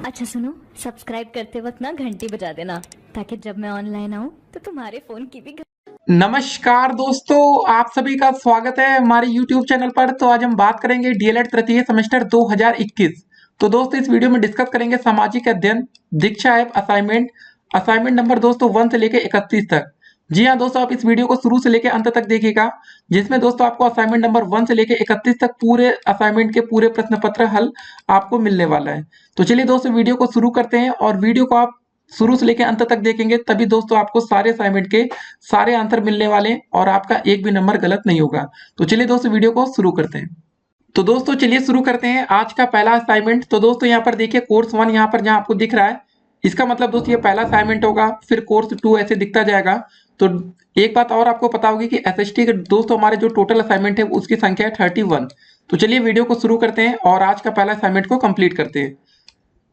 अच्छा सुनो, सब्सक्राइब करते वक्त ना घंटी बजा देना ताकि जब मैं ऑनलाइन आऊँ तो तुम्हारे फोन की भी नमस्कार दोस्तों, आप सभी का स्वागत है हमारे YouTube चैनल पर। तो आज हम बात करेंगे डीएलएड तृतीय सेमेस्टर 2021। तो दोस्तों इस वीडियो में डिस्कस करेंगे सामाजिक अध्ययन दीक्षा ऐप असाइनमेंट असाइनमेंट नंबर दोस्तों 1 से लेकर 31 तक। जी हाँ दोस्तों, आप इस वीडियो को शुरू से लेकर अंत तक देखिएगा, जिसमें दोस्तों आपको असाइनमेंट नंबर 1 से लेकर 31 तक पूरे असाइनमेंट के पूरे प्रश्न पत्र हल आपको मिलने वाला है। तो चलिए दोस्तों वीडियो को शुरू करते हैं, और वीडियो को आप शुरू से लेकर अंत तक देखेंगे तभी दोस्तों आपको सारे असाइनमेंट के सारे आंसर मिलने वाले हैं और आपका एक भी नंबर गलत नहीं होगा। तो चलिए दोस्तों वीडियो को शुरू करते हैं। तो दोस्तों चलिए शुरू करते हैं आज का पहला असाइनमेंट। तो दोस्तों यहाँ पर देखिए कोर्स 1 यहाँ पर जहाँ आपको दिख रहा है, इसका मतलब दोस्तों ये पहला असाइनमेंट होगा, फिर कोर्स 2 ऐसे दिखता जाएगा। तो एक बात और आपको पता होगी कि एसएसटी के दोस्तों हमारे जो टोटल असाइनमेंट है उसकी संख्या है 31। तो चलिए वीडियो को शुरू करते हैं और आज का पहला असाइनमेंट को कंप्लीट करते हैं।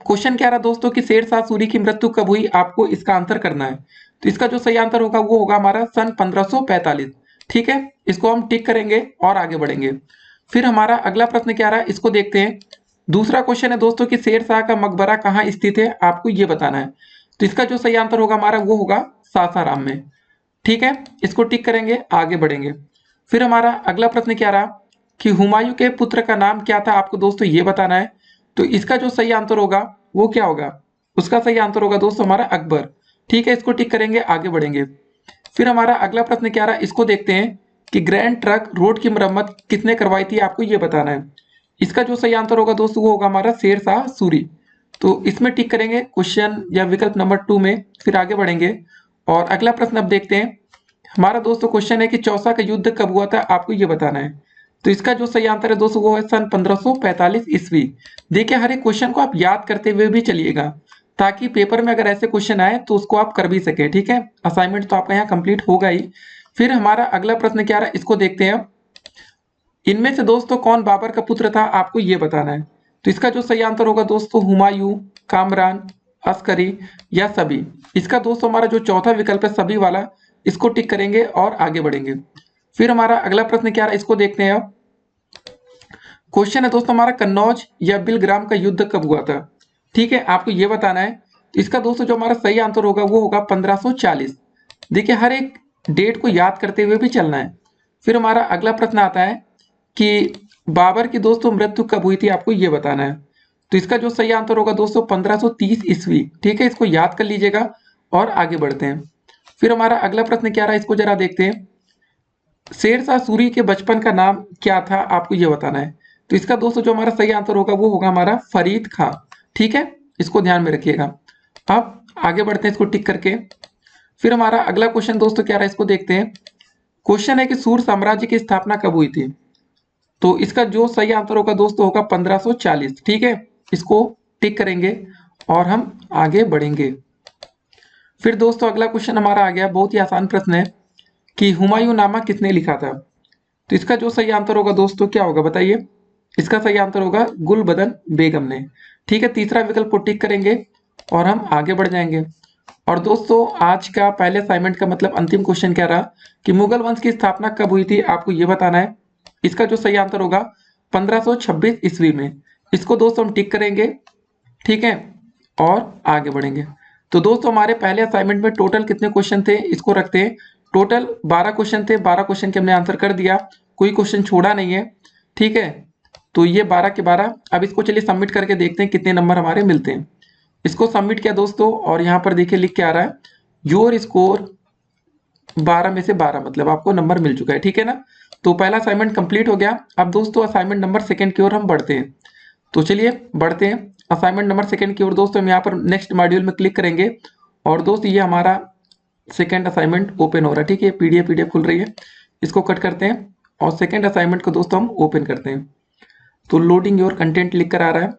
क्वेश्चन क्या रहा दोस्तों कि शेरशाह सूरी की मृत्यु कब हुई, आपको इसका आंसर करना है। तो इसका जो सही आंसर होगा वो होगा हमारा सन 1545। ठीक है, इसको हम टिक करेंगे और आगे बढ़ेंगे। फिर हमारा अगला प्रश्न क्या रहा है इसको देखते हैं। दूसरा क्वेश्चन है दोस्तों कि शेरशाह का मकबरा कहाँ स्थित है, आपको ये बताना है। तो इसका जो सही आंसर होगा हमारा वो होगा सासाराम में। ठीक है, इसको टिक करेंगे, आगे बढ़ेंगे। फिर हमारा अगला प्रश्न क्या रहा कि हुमायूं के पुत्र का नाम क्या था, आपको दोस्तों ये बताना है। तो इसका जो सही आंसर होगा वो क्या होगा, उसका सही आंसर होगा दोस्तों हमारा अकबर। ठीक है, इसको टिक करेंगे, आगे बढ़ेंगे। फिर हमारा अगला प्रश्न क्या रहा इसको देखते हैं कि ग्रैंड ट्रक रोड की मरम्मत किसने करवाई थी, आपको ये बताना है। इसका जो सही आंसर होगा दोस्तों वो होगा हमारा शेरशाह सूरी। तो इसमें टिक करेंगे क्वेश्चन या विकल्प नंबर 2 में, फिर आगे बढ़ेंगे। और अगला प्रश्न अब देखते हैं। हमारा दोस्तों क्वेश्चन है कि चौसा का युद्ध कब हुआ था, आपको ये बताना है। तो इसका जो सही आंसर है दोस्तों वो है सन 1545 ईस्वी। देखिए हर एक क्वेश्चन को आप याद करते हुए भी चलिएगा, ताकि पेपर में अगर ऐसे क्वेश्चन आए तो उसको आप कर भी सके। ठीक है, असाइनमेंट तो आपका यहाँ कंप्लीट होगा ही। फिर हमारा अगला प्रश्न क्या रहा इसको देखते हैं। इनमें से दोस्तों कौन बाबर का पुत्र था, आपको ये बताना है। तो इसका जो सही आंसर होगा दोस्तों हुमायूं, कामरान, अस्करी या सभी। इसका दोस्तों हमारा जो चौथा विकल्प है सभी वाला, इसको टिक करेंगे और आगे बढ़ेंगे। फिर हमारा अगला प्रश्न क्या रहा इसको देखते हैं अब। क्वेश्चन है दोस्तों हमारा कन्नौज या बिलग्राम का युद्ध कब हुआ था। ठीक है, आपको ये बताना है। तो इसका दोस्तों जो हमारा सही आंसर होगा वो होगा 1540। देखिए हर एक डेट को याद करते हुए भी चलना है। फिर हमारा अगला प्रश्न आता है कि बाबर की दोस्तों मृत्यु कब हुई थी, आपको ये बताना है। तो इसका जो सही आंसर होगा दोस्तों 1530 ईस्वी। ठीक है, इसको याद कर लीजिएगा और आगे बढ़ते हैं। फिर हमारा अगला प्रश्न क्या रहा इसको जरा देखते हैं। शेरशाह सूरी के बचपन का नाम क्या था, आपको ये बताना है। तो इसका दोस्तों जो हमारा सही आंसर होगा वो होगा हमारा फरीद खां। ठीक है, इसको ध्यान में रखिएगा। अब आगे बढ़ते हैं इसको टिक करके। फिर हमारा अगला क्वेश्चन दोस्तों क्या रहा इसको देखते हैं। क्वेश्चन है कि सूर साम्राज्य की स्थापना कब हुई थी। तो इसका जो सही आंसर होगा दोस्तों होगा 1540। ठीक है, इसको टिक करेंगे और हम आगे बढ़ेंगे। फिर दोस्तों अगला क्वेश्चन हमारा आ गया, बहुत ही आसान प्रश्न है कि हुमायूं नामा किसने लिखा था। तो इसका जो सही आंसर होगा दोस्तों क्या होगा बताइए। इसका सही आंसर होगा गुलबदन बेगम ने। ठीक है, तीसरा विकल्प को टिक करेंगे और हम आगे बढ़ जाएंगे। और दोस्तों आज का पहले असाइनमेंट का मतलब अंतिम क्वेश्चन क्या रहा कि मुगल वंश की स्थापना कब हुई थी, आपको ये बताना है। इसका जो सही आंसर होगा 1526 ईस्वी में। इसको दोस्तों हम टिक करेंगे। ठीक है, और आगे बढ़ेंगे। तो दोस्तों हमारे पहले असाइनमेंट में टोटल कितने क्वेश्चन थे इसको रखते हैं। टोटल 12 क्वेश्चन थे, 12 क्वेश्चन के हमने आंसर कर दिया, कोई क्वेश्चन छोड़ा नहीं है। ठीक है, तो ये 12 के 12। अब इसको चलिए सबमिट करके देखते हैं कितने नंबर हमारे मिलते हैं। इसको सबमिट किया दोस्तों और यहाँ पर देखिए लिख के आ रहा है योर स्कोर 12 में से 12, मतलब आपको नंबर मिल चुका है। ठीक है ना, तो पहला असाइनमेंट कंप्लीट हो गया। अब दोस्तों असाइनमेंट नंबर 2 की ओर हम बढ़ते हैं। तो चलिए बढ़ते हैं असाइनमेंट नंबर 2 की ओर। दोस्तों हम यहाँ पर नेक्स्ट मॉड्यूल में क्लिक करेंगे और दोस्त ये हमारा सेकेंड असाइनमेंट ओपन हो रहा है। ठीक है, पीडीएफ खुल रही है, इसको कट करते हैं और सेकेंड असाइनमेंट को दोस्तों हम ओपन करते हैं। तो लोडिंग योर कंटेंट लिख कर आ रहा है।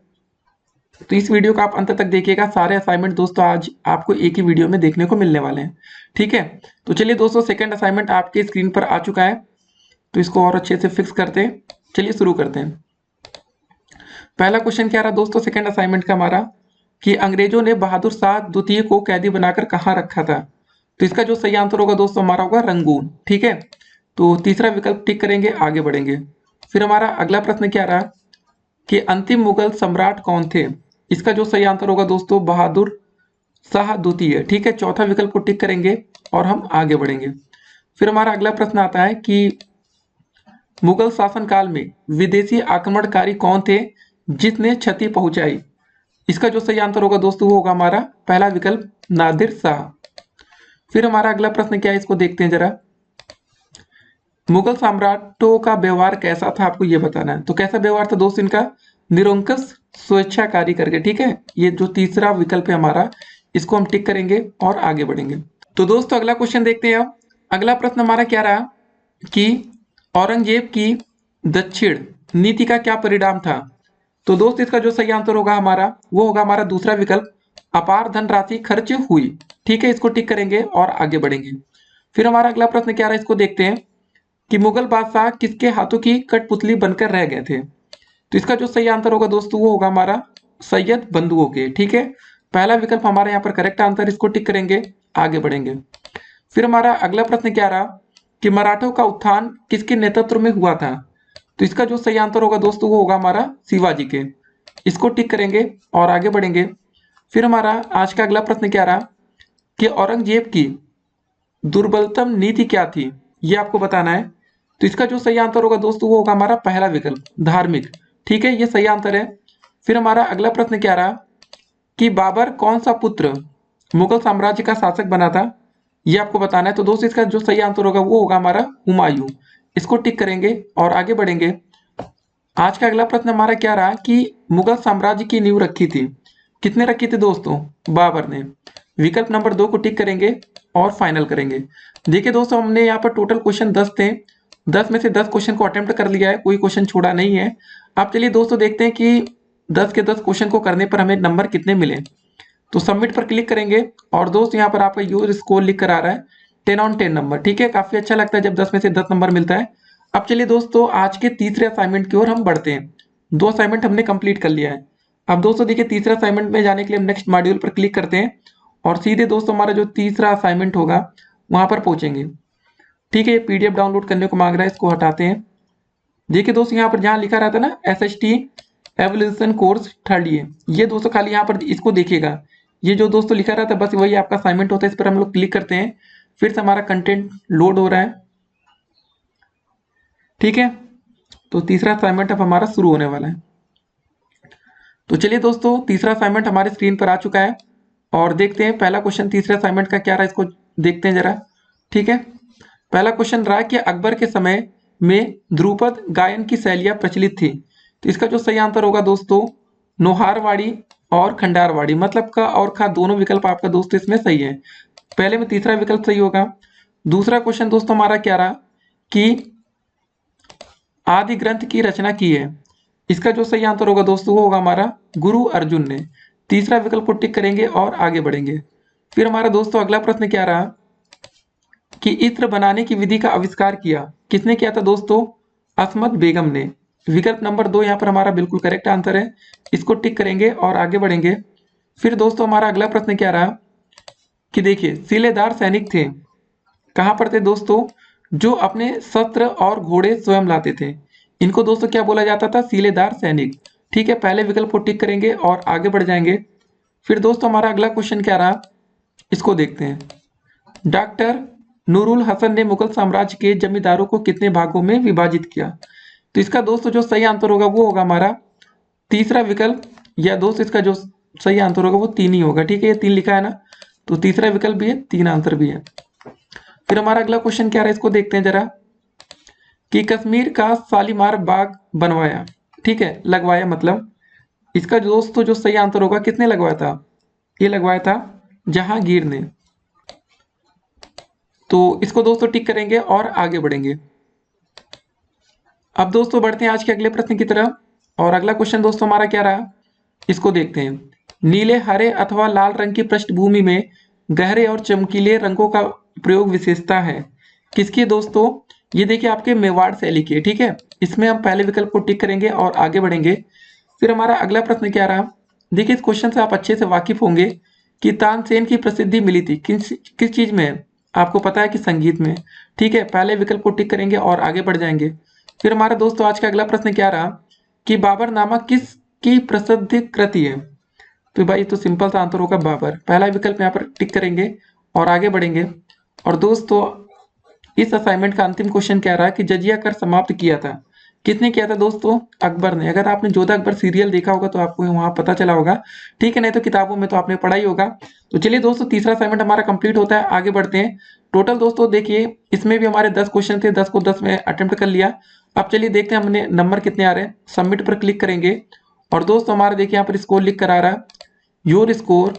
तो इस वीडियो को आप अंत तक देखिएगा, सारे असाइनमेंट दोस्तों आज आपको एक ही वीडियो में देखने को मिलने वाले हैं। ठीक है, तो चलिए दोस्तों सेकेंड असाइनमेंट आपके स्क्रीन पर आ चुका है। तो इसको और अच्छे से फिक्स करते हैं, चलिए शुरू करते हैं। पहला क्वेश्चन क्या रहा दोस्तों सेकेंड असाइनमेंट का हमारा कि अंग्रेजों ने बहादुर शाह द्वितीय को कैदी बनाकर कहाँ रखा था। तो इसका जो सही आंसर होगा दोस्तों हमारा होगा रंगून। ठीक है, तो तीसरा विकल्प टिक करेंगे, आगे बढ़ेंगे। फिर हमारा अगला प्रश्न क्या रहा कि अंतिम मुगल सम्राट कौन थे। इसका जो सही आंसर होगा दोस्तों बहादुर शाह द्वितीय। ठीक है, चौथा विकल्प को टिक करेंगे और हम आगे बढ़ेंगे। फिर हमारा अगला प्रश्न आता है कि मुगल शासनकाल में विदेशी आक्रमणकारी कौन थे जिसने क्षति पहुंचाई। इसका जो सही आंसर होगा दोस्तों वो होगा हमारा पहला विकल्प नादिर शाह। फिर हमारा अगला प्रश्न क्या है इसको देखते हैं जरा। मुगल सम्राटों का व्यवहार कैसा था आपको ये बताना है। तो कैसा व्यवहार था दोस्त इनका, निरंकुश स्वेच्छाकारी करके। ठीक है, ये जो तीसरा विकल्प है हमारा इसको हम टिक करेंगे और आगे बढ़ेंगे। तो दोस्तों अगला क्वेश्चन देखते हैं। अब अगला प्रश्न हमारा क्या रहा कि औरंगजेब की दक्षिण नीति का क्या परिणाम था। तो दोस्त इसका जो सही आंसर होगा हमारा वो होगा हमारा दूसरा विकल्प अपार धनराशि खर्च हुई। ठीक है, इसको टिक करेंगे और आगे बढ़ेंगे। फिर हमारा अगला प्रश्न क्या रहा इसको देखते हैं कि मुगल बादशाह किसके हाथों की कठपुतली बनकर रह गए थे। तो इसका जो सही आंसर होगा दोस्तों वो होगा हमारा सैयद बंधुओं के। ठीक है, पहला विकल्प हमारे यहाँ पर करेक्ट आंसर, इसको टिक करेंगे आगे बढ़ेंगे। फिर हमारा अगला प्रश्न क्या रहा कि मराठों का उत्थान किसके नेतृत्व में हुआ था। तो इसका जो सही आंसर होगा दोस्तों वो होगा हमारा शिवाजी के। इसको टिक करेंगे और आगे बढ़ेंगे। फिर हमारा आज का अगला प्रश्न क्या रहा कि औरंगजेब की दुर्बलतम नीति क्या थी, ये आपको बताना है। तो इसका जो सही आंसर होगा दोस्तों वो होगा हमारा पहला विकल्प धार्मिक। ठीक है, ये सही आंसर है। फिर हमारा अगला प्रश्न क्या रहा कि बाबर कौन सा पुत्र मुगल साम्राज्य का शासक बना था, ये आपको बताना है। तो दोस्तों इसका जो सही आंसर होगा वो होगा हमारा हुमायूं। इसको टिक करेंगे और आगे बढ़ेंगे। आज का अगला प्रश्न हमारा क्या रहा कि मुगल साम्राज्य की नींव रखी थी, कितने रखी थी दोस्तों, बाबर ने। विकल्प नंबर 2 को टिक करेंगे और फाइनल करेंगे। देखिए दोस्तों हमने यहाँ पर टोटल क्वेश्चन 10 थे, 10 में से 10 क्वेश्चन को अटेम्प्ट कर लिया है, कोई क्वेश्चन छोड़ा नहीं है। अब चलिए दोस्तों देखते हैं कि 10 के 10 क्वेश्चन को करने पर हमें नंबर कितने मिले। तो सबमिट पर क्लिक करेंगे और दोस्त यहाँ पर आपका यूर स्कोर लिख कर आ रहा है 10 on 10 नंबर। ठीक है, काफी अच्छा लगता है जब 10 में से 10 नंबर मिलता है। अब चलिए दोस्तों आज के तीसरे असाइनमेंट की ओर हम बढ़ते हैं। 2 असाइनमेंट हमने कंप्लीट कर लिया है। अब दोस्तों देखिए तीसरे असाइनमेंट में जाने के लिए हम नेक्स्ट मॉड्यूल पर क्लिक करते हैं और सीधे दोस्तों हमारा जो तीसरा असाइनमेंट होगा वहां पर पहुंचेंगे। ठीक है, पीडीएफ डाउनलोड करने को मांग रहा है, इसको हटाते हैं। देखिए दोस्तों यहाँ पर जहाँ लिखा रहता है ना SHT एवोल्यूशन कोर्स थर्ड ये दोस्तों खाली यहाँ पर इसको देखिएगा। ये जो दोस्तों लिखा रहता है बस वही आपका असाइनमेंट होता है। इस पर हम लोग क्लिक करते हैं, फिर से हमारा कंटेंट लोड हो रहा है। ठीक है, तो तीसरा असाइनमेंट अब हमारा शुरू होने वाला है। तो चलिए दोस्तों तीसरा असाइनमेंट हमारे स्क्रीन पर आ चुका है और देखते हैं पहला क्वेश्चन तीसरे असाइनमेंट का क्या रहा, इसको देखते हैं जरा। ठीक है, पहला क्वेश्चन रहा कि अकबर के समय में ध्रुपद गायन की शैलियां प्रचलित थी। तो इसका जो सही आंसर होगा दोस्तों नौहारवाड़ी और खंडारवाड़ी, मतलब का और खा दोनों विकल्प आपका दोस्तों इसमें सही है। पहले में तीसरा विकल्प सही होगा। दूसरा क्वेश्चन दोस्तों हमारा क्या रहा कि आदि ग्रंथ की रचना की है। इसका जो सही आंसर होगा दोस्तों वो होगा हमारा गुरु अर्जुन ने। तीसरा विकल्प को टिक करेंगे और आगे बढ़ेंगे। फिर हमारा दोस्तों अगला प्रश्न क्या रहा कि इत्र बनाने की विधि का आविष्कार किया, किसने किया था दोस्तों, असमत बेगम ने। विकल्प नंबर 2 यहाँ पर हमारा बिल्कुल करेक्ट आंसर है, इसको टिक करेंगे और आगे बढ़ेंगे। फिर दोस्तों हमारा अगला प्रश्न क्या रहा कि देखिए सिलेदार सैनिक थे, कहां पर थे दोस्तों, जो अपने शस्त्र और घोड़े स्वयं लाते थे। इनको दोस्तों क्या बोला जाता था, सिलेदार सैनिक। ठीक है, पहले विकल्प को टिक करेंगे और आगे बढ़ जाएंगे। फिर दोस्तों हमारा अगला क्वेश्चन क्या रहा, इसको देखते हैं। डॉक्टर नूरुल हसन ने मुगल साम्राज्य के जमींदारों को कितने भागों में विभाजित किया। तो इसका दोस्तों जो सही आंसर होगा वो होगा हमारा तीसरा विकल्प, या दोस्त इसका जो सही आंसर होगा वो 3 ही होगा। ठीक है, ये 3 लिखा है ना, तो तीसरा विकल्प भी है, 3 आंसर भी है। फिर हमारा अगला क्वेश्चन क्या रहा है, इसको देखते हैं जरा कि कश्मीर का शालीमार बाग बनवाया, ठीक है लगवाया, मतलब इसका दोस्तों जो सही आंसर होगा किसने लगवाया था, ये लगवाया था जहांगीर ने। तो इसको दोस्तों टिक करेंगे और आगे बढ़ेंगे। अब दोस्तों बढ़ते हैं आज के अगले प्रश्न की तरफ। और अगला क्वेश्चन दोस्तों हमारा क्या रहा, इसको देखते हैं। नीले, हरे अथवा लाल रंग की पृष्ठभूमि में गहरे और चमकीले रंगों का प्रयोग विशेषता है किसकी दोस्तों, ये देखिए आपके मेवाड़ शैली की। ठीक है, इसमें हम पहले विकल्प को टिक करेंगे और आगे बढ़ेंगे। फिर हमारा अगला प्रश्न क्या रहा, देखिए इस क्वेश्चन से आप अच्छे से वाकिफ होंगे कि तानसेन की प्रसिद्धि मिली थी किस किस चीज में, आपको पता है कि संगीत में। ठीक है, पहले विकल्प को टिक करेंगे और आगे बढ़ जाएंगे। फिर हमारा दोस्तों आज का अगला प्रश्न क्या रहा कि बाबर नामा किस की प्रसिद्ध कृति है। तो भाई तो सिंपल सा आंसर होगा बाबर। पहला विकल्प यहाँ पर टिक करेंगे और आगे बढ़ेंगे। और दोस्तों इस असाइनमेंट का अंतिम क्वेश्चन क्या रहा कि जजिया कर समाप्त किया था, किसने किया था दोस्तों? अकबर ने। अगर आपने जोधा अकबर सीरियल देखा होगा तो आपको वहां पता चला होगा, ठीक है, नहीं तो किताबों में तो आपने पढ़ा ही होगा। तो चलिए दोस्तों तीसरा असाइनमेंट हमारा कंप्लीट होता है, आगे बढ़ते हैं। टोटल दोस्तों देखिए इसमें भी हमारे 10 क्वेश्चन थे, 10 को 10 में अटेम्प्ट कर लिया। अब चलिए देखते हैं हमने नंबर कितने आ रहे हैं। सबमिट पर क्लिक करेंगे और दोस्तों हमारा देखिए यहाँ पर स्कोर लिख कर आ रहा है, योर स्कोर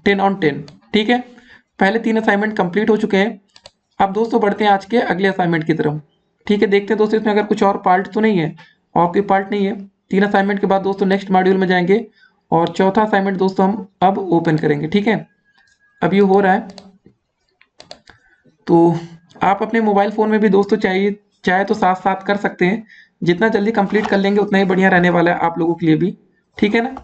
10/10। ठीक है, पहले 3 असाइनमेंट कंप्लीट हो चुके हैं। अब दोस्तों बढ़ते हैं आज के अगले असाइनमेंट की तरफ। ठीक है, देखते हैं दोस्तों इसमें अगर कुछ और पार्ट तो नहीं है, और कोई पार्ट नहीं है। 3 असाइनमेंट के बाद दोस्तों नेक्स्ट मॉड्यूल में जाएंगे और चौथा असाइनमेंट दोस्तों हम अब ओपन करेंगे। ठीक है, अब ये हो रहा है, तो आप अपने मोबाइल फ़ोन में भी दोस्तों चाहे तो साथ साथ कर सकते हैं। जितना जल्दी कंप्लीट कर लेंगे उतना ही बढ़िया रहने वाला है आप लोगों के लिए भी। ठीक है ना,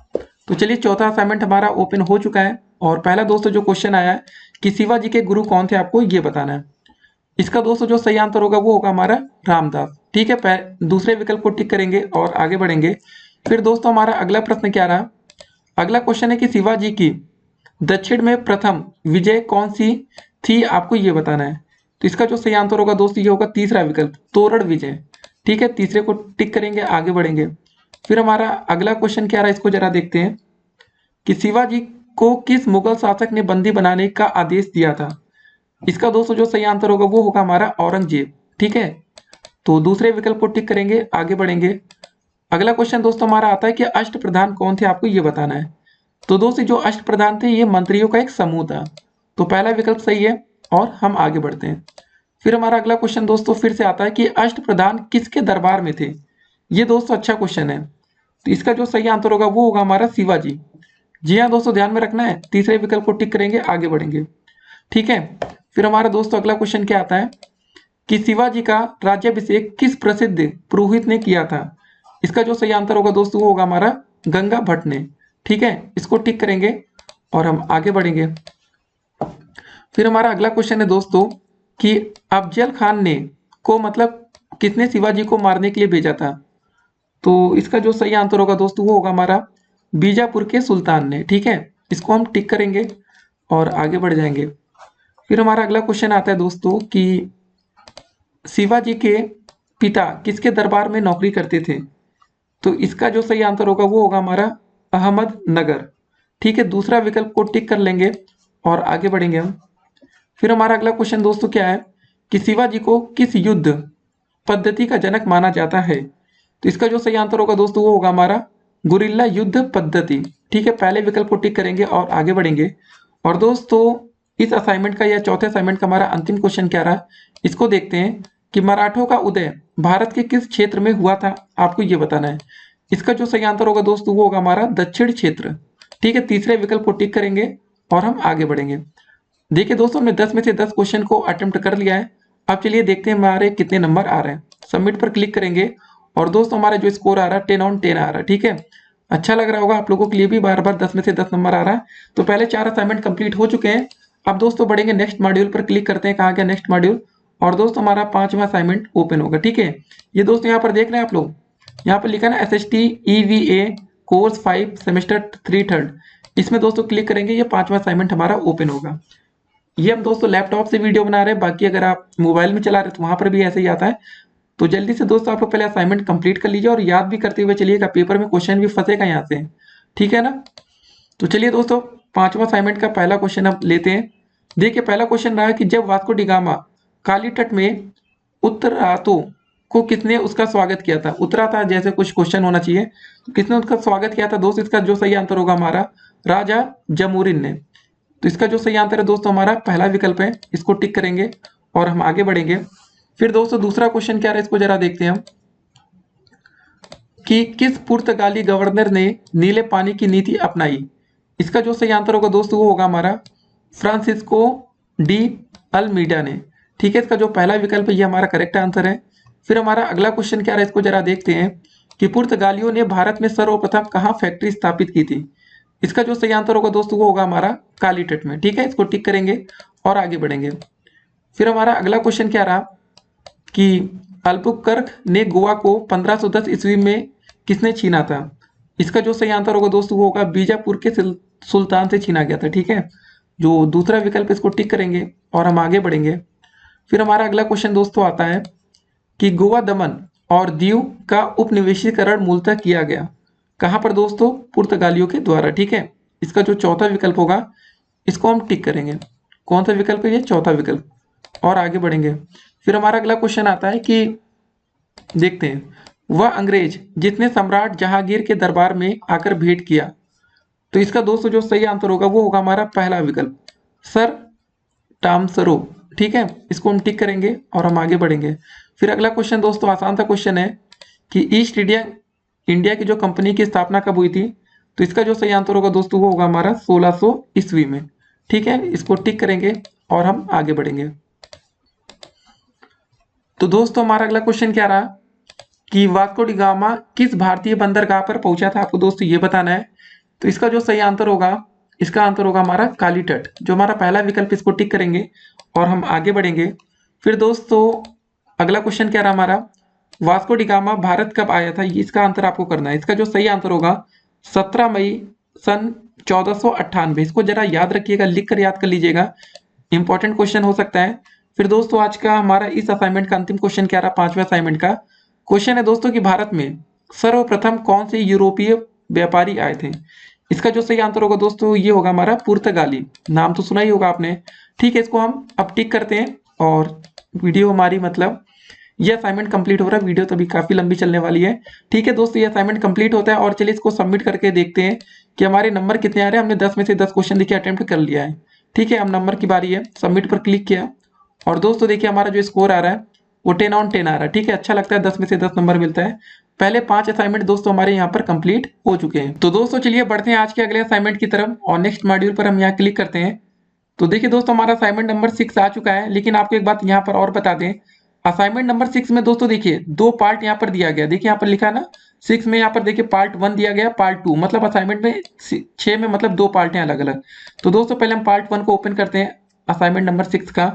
तो चलिए चौथा असाइनमेंट हमारा ओपन हो चुका है। और पहला दोस्तों जो क्वेश्चन आया है कि शिवाजी के गुरु कौन थे, आपको ये बताना है। इसका दोस्तों जो सही आंसर होगा वो होगा हमारा रामदास। ठीक है, दूसरे विकल्प को टिक करेंगे और आगे बढ़ेंगे। फिर दोस्तों हमारा अगला प्रश्न क्या रहा? अगला क्वेश्चन है कि शिवाजी की दक्षिण में प्रथम विजय कौन सी थी, आपको ये बताना है। तो इसका जो सही आंसर होगा दोस्तों ये होगा तीसरा विकल्प, तोरड़ विजय। ठीक है, तीसरे को टिक करेंगे, आगे बढ़ेंगे। फिर हमारा अगला क्वेश्चन क्या रहा, इसको जरा देखते हैं कि शिवाजी को किस मुगल शासक ने बंदी बनाने का आदेश दिया था। इसका दोस्तों जो सही आंसर होगा वो होगा हमारा औरंगजेब। ठीक है, तो दूसरे विकल्प को टिक करेंगे, आगे बढ़ेंगे। अगला क्वेश्चन दोस्तों हमारा आता है कि अष्ट प्रधान कौन थे, आपको ये बताना है। तो दोस्तों जो अष्ट प्रधान थे ये मंत्रियों का एक समूह था, तो पहला विकल्प सही है और हम आगे बढ़ते हैं। फिर हमारा अगला क्वेश्चन दोस्तों फिर से आता है कि अष्ट प्रधान किसके दरबार में थे। ये दोस्तों अच्छा क्वेश्चन है, तो इसका जो सही आंसर होगा वो होगा हमारा शिवाजी। जी हाँ दोस्तों, ध्यान में रखना है, तीसरे विकल्प को टिक करेंगे, आगे बढ़ेंगे। ठीक है, फिर हमारा दोस्तों अगला क्वेश्चन क्या आता है कि शिवाजी का राज्याभिषेक किस प्रसिद्ध पुरोहित ने किया था। इसका जो सही आंसर होगा दोस्तों वो होगा हमारा गंगा भट्ट ने। ठीक है, इसको टिक करेंगे और हम आगे बढ़ेंगे। फिर हमारा अगला क्वेश्चन है दोस्तों कि अफजल खान ने को मतलब किसने शिवाजी को मारने के लिए भेजा था। तो इसका जो सही आंसर होगा दोस्तों वो होगा हमारा बीजापुर के सुल्तान ने। ठीक है, इसको हम टिक करेंगे और आगे बढ़ जाएंगे। फिर हमारा अगला क्वेश्चन आता है दोस्तों कि शिवाजी के पिता किसके दरबार में नौकरी करते थे। तो इसका जो सही आंसर होगा वो होगा हमारा अहमदनगर। ठीक है, दूसरा विकल्प को टिक कर लेंगे और आगे बढ़ेंगे हम। फिर हमारा अगला क्वेश्चन दोस्तों क्या है कि शिवाजी को किस युद्ध पद्धति का जनक माना जाता है। तो इसका जो सही आंसर होगा दोस्तों वो होगा हमारा गुरिल्ला युद्ध पद्धति। ठीक है, पहले विकल्प को टिक करेंगे और आगे बढ़ेंगे। और दोस्तों इस असाइनमेंट का या चौथे असाइनमेंट का हमारा अंतिम क्वेश्चन क्या रहा, इसको देखते हैं कि मराठों का उदय भारत के किस क्षेत्र में हुआ था, आपको ये बताना है। इसका जो सही आंसर होगा दोस्तों वो होगा हमारा दक्षिण क्षेत्र। ठीक है, तीसरे विकल्प को टिक करेंगे और हम आगे बढ़ेंगे। देखिए दोस्तों हमने 10 में से 10 क्वेश्चन को अटेम्प्ट कर लिया है। अब चलिए देखते हैं हमारे कितने नंबर आ रहे हैं। सबमिट पर क्लिक करेंगे और दोस्तों हमारा जो स्कोर आ रहा है 10/10 आ रहा है। ठीक है, अच्छा लग रहा होगा आप लोगों के लिए भी, बार बार 10 में से 10 नंबर आ रहा है। तो पहले 4 असाइनमेंट कंप्लीट हो चुके हैं। अब दोस्तों बढ़ेंगे नेक्स्ट मॉड्यूल पर, क्लिक करते हैं कहाँ गया नेक्स्ट मॉड्यूल। और दोस्तों हमारा 5वां असाइनमेंट ओपन होगा। ठीक है, ये दोस्तों यहाँ पर देख रहे हैं आप लोग, यहाँ पर लिखा है ना SST EVA course 5 semester 3 third. इसमें दोस्तों क्लिक करेंगे, ये 5वां असाइनमेंट हमारा ओपन होगा। ये हम दोस्तों लैपटॉप से वीडियो बना रहे हैं, बाकी अगर आप मोबाइल में चला रहे हैं तो वहां पर भी ऐसे ही आता है। तो जल्दी से दोस्तों आप लोग पहले असाइनमेंट कंप्लीट कर लीजिए और याद भी करते हुए चलिएगा, पेपर में क्वेश्चन भी फंसेगा यहाँ से। ठीक है ना, तो चलिए दोस्तों 5वां असाइनमेंट का पहला क्वेश्चन हम लेते हैं। देखिए पहला क्वेश्चन रहा है कि जब वास्को डिगामा काली तट में उतरा को किसने उसका स्वागत किया था। उतरा था जैसे कुछ क्वेश्चन होना चाहिए, तो किसने उसका स्वागत किया था दोस्त। इसका जो सही आंसर होगा हमारा राजा जमूरिन ने। तो इसका जो सही आंसर है दोस्तों हमारा पहला विकल्प है, इसको टिक करेंगे और हम आगे बढ़ेंगे। फिर दोस्तों दूसरा क्वेश्चन क्या है, इसको जरा देखते हैं हम कि किस पुर्तगाली गवर्नर ने नीले पानी की नीति अपनाई। इसका जो सही आंसर होगा दोस्तों वो होगा हमारा फ्रांसिस्को डी अल्मीडा ने। ठीक है, इसका जो पहला विकल्प है ये हमारा करेक्ट आंसर है। फिर हमारा अगला क्वेश्चन क्या है, इसको जरा देखते हैं कि पुर्तगालियों ने भारत में सर्वप्रथम कहाँ फैक्ट्री स्थापित की थी। इसका जो सही आंसर होगा दोस्तों वो होगा हमारा काली तट में। ठीक है, इसको टिक करेंगे और आगे बढ़ेंगे। फिर हमारा अगला क्वेश्चन क्या रहा कि अल्बुकर्क ने गोवा को 1510 ईस्वी में किसने छीना था। इसका जो सही आंसर होगा दोस्तों वो होगा बीजापुर के सुल्तान से छीना गया था। ठीक है, जो दूसरा विकल्प इसको टिक करेंगे और हम आगे बढ़ेंगे। फिर हमारा अगला क्वेश्चन दोस्तों आता है कि गोवा, दमन और दीव का उपनिवेशीकरण मूलतः किया गया कहाँ पर दोस्तों? पुर्तगालियों के द्वारा। ठीक है, इसका जो चौथा विकल्प होगा इसको हम टिक करेंगे। कौन सा विकल्प है ये? चौथा विकल्प। और आगे बढ़ेंगे। फिर हमारा अगला क्वेश्चन आता है कि देखते हैं, वह अंग्रेज जिसने सम्राट जहांगीर के दरबार में आकर भेंट किया। तो इसका दोस्तों जो सही आंसर होगा वो होगा हमारा पहला विकल्प, सर टामसरो। ठीक है, इसको हम टिक करेंगे और हम आगे बढ़ेंगे। फिर अगला क्वेश्चन दोस्तों आसान सा क्वेश्चन है कि ईस्ट इंडिया इंडिया की जो कंपनी की स्थापना कब हुई थी? तो इसका जो सही आंसर होगा दोस्तों वो होगा हमारा 1600 ईस्वी में। ठीक है, इसको टिक करेंगे और हम आगे बढ़ेंगे। तो दोस्तों हमारा अगला क्वेश्चन क्या रहा कि वास्को डी गामा किस भारतीय बंदरगाह पर पहुंचा था? आपको दोस्तों ये बताना है। तो इसका जो सही आंसर होगा, इसका आंसर होगा हमारा काली तट, जो हमारा पहला विकल्प, इसको टिक करेंगे और हम आगे बढ़ेंगे। फिर दोस्तों अगला क्वेश्चन क्या रहा हमारा, वास्को डी गामा भारत कब आया था? इसका आंसर आपको करना है। इसका जो सही आंसर होगा 17 मई सन 1498। इसको जरा याद रखिएगा, लिख कर याद कर लीजिएगा, इंपॉर्टेंट क्वेश्चन हो सकता है। फिर दोस्तों आज का हमारा इस असाइनमेंट का अंतिम क्वेश्चन क्या रहा, पांचवें असाइनमेंट का क्वेश्चन है दोस्तों कि भारत में सर्वप्रथम कौन से यूरोपीय व्यापारी आए थे? इसका जो सही आंसर होगा दोस्तों ये होगा हमारा पुर्तगाली। नाम तो सुना ही होगा आपने। ठीक है, इसको हम अब टिक करते हैं और वीडियो हमारी मतलब ये असाइनमेंट कंप्लीट हो रहा है। वीडियो तो अभी काफी लंबी चलने वाली है। ठीक है दोस्तों, ये असाइनमेंट कंप्लीट होता है और चलिए इसको सबमिट करके देखते हैं कि हमारे नंबर कितने आ रहे हैं। हमने 10 में से 10 क्वेश्चन देखिए अटेम्प्ट कर लिया है। ठीक है, अब नंबर की बारी है। सबमिट पर क्लिक किया और दोस्तों देखिए हमारा जो स्कोर आ रहा है वो 10 on 10 आ रहा है। ठीक है, अच्छा लगता है, 10 में से 10 नंबर मिलता है। पहले 5 असाइनमेंट दोस्तों हमारे यहाँ पर कंप्लीट हो चुके हैं। तो दोस्तों चलिए बढ़ते हैं आज के अगले असाइनमेंट की तरफ और नेक्स्ट मॉड्यूल पर हम यहाँ क्लिक करते हैं। तो देखिए दोस्तों हमारा असाइनमेंट नंबर 6 आ चुका है, लेकिन आपको एक बात यहाँ पर और बता दें, असाइनमेंट नंबर 6 में दोस्तों देखिए 2 पार्ट यहाँ पर दिया गया। देखिए यहाँ पर लिखा ना 6 में, यहाँ पर देखिए पार्ट 1 दिया गया, पार्ट 2, मतलब असाइनमेंट में 6 में मतलब 2 पार्ट हैं अलग अलग। तो दोस्तों पहले हम पार्ट 1 को ओपन करते हैं असाइनमेंट नंबर 6 का।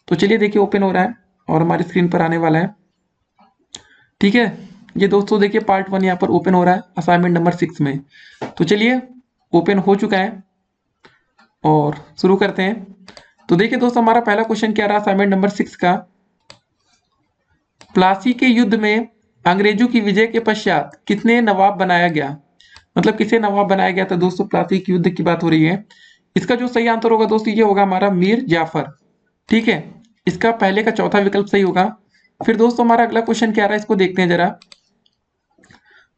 तो चलिए देखिए ओपन हो रहा है और हमारी स्क्रीन पर आने वाला है। ठीक है, ये दोस्तों देखिए पार्ट 1 यहाँ पर ओपन हो रहा है असाइनमेंट नंबर 6 में। तो चलिए ओपन हो चुका है और शुरू करते हैं। तो देखिए दोस्तों हमारा पहला क्वेश्चन क्या रहा असाइनमेंट नंबर 6 का, प्लासी के युद्ध में अंग्रेजों की विजय के पश्चात कितने नवाब बनाया गया? मतलब किसे नवाब बनाया गया था दोस्तों? प्लासी के युद्ध की बात हो रही है। इसका जो सही आंसर होगा दोस्तों ये होगा हमारा मीर जाफर। ठीक है, इसका पहले का चौथा विकल्प सही होगा। फिर दोस्तों हमारा अगला क्वेश्चन क्या रहा है इसको देखते हैं जरा।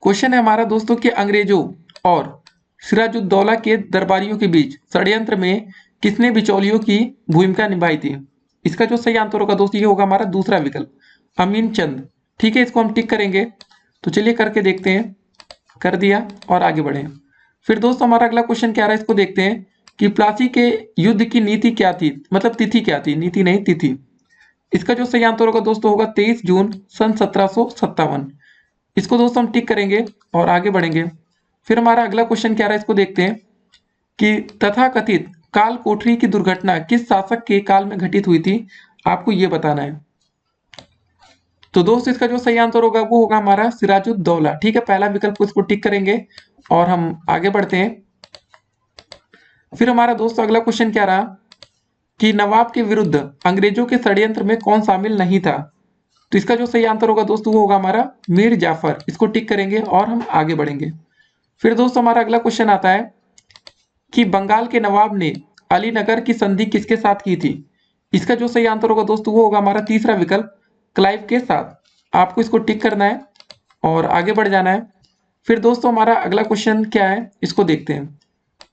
क्वेश्चन है हमारा दोस्तों कि अंग्रेजों और सिराजुद्दौला के दरबारियों के बीच षड्यंत्र में किसने बिचौलियों की भूमिका निभाई थी? इसका जो सही आंसर होगा दोस्तों ये होगा हमारा दूसरा विकल्प, अमीन चंद। ठीक है, इसको हम टिक करेंगे। तो चलिए करके देखते हैं, कर दिया और आगे बढ़े। फिर दोस्तों हमारा अगला क्वेश्चन क्या रहा है इसको देखते हैं कि प्लासी के युद्ध की नीति क्या थी, मतलब तिथि क्या थी, नीति नहीं तिथि। इसका जो सही आंसर होगा दोस्तों होगा 23 जून सन 1757। इसको दोस्तों हम टिक करेंगे और आगे बढ़ेंगे। फिर हमारा अगला क्वेश्चन क्या रहा है इसको देखते हैं कि तथाकथित काल कोठरी की दुर्घटना किस शासक के काल में घटित हुई थी? आपको ये बताना है। तो दोस्तों इसका जो सही आंसर होगा वो होगा हमारा सिराजुद्दौला। ठीक है, पहला विकल्प को इसको टिक करेंगे और हम आगे बढ़ते हैं। फिर हमारा दोस्तों अगला क्वेश्चन क्या रहा कि नवाब के विरुद्ध अंग्रेजों के षड्यंत्र में कौन शामिल नहीं था? तो इसका जो सही आंसर होगा दोस्तों वो होगा हमारा मीर जाफर। इसको टिक करेंगे और हम आगे बढ़ेंगे। फिर दोस्तों हमारा अगला क्वेश्चन आता है कि बंगाल के नवाब ने अलीनगर की संधि किसके साथ की थी? इसका जो सही आंसर होगा दोस्तों वो होगा हमारा तीसरा विकल्प, क्लाइव के साथ। आपको इसको टिक करना है और आगे बढ़ जाना है। फिर दोस्तों हमारा अगला क्वेश्चन क्या है इसको देखते हैं।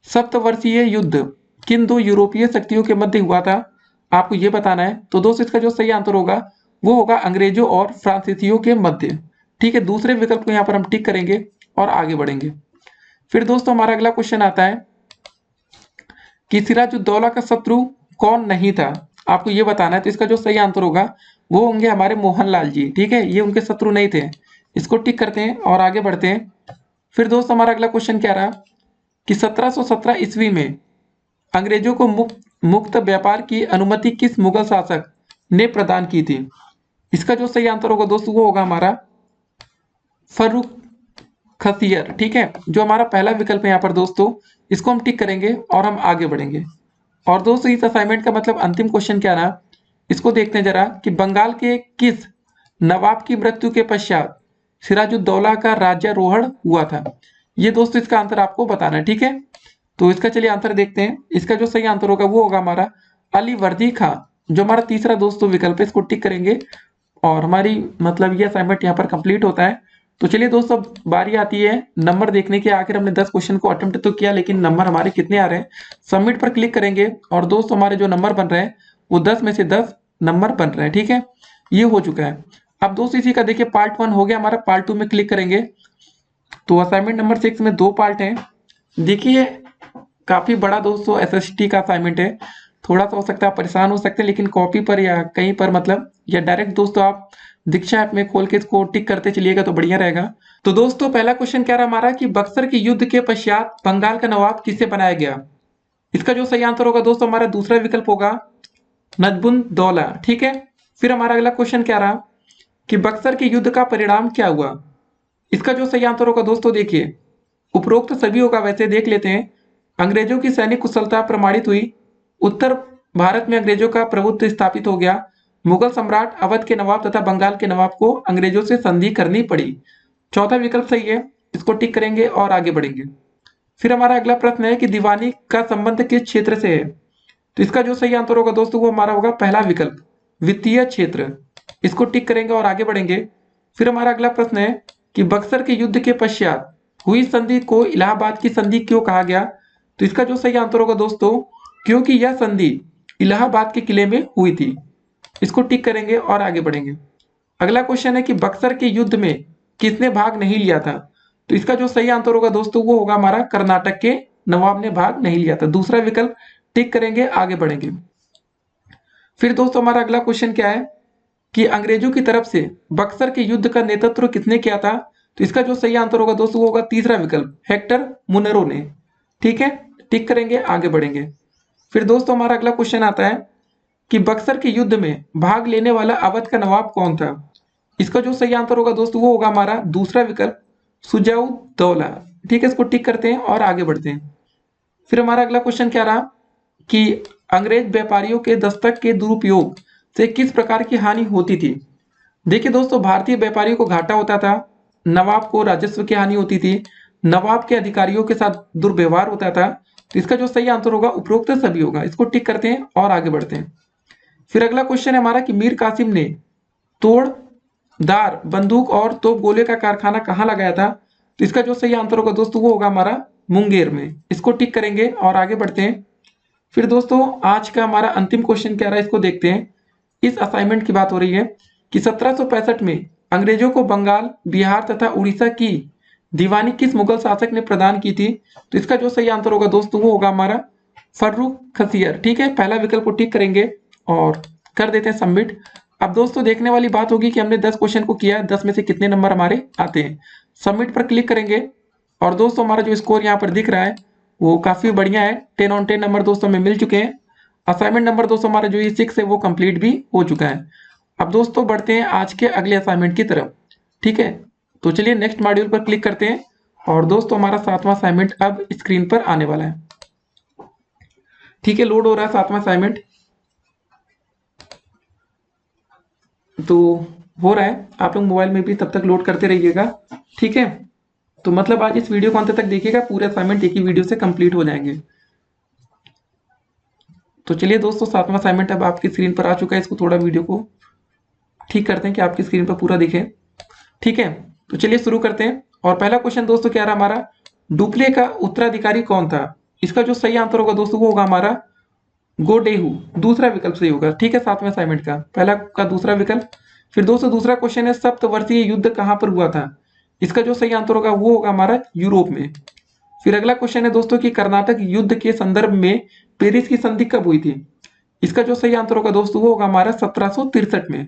सप्तवर्षीय युद्ध किन 2 यूरोपीय शक्तियों के मध्य हुआ था? आपको ये बताना है। तो दोस्तों इसका जो सही आंसर होगा वो होगा अंग्रेजों और फ्रांसीसियों के मध्य। ठीक है, दूसरे विकल्प को यहाँ पर हम टिक करेंगे और आगे बढ़ेंगे। फिर दोस्तों हमारा अगला क्वेश्चन आता है कि सिराजुद्दौला का शत्रु कौन नहीं था? आपको ये बताना है। तो इसका जो सही आंसर होगा वो होंगे हमारे मोहनलाल जी। ठीक है, ये उनके शत्रु नहीं थे। इसको टिक करते हैं और आगे बढ़ते हैं। फिर दोस्तों हमारा अगला क्वेश्चन क्या रहा कि 1717 ईस्वी में अंग्रेजों को मुक्त व्यापार की अनुमति किस मुगल शासक ने प्रदान की थी? इसका जो सही आंसर होगा दोस्तों वो होगा हमारा खसियर। ठीक है, जो हमारा पहला विकल्प है यहाँ पर दोस्तों, इसको हम टिक करेंगे और हम आगे बढ़ेंगे। और दोस्तों इस असाइनमेंट का मतलब अंतिम क्वेश्चन क्या रहा, इसको देखते हैं जरा कि बंगाल के किस नवाब की मृत्यु के पश्चात सिराजुद्दौला का राज्यारोहण हुआ था। ये दोस्तों इसका आंसर आपको बताना है। ठीक है, तो इसका चलिए आंसर देखते हैं। इसका जो सही आंसर होगा वो होगा हमारा अलीवर्दी खां, जो हमारा तीसरा दोस्तों विकल्प है, इसको टिक करेंगे और हमारी मतलब ये असाइनमेंट यहाँ पर कंप्लीट होता है। तो चलिए दोस्तों अब बारी आती है नंबर देखने की। आखिर हमने 10 क्वेश्चन को अटेम्प्ट तो किया, लेकिन नंबर हमारे कितने आ रहे हैं। सबमिट पर क्लिक करेंगे और दोस्तों हमारे जो नंबर बन रहे हैं वो 10 में से 10 नंबर बन रहे हैं। ठीक है, ये हो चुका है। अब दोस्तों इसी का देखिए पार्ट 1 हो गया हमारा, पार्ट 2 में क्लिक करेंगे तो असाइनमेंट नंबर 6 में 2 पार्ट हैं। देखिए काफी बड़ा दोस्तों एसएसटी का असाइनमेंट है, थोड़ा सा हो सकता है आप परेशान हो सकते हैं, लेकिन कॉपी पर या कहीं पर मतलब या डायरेक्ट दोस्तों आप दीक्षा ऐप में खोल के इसको टिक करते चलिएगा तो बढ़िया रहेगा। तो दोस्तों पहला क्वेश्चन क्या रहा हमारा कि बक्सर के युद्ध के पश्चात बंगाल का नवाब किसे बनाया गया। इसका जो सही आंसर होगा दोस्तों हमारा दूसरा विकल्प होगा नजबुन दौला। ठीक है, फिर हमारा अगला क्वेश्चन क्या रहा कि बक्सर के युद्ध का परिणाम क्या हुआ। इसका जो सही आंसर होगा दोस्तों देखिए उपरोक्त सभी होगा, वैसे देख लेते हैं। अंग्रेजों की सैनिक कुशलता प्रमाणित हुई, उत्तर भारत में अंग्रेजों का प्रभुत्व स्थापित हो गया, मुगल सम्राट अवध के नवाब तथा बंगाल के नवाब को अंग्रेजों से संधि करनी पड़ी। चौथा विकल्प सही है, इसको टिक करेंगे और आगे बढ़ेंगे। फिर हमारा अगला प्रश्न है कि दीवानी का संबंध किस क्षेत्र से है। तो इसका जो सही आंसर होगा दोस्तों वो हमारा होगा पहला विकल्प वित्तीय क्षेत्र, इसको टिक करेंगे और आगे बढ़ेंगे। फिर हमारा अगला प्रश्न है कि बक्सर के युद्ध के पश्चात हुई संधि को इलाहाबाद की संधि क्यों कहा गया। तो इसका जो सही आंसर होगा दोस्तों क्योंकि यह संधि इलाहाबाद के किले में हुई थी, इसको टिक करेंगे और आगे बढ़ेंगे। अगला क्वेश्चन है कि बक्सर के युद्ध में किसने भाग नहीं लिया था। तो इसका जो सही आंसर होगा दोस्तों वो होगा हमारा कर्नाटक के नवाब ने भाग नहीं लिया था, दूसरा विकल्प टिक करेंगे, आगे बढ़ेंगे। फिर दोस्तों हमारा अगला क्वेश्चन क्या है कि अंग्रेजों की तरफ से बक्सर के युद्ध का नेतृत्व किसने किया था। तो इसका जो सही आंसर होगा दोस्तों वो होगा तीसरा विकल्प हेक्टर मुनरो ने। ठीक है, टिक करेंगे, आगे बढ़ेंगे। फिर दोस्तों हमारा अगला क्वेश्चन आता है कि बक्सर के युद्ध में भाग लेने वाला अवध का नवाब कौन था। इसका जो सही आंसर होगा दोस्तों वो होगा हमारा दूसरा विकल्प सुजाउद्दौला। ठीक है, इसको टिक करते हैं और आगे बढ़ते हैं। फिर हमारा अगला क्वेश्चन क्या रहा कि अंग्रेज व्यापारियों के दस्तक के दुरुपयोग से किस प्रकार की हानि होती थी। देखिए दोस्तों भारतीय व्यापारियों को घाटा होता था, नवाब को राजस्व की हानि होती थी, नवाब के अधिकारियों के साथ दुर्व्यवहार होता था। तो इसका जो सही आंसर होगा उपरोक्त सभी होगा, इसको टिक करते हैं और आगे बढ़ते हैं। फिर अगला क्वेश्चन है हमारा कि मीर कासिम ने तोड़दार बंदूक और तोप गोले का कारखाना कहाँ लगाया था। तो इसका जो सही आंसर होगा दोस्तों वो होगा हमारा मुंगेर में, इसको टिक करेंगे और आगे बढ़ते हैं। फिर दोस्तों आज का हमारा अंतिम क्वेश्चन क्या रहा है इसको देखते हैं। इस असाइनमेंट की बात हो रही है कि 1765 में अंग्रेजों को बंगाल, बिहार तथा उड़ीसा की दीवानी किस मुगल शासक ने प्रदान की थी। तो इसका जो सही आंसर होगा दोस्तों वो होगा हमारा फर्रुख खसियर। ठीक है, पहला विकल्प को टिक करेंगे और कर देते हैं सबमिट। अब दोस्तों देखने वाली बात होगी कि हमने 10 क्वेश्चन को किया, 10 में से कितने नंबर हमारे आते हैं। सबमिट पर क्लिक करेंगे और दोस्तों हमारा जो स्कोर यहाँ पर दिख रहा है वो काफी बढ़िया है, 10 on 10 नंबर दोस्तों हमें मिल चुके हैं। असाइनमेंट नंबर दोस्तों हमारा जो ये 6 है वो कंप्लीट भी हो चुका है। अब दोस्तों बढ़ते हैं आज के अगले असाइनमेंट की तरफ। ठीक है, तो चलिए नेक्स्ट मॉड्यूल पर क्लिक करते हैं और दोस्तों हमारा 7वां असाइनमेंट अब स्क्रीन पर आने वाला है। ठीक है, लोड हो रहा है 7वां असाइनमेंट, तो हो रहा है, आप लोग मोबाइल में भी तब तक लोड करते रहिएगा। ठीक है, तो मतलब आज इस वीडियो को अंत तक देखिएगा, पूरे असाइनमेंट एक ही वीडियो से कंप्लीट हो जाएंगे। तो चलिए दोस्तों 7वां असाइनमेंट अब आपकी स्क्रीन पर आ चुका है, इसको थोड़ा वीडियो को ठीक करते हैं कि आपकी स्क्रीन पर पूरा दिखे। ठीक है, तो चलिए शुरू करते हैं। और पहला क्वेश्चन दोस्तों क्या रहा हमारा, डुप्ले का उत्तराधिकारी कौन था। इसका जो सही आंसर होगा दोस्तों वो होगा हमारा गोडेहू, दूसरा विकल्प सही होगा। ठीक है, 7वें असाइनमेंट का पहला का दूसरा विकल्प। फिर दोस्तों दूसरा क्वेश्चन है सप्तवर्षीय युद्ध कहां पर हुआ था। इसका जो सही आंसर होगा वो होगा हमारा यूरोप में। फिर अगला क्वेश्चन है दोस्तों कि कर्नाटक युद्ध के संदर्भ में पेरिस की संधि कब हुई थी। इसका जो सही आंसर होगा दोस्तों वो होगा हमारा 1763 में।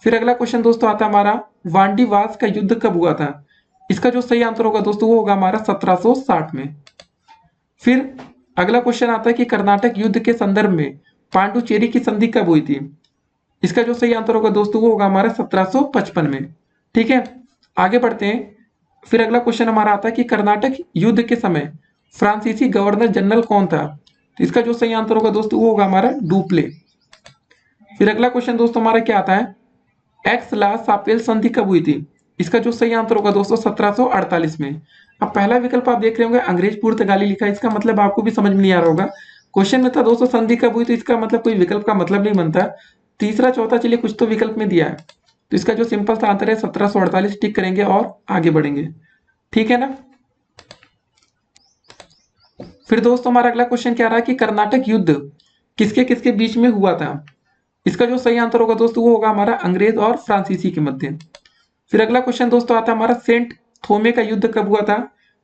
फिर अगला क्वेश्चन दोस्तों आता है हमारा वांडीवास का युद्ध कब हुआ था। इसका जो सही आंसर होगा दोस्तों वो होगा हमारा 1760 में। फिर अगला क्वेश्चन आता है कि कर्नाटक युद्ध के संदर्भ में पांडुचेरी की संधि कब हुई थी। इसका जो सही आंसर होगा दोस्तों वो होगा हमारा 1755 में। ठीक है, आगे बढ़ते हैं। फिर अगला क्वेश्चन हमारा आता है कि कर्नाटक युद्ध के समय फ्रांसीसी गवर्नर जनरल कौन था? तो इसका जो सही आंसर होगा दोस्तों वो होगा हमारा डुप्ले। फिर अगला क्वेश्चन दोस्तों हमारा क्या आता है, एक्स ला सापेल संधि कब हुई थी? इसका जो सही आंसर होगा दोस्तों 1748 में। अब पहला विकल्प आप देख रहे होंगे अंग्रेज पुर्तगाली लिखा है, इसका मतलब आपको भी समझ में नहीं आ रहा होगा। क्वेश्चन में था दोस्तों संधि कब हुई, तो इसका मतलब कोई विकल्प का मतलब नहीं बनता। तीसरा चौथा चलिए कुछ तो विकल्प में दिया है, तो इसका जो सिंपल सा आंसर है 1748 टिक करेंगे और आगे बढ़ेंगे, ठीक है ना। फिर दोस्तों हमारा अगला क्वेश्चन क्या रहा कि कर्नाटक युद्ध किसके किसके बीच में हुआ था? इसका जो सही आंसर होगा दोस्तों वो होगा हमारा अंग्रेज और फ्रांसीसी के मध्य। फिर अगला क्वेश्चन दोस्तों आता है हमारा सेंट थोमे का युद्ध कब हुआ था?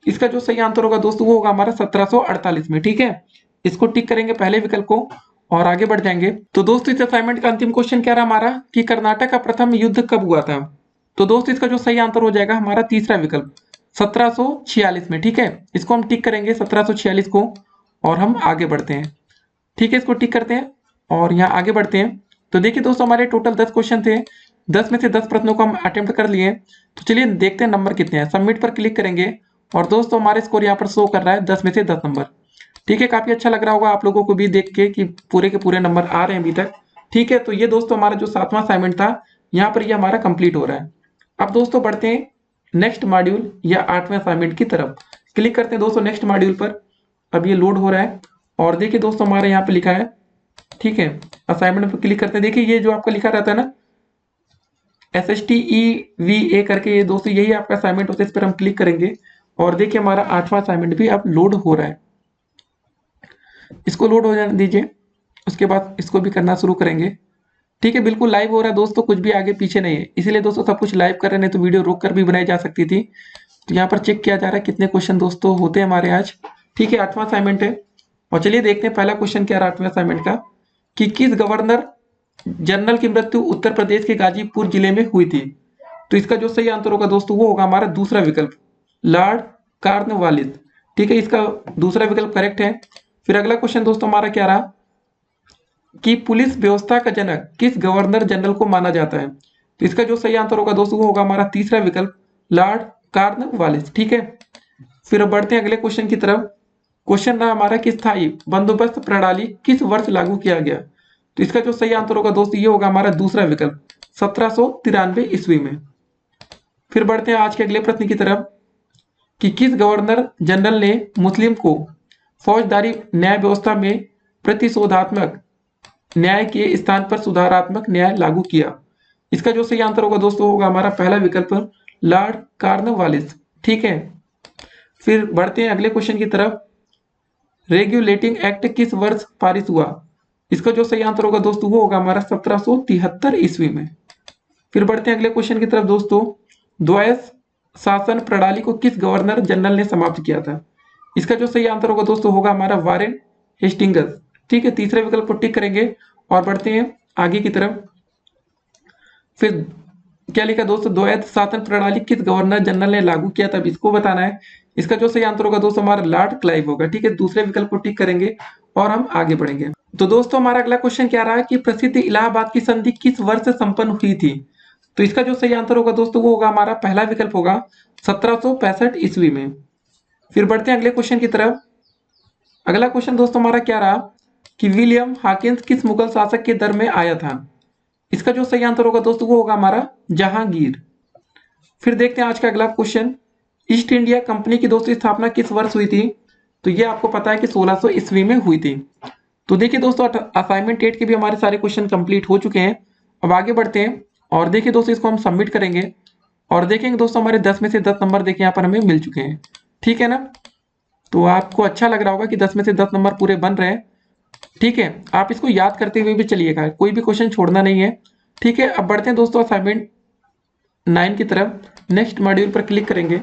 इसका जो सही आंसर होगा दोस्तों वो होगा हमारा 1748 में, ठीक है। इसको टिक करेंगे पहले विकल्प को और आगे बढ़ जाएंगे। तो दोस्तों इस असाइनमेंट का अंतिम क्वेश्चन क्या रहा हमारा कि कर्नाटक का प्रथम युद्ध कब हुआ था? तो दोस्तों इसका जो सही आंसर हो जाएगा हमारा तीसरा विकल्प 1746 में, ठीक है। इसको हम टिक करेंगे 1746 को और हम आगे बढ़ते हैं, ठीक है। इसको टिक करते हैं और यहाँ आगे बढ़ते हैं। तो देखिए दोस्तों हमारे टोटल 10 क्वेश्चन थे, 10 में से 10 प्रश्नों को हम अटेम्प्ट कर लिए। तो चलिए देखते हैं नंबर कितने हैं। सबमिट पर क्लिक करेंगे और दोस्तों हमारे स्कोर यहाँ पर शो कर रहा है 10 में से 10 नंबर, ठीक है। काफी अच्छा लग रहा होगा आप लोगों को भी देख के कि पूरे के पूरे नंबर आ रहे हैं अभी तक, ठीक है। तो ये दोस्तों हमारा जो 7वां असाइनमेंट था यहाँ पर ये हमारा कंप्लीट हो रहा है। अब दोस्तों बढ़ते हैं नेक्स्ट मॉड्यूल या 8वें असाइनमेंट की तरफ। क्लिक करते हैं दोस्तों नेक्स्ट मॉड्यूल पर। अब ये लोड हो रहा है और देखिए दोस्तों हमारे यहाँ पे लिखा है, ठीक है। असाइनमेंट पर क्लिक करते हैं, देखिए ये जो आपका लिखा रहता है ना SSTEVA करके, ये दोस्तों यही आपका असाइनमेंट होता है। इस पर हम क्लिक करेंगे और देखिए हमारा 8वां असाइनमेंट भी अब लोड हो रहा है। इसको लोड हो जाने दीजिए, उसके बाद इसको भी करना शुरू करेंगे, ठीक है। बिल्कुल लाइव हो रहा है दोस्तों, कुछ भी आगे पीछे नहीं है, इसीलिए दोस्तों सब कुछ लाइव कर रहे हैं, नहीं तो वीडियो रोक कर भी बनाई जा सकती थी। तो यहाँ पर चेक किया जा रहा है कितने क्वेश्चन दोस्तों होते हैं हमारे आज, ठीक है। 8वां असाइनमेंट है और चलिए देखते हैं पहला क्वेश्चन क्या रहा 8वें असाइनमेंट का कि किस गवर्नर जनरल की मृत्यु उत्तर प्रदेश के गाजीपुर जिले में हुई थी? तो इसका जो सही आंसर होगा दोस्तों वो होगा हमारा दूसरा विकल्प लॉर्ड कॉर्नवालिस, ठीक है। इसका दूसरा विकल्प करेक्ट है। फिर अगला क्वेश्चन दोस्तों हमारा क्या रहा कि पुलिस व्यवस्था का जनक किस गवर्नर जनरल को माना जाता है? तो इसका जो सही आंसर होगा दोस्तों वो होगा हमारा तीसरा विकल्प लॉर्ड कॉर्नवालिस, ठीक है। फिर अब बढ़ते हैं अगले क्वेश्चन की तरफ। क्वेश्चन रहा हमारा कि स्थायी बंदोबस्त प्रणाली किस वर्ष लागू किया गया? तो इसका जो सही आंसर होगा दोस्तों ये होगा हमारा दूसरा विकल्प 1793 ईस्वी में। फिर बढ़ते हैं आज के अगले प्रश्न की तरफ कि किस गवर्नर जनरल ने मुस्लिम को फौजदारी न्याय व्यवस्था में प्रतिशोधात्मक न्याय के स्थान पर सुधारात्मक न्याय लागू किया? इसका जो सही आंसर होगा दोस्तों होगा हमारा पहला विकल्प लॉर्ड कॉर्नवालिस, ठीक है। फिर बढ़ते हैं अगले क्वेश्चन की तरफ। रेगुलेटिंग एक्ट किस वर्ष पारित हुआ? इसका जो सही आंसर होगा दोस्तों वो होगा हमारा 1773 ईस्वी में। फिर बढ़ते हैं अगले क्वेश्चन की तरफ दोस्तों। द्वैध शासन प्रणाली को किस गवर्नर जनरल ने समाप्त किया था? इसका जो सही आंसर होगा दोस्तों होगा हमारा वारेन हेस्टिंग्स, ठीक है। तीसरे विकल्प को टिक करेंगे और बढ़ते हैं आगे की तरफ। फिर क्या लिखा दोस्तों, द्वैध शासन प्रणाली किस गवर्नर जनरल ने लागू किया था, इसको बताना है। इसका जो सही आंसर होगा दोस्तों हमारा लॉर्ड क्लाइव होगा, ठीक है। दूसरे विकल्प को टिक करेंगे और हम आगे बढ़ेंगे। तो दोस्तों हमारा अगला क्वेश्चन क्या रहा कि प्रसिद्ध इलाहाबाद की संधि किस वर्ष संपन्न हुई थी? तो इसका जो सही आंसर होगा दोस्तों वो होगा हमारा पहला विकल्प होगा 1765 ईस्वी में। फिर बढ़ते हैं अगले क्वेश्चन की तरफ। अगला क्वेश्चन दोस्तों हमारा क्या रहा कि विलियम हॉकिंस किस मुगल शासक के दर में आया था? इसका जो सही आंसर होगा दोस्तों वो होगा हमारा जहांगीर। फिर देखते हैं आज का अगला क्वेश्चन। ईस्ट इंडिया कंपनी की दोस्तों स्थापना किस वर्ष हुई थी? तो ये आपको पता है कि 1600 ईस्वी में हुई थी। तो देखिए दोस्तों असाइनमेंट 8 के भी हमारे सारे क्वेश्चन कंप्लीट हो चुके हैं। अब आगे बढ़ते हैं और देखिए दोस्तों इसको हम सबमिट करेंगे और देखेंगे दोस्तों हमारे 10 में से 10 नंबर देखिए यहाँ पर हमें मिल चुके हैं, ठीक है ना। तो आपको अच्छा लग रहा होगा कि 10 में से 10 नंबर पूरे बन रहे हैं, ठीक है। आप इसको याद करते हुए भी चलिएगा, कोई भी क्वेश्चन छोड़ना नहीं है, ठीक है। अब बढ़ते हैं दोस्तों असाइनमेंट 9 की तरफ। नेक्स्ट मॉड्यूल पर क्लिक करेंगे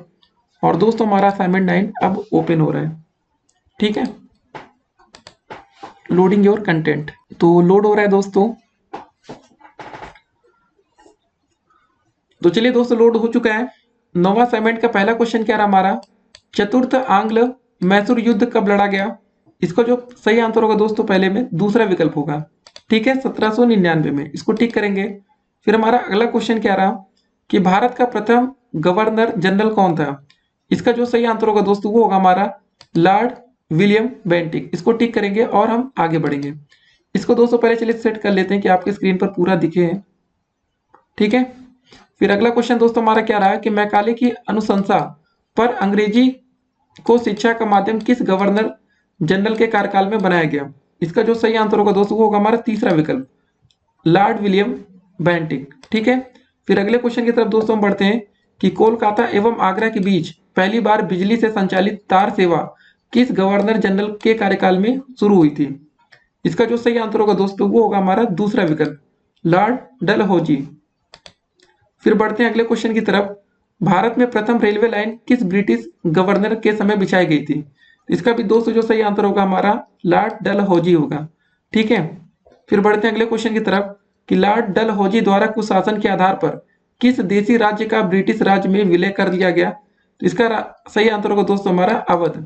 और दोस्तों हमारा असाइनमेंट 9 अब ओपन हो रहा है, ठीक है। लोडिंग योर कंटेंट, तो लोड हो रहा है दोस्तों। तो चलिए दोस्तों लोड हो चुका है। 9वां असाइनमेंट का पहला क्वेश्चन क्या रहा हमारा, चतुर्थ आंग्ल मैसूर युद्ध कब लड़ा गया? इसका जो सही आंसर होगा दोस्तों पहले में दूसरा विकल्प होगा, ठीक है, 1799 में। इसको टिक करेंगे। फिर हमारा अगला क्वेश्चन क्या रहा कि भारत का प्रथम गवर्नर जनरल कौन था? इसका जो सही आंसर होगा दोस्तों वो होगा हमारा लॉर्ड विलियम बेंटिक। इसको टिक करेंगे और हम आगे बढ़ेंगे। इसको दोस्तों पहले चलिए सेट कर लेते हैं कि आपके स्क्रीन पर पूरा दिखे। ठीक है, फिर अगला क्वेश्चन दोस्तों हमारा क्या रहा कि मैकाले की अनुशंसा पर अंग्रेजी को शिक्षा का माध्यम किस गवर्नर जनरल के कार्यकाल में बनाया गया? इसका जो सही आंसर होगा दोस्तों वो होगा हमारा तीसरा विकल्प लॉर्ड विलियम बेंटिक। ठीक है, फिर अगले क्वेश्चन की तरफ दोस्तों हम बढ़ते हैं कि कोलकाता एवं आगरा के बीच पहली बार बिजली से संचालित तार सेवा किस गवर्नर जनरल के कार्यकाल में शुरू हुई थी? इसका जो सही आंसर होगा दोस्तों वो होगा हमारा दूसरा विकल्प लॉर्ड डलहौजी। फिर बढ़ते हैं अगले क्वेश्चन की तरफ। भारत में प्रथम रेलवे लाइन किस ब्रिटिश गवर्नर के समय बिछाई गई थी? इसका भी दोस्तों जो सही आंसर होगा हमारा लॉर्ड डलहौजी होगा। ठीक है, फिर बढ़ते हैं अगले क्वेश्चन की तरफ कि लॉर्ड डलहौजी द्वारा कुशासन के आधार पर किस देशी राज्य का ब्रिटिश राज्य में विलय कर दिया गया? तो इसका सही आंसर होगा दोस्तों हमारा अवध।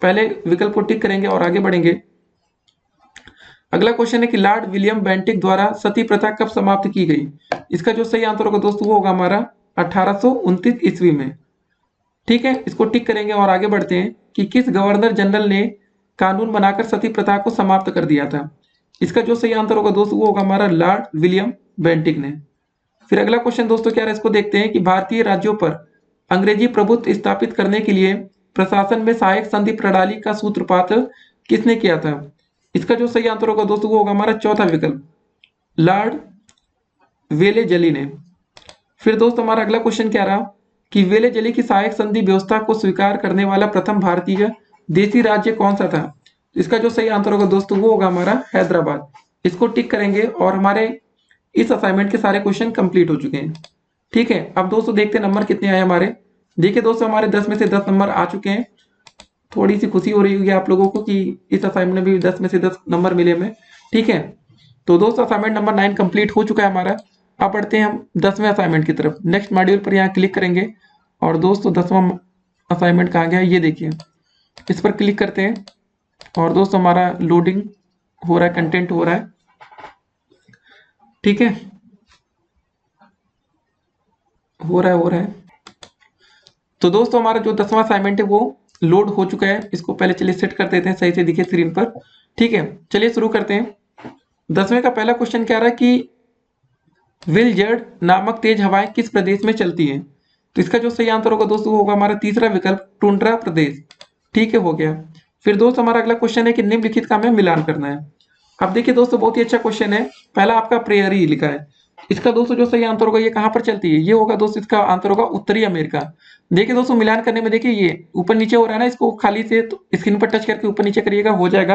पहले विकल्प को टिक करेंगे और आगे बढ़ेंगे। अगला क्वेश्चन है कि लॉर्ड विलियम बेंटिक द्वारा सती प्रथा कब समाप्त की गई? इसका जो सही आंसर होगा दोस्तों वो होगा हमारा 1829 ईस्वी में। ठीक है, इसको टिक करेंगे और आगे बढ़ते हैं कि किस गवर्नर जनरल ने कानून बनाकर सती प्रथा को समाप्त कर दिया था? इसका जो सही आंसर होगा दोस्तों वो होगा हमारा लॉर्ड विलियम बेंटिक ने। फिर अगला क्वेश्चन दोस्तों क्या है इसको देखते हैं कि भारतीय राज्यों पर अंग्रेजी प्रभुत्व स्थापित करने के लिए प्रशासन में सहायक संधि प्रणाली का सूत्रपात किसने किया था? इसका जो सही आंसर होगा दोस्तों वो होगा हमारा चौथा विकल्प लॉर्ड वेलेजली ने। फिर दोस्तों हमारा अगला क्वेश्चन क्या रहा कि वेलेजली की सहायक संधि व्यवस्था को स्वीकार करने वाला प्रथम भारतीय देशी राज्य कौन सा था? इसका जो सही आंसर होगा दोस्तों वो होगा हमारा हैदराबाद। इसको टिक करेंगे और हमारे इस असाइनमेंट के सारे क्वेश्चन कंप्लीट हो चुके हैं। ठीक है, अब दोस्तों देखते हैं नंबर कितने आए हमारे। देखिए दोस्तों हमारे 10 में से 10 नंबर आ चुके हैं। थोड़ी सी खुशी हो रही होगी आप लोगों को कि इस असाइनमेंट में भी 10 में से 10 नंबर मिले हमें। ठीक है, तो दोस्तों असाइनमेंट नंबर 9 कंप्लीट हो चुका है हमारा। अब बढ़ते हैं हम 10वें असाइनमेंट की तरफ। नेक्स्ट मॉड्यूल पर यहाँ क्लिक करेंगे और दोस्तों 10वां असाइनमेंट कहाँ गया ये देखिए, इस पर क्लिक करते हैं और दोस्तों हमारा लोडिंग हो रहा है, कंटेंट हो रहा है। ठीक है, हो रहा है। तो दोस्तों हमारा जो 10वां असाइनमेंट है वो लोड हो चुका है। इसको पहले चलिए सेट कर देते हैं सही से दिखे स्क्रीन पर। ठीक है, चलिए शुरू करते हैं। 10वें का पहला क्वेश्चन क्या रहा कि विलजर्ड नामक तेज हवाएं किस प्रदेश में चलती हैं? तो इसका जो सही आंसर होगा दोस्तों वो होगा हमारा तीसरा विकल्प टुंड्रा प्रदेश। ठीक है, हो गया। फिर दोस्तों हमारा अगला क्वेश्चन है कि निम्नलिखित का हमें मिलान करना है। अब देखिए दोस्तों बहुत ही अच्छा क्वेश्चन है। पहला आपका प्रेयरी लिखा है, इसका दोस्तों जो सही आंसर होगा ये कहां पर चलती है? ये होगा दोस्तों इसका आंसर होगा उत्तरी अमेरिका। देखिए दोस्तों मिलान करने में देखिए ये ऊपर नीचे हो रहा है ना, इसको खाली से तो स्क्रीन पर टच करके ऊपर नीचे करिएगा, हो जाएगा।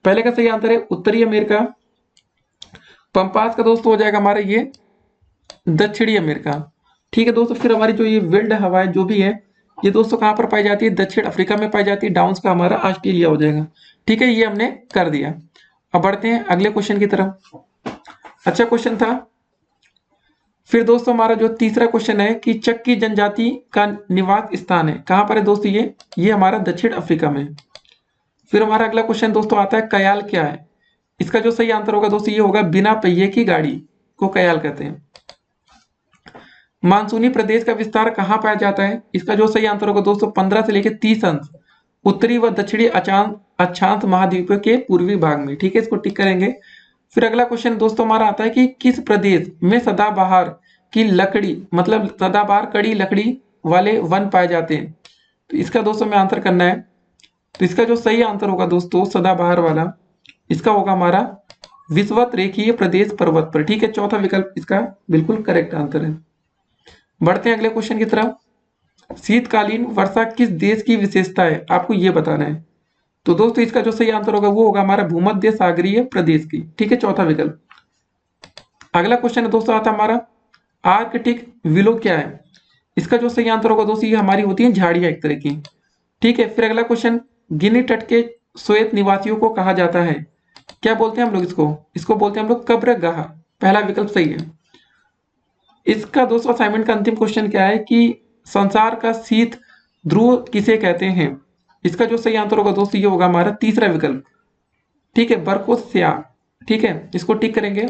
पहले का सही आंसर है उत्तरी अमेरिका। पंपास का दोस्तों हो जाएगा हमारा ये दक्षिणी अमेरिका। ठीक है दोस्तों, फिर हमारी जो ये विल्ड हवाएं जो भी है ये दोस्तों कहां पर पाई जाती है? दक्षिण अफ्रीका में पाई जाती है। डाउन्स का हमारा ऑस्ट्रेलिया हो जाएगा। ठीक है, ये हमने कर दिया। अब बढ़ते हैं अगले क्वेश्चन की तरफ। अच्छा क्वेश्चन था। फिर दोस्तों हमारा जो तीसरा क्वेश्चन है कि चक्की जनजाति का निवास स्थान है कहां पर है दोस्तों? ये हमारा दक्षिण अफ्रीका में। फिर हमारा अगला क्वेश्चन दोस्तों आता है कयाल क्या है? इसका जो सही आंसर होगा दोस्तों ये होगा बिना पहिए की गाड़ी को कयाल कहते हैं। मानसूनी प्रदेश का विस्तार कहां पाया जाता है? इसका जो सही आंसर होगा दोस्तों 15 से लेकर 30 अंश उत्तरी व दक्षिणी अक्षांश महाद्वीप के पूर्वी भाग में। ठीक है, इसको टिक करेंगे। फिर अगला क्वेश्चन दोस्तों हमारा आता है कि किस प्रदेश में सदाबहार की लकड़ी मतलब सदाबहार कड़ी लकड़ी वाले वन पाए जाते हैं? तो इसका दोस्तों में आंसर करना है। तो इसका जो सही आंसर होगा दोस्तों सदाबहार वाला, इसका होगा हमारा विषुवत रेखीय प्रदेश पर्वत पर। ठीक है, चौथा विकल्प इसका बिल्कुल करेक्ट आंसर है। बढ़ते हैं अगले क्वेश्चन की तरफ। शीतकालीन वर्षा किस देश की विशेषता है आपको ये बताना है। तो दोस्तों इसका जो सही आंसर होगा वो होगा हमारा भूमध्य सागरीय प्रदेश की। ठीक है, चौथा विकल्प। अगला क्वेश्चन है दोस्तों आता हमारा आर्कटिक विलो क्या है? इसका जो सही आंसर होगा दोस्तों ये हमारी होती है झाड़ियां एक तरह की। ठीक है, फिर अगला क्वेश्चन गिनी तट के श्वेत निवासियों को कहा जाता है, क्या बोलते हैं हम लोग इसको बोलते हैं हम लोग कब्रगाह। पहला विकल्प सही है। इसका दोस्तों असाइनमेंट का अंतिम क्वेश्चन क्या है कि संसार का शीत ध्रुव किसे कहते हैं? इसका जो सही आंसर होगा दोस्तों ये होगा हमारा तीसरा विकल्प। ठीक है, बर्कोसिया। ठीक है, इसको टिक करेंगे।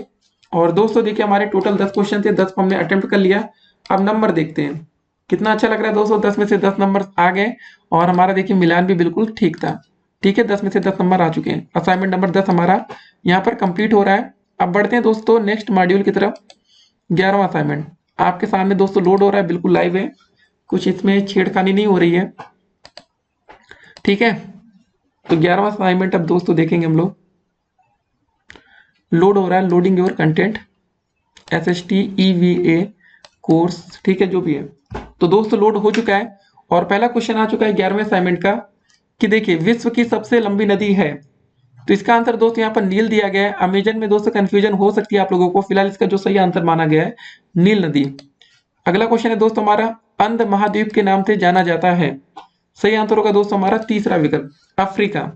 और दोस्तों देखिए हमारे टोटल 10 क्वेश्चन थे, 10 को हमने अटेम्प्ट कर लिया। अब नंबर देखते हैं। कितना अच्छा लग रहा है दोस्तों, 10 में से 10 नंबर आ गए और हमारा देखिए मिलान भी बिल्कुल ठीक था। ठीक है, 10 में से 10 नंबर आ चुके हैं। असाइनमेंट नंबर 10 हमारा यहाँ पर कंप्लीट हो रहा है। अब बढ़ते हैं दोस्तों नेक्स्ट मॉड्यूल की तरफ। 11वां असाइनमेंट आपके सामने दोस्तों लोड हो रहा है, बिल्कुल लाइव है, कुछ इसमें छेड़खानी नहीं हो रही है। ठीक है, तो 11वां असाइनमेंट अब दोस्तों देखेंगे हम लोग। लोड हो रहा है, loading your content SSTEVA course, ठीक है जो भी है। तो दोस्तों लोड हो चुका है और पहला क्वेश्चन आ चुका है 11वें असाइनमेंट का कि देखिए विश्व की सबसे लंबी नदी है। तो इसका आंसर दोस्तों यहाँ पर नील दिया गया है। अमेजन में दोस्तों कंफ्यूजन हो सकती है आप लोगों को, फिलहाल इसका जो सही आंसर माना गया है नील नदी। अगला क्वेश्चन है दोस्तों हमारा, अंध महाद्वीप के नाम से जाना जाता है। सही आंसर होगा दोस्तों हमारा तीसरा विकल्प अफ्रीका।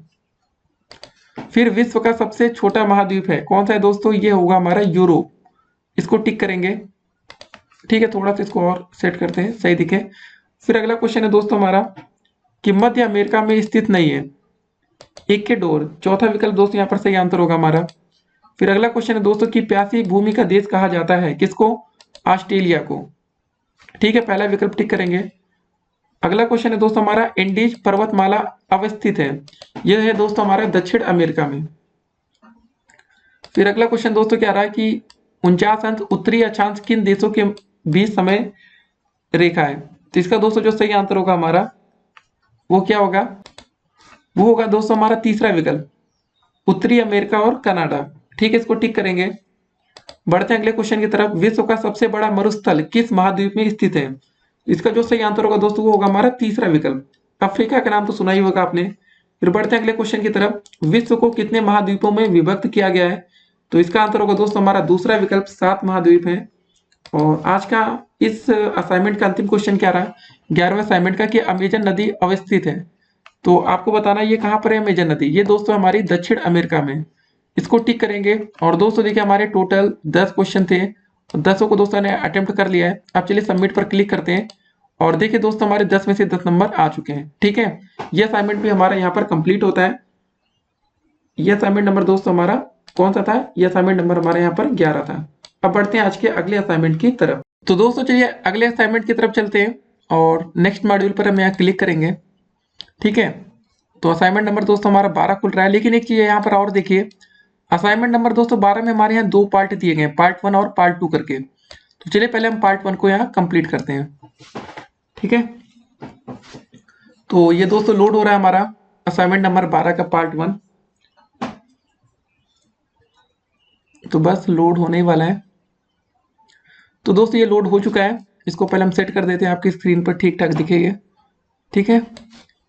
फिर विश्व का सबसे छोटा महाद्वीप है कौन सा है दोस्तों, ये होगा हमारा यूरोप। इसको टिक करेंगे। ठीक है, थोड़ा सा इसको और सेट करते हैं सही दिखे। फिर अगला क्वेश्चन है दोस्तों हमारा कि मध्य अमेरिका में स्थित नहीं है, इक्वेडोर। चौथा विकल्प दोस्तों यहाँ पर सही आंसर होगा हमारा। फिर अगला क्वेश्चन है दोस्तों कि प्यासी भूमि का देश कहा जाता है किसको, ऑस्ट्रेलिया को। ठीक है, पहला विकल्प टिक करेंगे। अगला क्वेश्चन है दोस्तों हमारा इंडीज पर्वतमाला अवस्थित है, यह है दोस्तों हमारा दक्षिण अमेरिका में। फिर अगला क्वेश्चन दोस्तों क्या रहा है कि 49 अंश उत्तरी अक्षांश किन देशों के बीच समय रेखा है। तो इसका दोस्तों जो सही आंसर होगा हमारा वो क्या होगा, वो होगा दोस्तों हमारा तीसरा विकल्प उत्तरी अमेरिका और कनाडा। ठीक है, इसको टिक करेंगे। बढ़ते हैं अगले क्वेश्चन की तरफ। विश्व का सबसे बड़ा मरुस्थल किस महाद्वीप में स्थित है। इसका जो सही आंसर होगा दोस्तों वो होगा हमारा तीसरा विकल्प अफ्रीका का नाम तो सुना ही होगा आपने। फिर बढ़ते हैं अगले क्वेश्चन की तरफ। विश्व को कितने महाद्वीपों में विभक्त किया गया है। तो इसका आंसर होगा दोस्तों हमारा दूसरा विकल्प 7 महाद्वीप है। और आज का इस असाइनमेंट का अंतिम क्वेश्चन क्या रहा 11वें असाइनमेंट का कि अमेजन नदी अवस्थित है। तो आपको बताना ये कहाँ पर है अमेजन नदी, ये दोस्तों हमारी दक्षिण अमेरिका में। इसको टिक करेंगे। और दोस्तों देखिए हमारे टोटल 10 क्वेश्चन थे, 10 को दोस्तों ने अटेम्प्ट कर लिया है। अब चलिए सबमिट पर क्लिक करते हैं और देखिए दोस्तों हमारे 10 में से 10 नंबर आ चुके हैं। ठीक है, ये असाइनमेंट भी हमारा यहाँ पर कंप्लीट होता है। ये असाइनमेंट नंबर दोस्तों हमारा कौन सा था, ये असाइनमेंट नंबर हमारे यहाँ पर 11 था। अब बढ़ते हैं आज के अगले असाइनमेंट की तरफ। तो दोस्तों चलिए अगले असाइनमेंट की तरफ चलते हैं और नेक्स्ट मॉड्यूल पर हम यहाँ क्लिक करेंगे। ठीक है, तो असाइनमेंट नंबर दोस्तों हमारा 12 खुल रहा है। लेकिन एक चीज यहाँ पर और देखिए, असाइनमेंट नंबर दोस्तों 12 में हमारे यहाँ 2 पार्ट दिए गए हैं, पार्ट 1 और पार्ट 2 करके। तो चलिए पहले हम पार्ट 1 को यहाँ कंप्लीट करते हैं। ठीक है, तो ये दोस्तों लोड हो रहा है हमारा असाइनमेंट नंबर 12 का पार्ट 1। तो बस लोड होने ही वाला है। तो दोस्तों ये लोड हो चुका है, इसको पहले हम सेट कर देते हैं, आपकी स्क्रीन पर ठीक ठाक दिखेगा। ठीक है,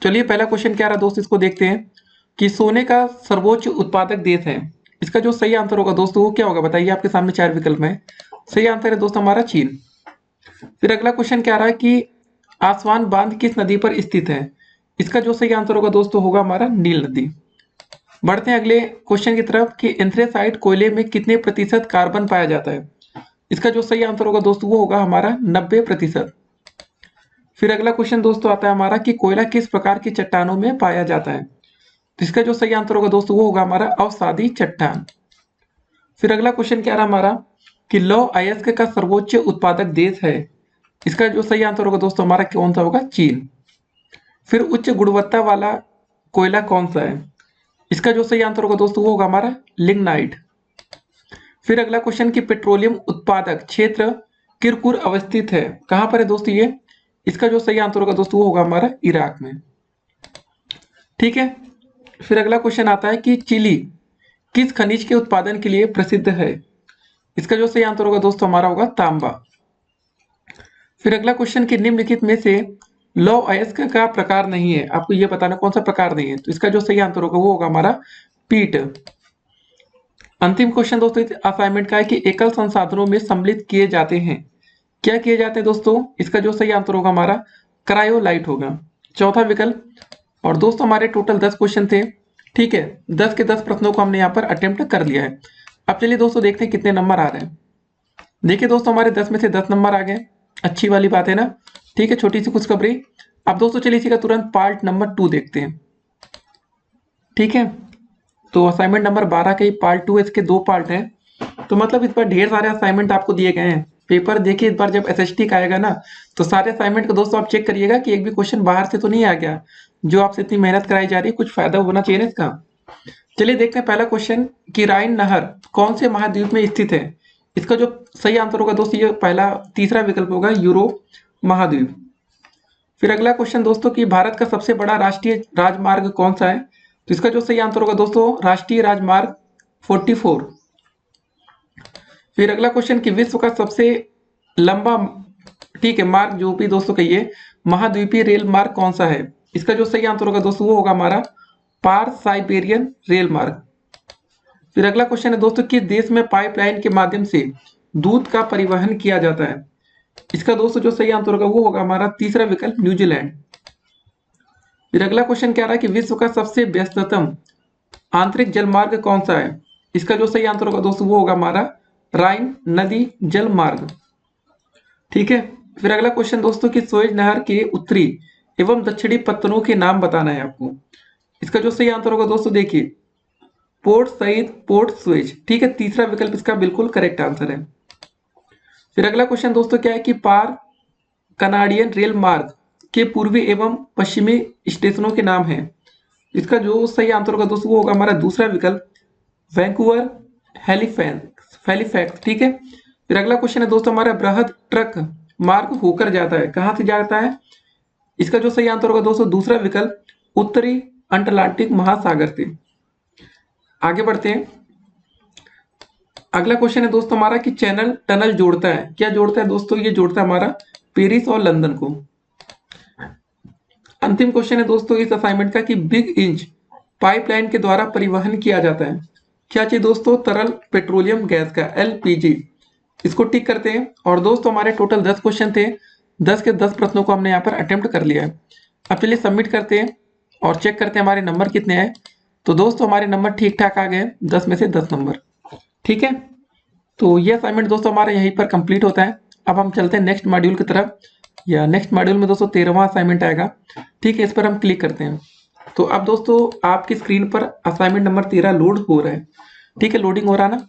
चलिए पहला क्वेश्चन क्या रहा दोस्त, इसको देखते हैं कि सोने का सर्वोच्च उत्पादक देश है। इसका जो सही आंसर होगा दोस्तों वो क्या होगा बताइए, आपके सामने 4 विकल्प में। सही आंसर है दोस्तों हमारा चीन। फिर अगला क्वेश्चन क्या रहा है कि आसवान बांध किस नदी पर स्थित है। इसका जो सही आंसर होगा दोस्तों होगा हमारा नील नदी। बढ़ते हैं अगले क्वेश्चन की तरफ कि एंथ्रेसाइट कोयले में कितने प्रतिशत कार्बन पाया जाता है। इसका जो सही आंसर होगा दोस्तों वो होगा हमारा 90%। फिर अगला क्वेश्चन दोस्तों आता है हमारा कि कोयला किस प्रकार की चट्टानों में पाया जाता है। तो इसका जो सही आंसर होगा दोस्तों वो होगा हमारा अवसादी चट्टान। फिर अगला क्वेश्चन क्या रहा हमारा कि लौह अयस्क का सर्वोच्च उत्पादक देश है। इसका जो सही आंसर होगा दोस्तों हमारा कौन सा होगा, चीन। फिर उच्च गुणवत्ता वाला कोयला कौन सा है। इसका जो सही आंसर होगा दोस्तों वो होगा हमारा लिग्नाइट। फिर अगला क्वेश्चन कि पेट्रोलियम उत्पादक क्षेत्र किरकुर अवस्थित है, कहां पर है दोस्तों ये। इसका जो सही आंसर होगा दोस्तों वो होगा हमारा इराक में। ठीक है, फिर अगला क्वेश्चन आता है कि चिली किस खनिज के उत्पादन के लिए प्रसिद्ध है। इसका जो सही आंसर होगा दोस्तों हमारा होगा तांबा। फिर अगला क्वेश्चन कि निम्नलिखित में से लौह अयस्क का प्रकार नहीं है, आपको यह बताना कौन सा प्रकार नहीं है। तो इसका जो सही आंसर होगा वो होगा हमारा पीट। अंतिम क्वेश्चन दोस्तों असाइनमेंट का है कि एकल संसाधनों में सम्मिलित किए जाते हैं, क्या किए जाते हैं दोस्तों। इसका जो सही आंसर होगा हमारा क्रायोलाइट होगा, चौथा विकल्प। और दोस्तों हमारे टोटल 10 क्वेश्चन थे। ठीक है, 10 के 10 प्रश्नों को हमने यहाँ पर अटेम्प्ट कर लिया है। अब चलिए दोस्तों देखते हैं कितने नंबर आ रहे हैं। देखिए दोस्तों हमारे 10 में से 10 नंबर आ गए, अच्छी वाली बात है ना। ठीक है, छोटी सी खुशखबरी। अब दोस्तों चलिए इसी का तुरंत पार्ट नंबर 2 देखते हैं। ठीक है, तो असाइनमेंट नंबर 12 के पार्ट 2, इसके 2 पार्ट हैं। तो मतलब इस पर ढेर सारे असाइनमेंट आपको दिए गए हैं, पेपर देखिए इस बार जब एसएसटी का आएगा ना, तो सारे असाइनमेंट को दोस्तों आप चेक करिएगा कि एक भी क्वेश्चन बाहर से तो नहीं आ गया। जो आपसे इतनी मेहनत कराई जा रही है, कुछ फायदा होना चाहिए ना इसका। चलिए देखते हैं पहला क्वेश्चन कि राइन नहर कौन से महाद्वीप में स्थित है। इसका जो सही आंसर होगा दोस्तों, ये पहला तीसरा विकल्प होगा, यूरोप महाद्वीप। फिर अगला क्वेश्चन दोस्तों कि भारत का सबसे बड़ा राष्ट्रीय राजमार्ग कौन सा है। तो इसका जो सही आंसर होगा दोस्तों, राष्ट्रीय राजमार्ग 44। फिर अगला क्वेश्चन कि विश्व का सबसे लंबा, ठीक है, मार्ग जो भी दोस्तों कहिए, महाद्वीपीय रेल मार्ग कौन सा है। इसका जो सही आंसर होगा दोस्तों, वो होगा हमारा पार साइबेरियन रेल मार्ग। फिर अगला क्वेश्चन है दोस्तों, किस देश में पाइपलाइन के माध्यम से दूध का परिवहन किया जाता है। इसका दोस्तों जो सही आंसर होगा वो होगा हमारा तीसरा विकल्प, न्यूजीलैंड। फिर अगला क्वेश्चन क्या रहा है कि विश्व का सबसे व्यस्ततम आंतरिक जलमार्ग कौन सा है। इसका जो सही आंसर होगा दोस्तों, वो होगा हमारा राइन नदी जल मार्ग। ठीक है। फिर अगला क्वेश्चन दोस्तों कि सुएज नहर के उत्तरी एवं दक्षिणी पत्तनों के नाम बताना है आपको। इसका जो सही आंसर होगा दोस्तों, देखिए पोर्ट सईद, पोर्ट सुएज। ठीक है, तीसरा विकल्प इसका बिल्कुल करेक्ट आंसर है। फिर अगला क्वेश्चन दोस्तों क्या है कि पार कनाडियन रेल मार्ग के पूर्वी एवं पश्चिमी स्टेशनों के नाम है। इसका जो सही आंसर होगा दोस्तों, वो होगा हमारा दूसरा विकल्प, वैंकूवर, हैलिफैक्स। ठीक है। फिर अगला क्वेश्चन है दोस्तों हमारा, बृहद ट्रक मार्ग होकर जाता है, कहां से जाता है। इसका जो सही आंसर होगा दोस्तों, दूसरा विकल्प, उत्तरी अटलांटिक महासागर से। आगे बढ़ते हैं। अगला क्वेश्चन है दोस्तों हमारा कि चैनल टनल जोड़ता है, क्या जोड़ता है दोस्तों, ये जोड़ता है हमारा पेरिस और लंदन को। अंतिम क्वेश्चन है दोस्तों इस असाइनमेंट का कि बिग इंच पाइपलाइन के द्वारा परिवहन किया जाता है, क्या चाहिए दोस्तों, तरल पेट्रोलियम गैस का, एलपीजी। इसको टिक करते हैं। और दोस्तों हमारे टोटल 10 क्वेश्चन थे, 10 के 10 प्रश्नों को हमने यहाँ पर अटेम्प्ट कर लिया है। अब चलिए सबमिट करते हैं और चेक करते हैं हमारे नंबर कितने हैं। तो दोस्तों हमारे नंबर ठीक ठाक आ गए, 10 में से 10 नंबर। ठीक है, तो ये असाइनमेंट दोस्तों हमारा यहीं पर कंप्लीट होता है। अब हम चलते हैं नेक्स्ट मॉड्यूल की तरफ, या नेक्स्ट मॉड्यूल में दोस्तों 13वां असाइनमेंट आएगा। ठीक है, इस पर हम क्लिक करते हैं। तो अब दोस्तों आपकी स्क्रीन पर असाइनमेंट नंबर 13 लोड हो रहा है। ठीक है, लोडिंग हो रहा ना,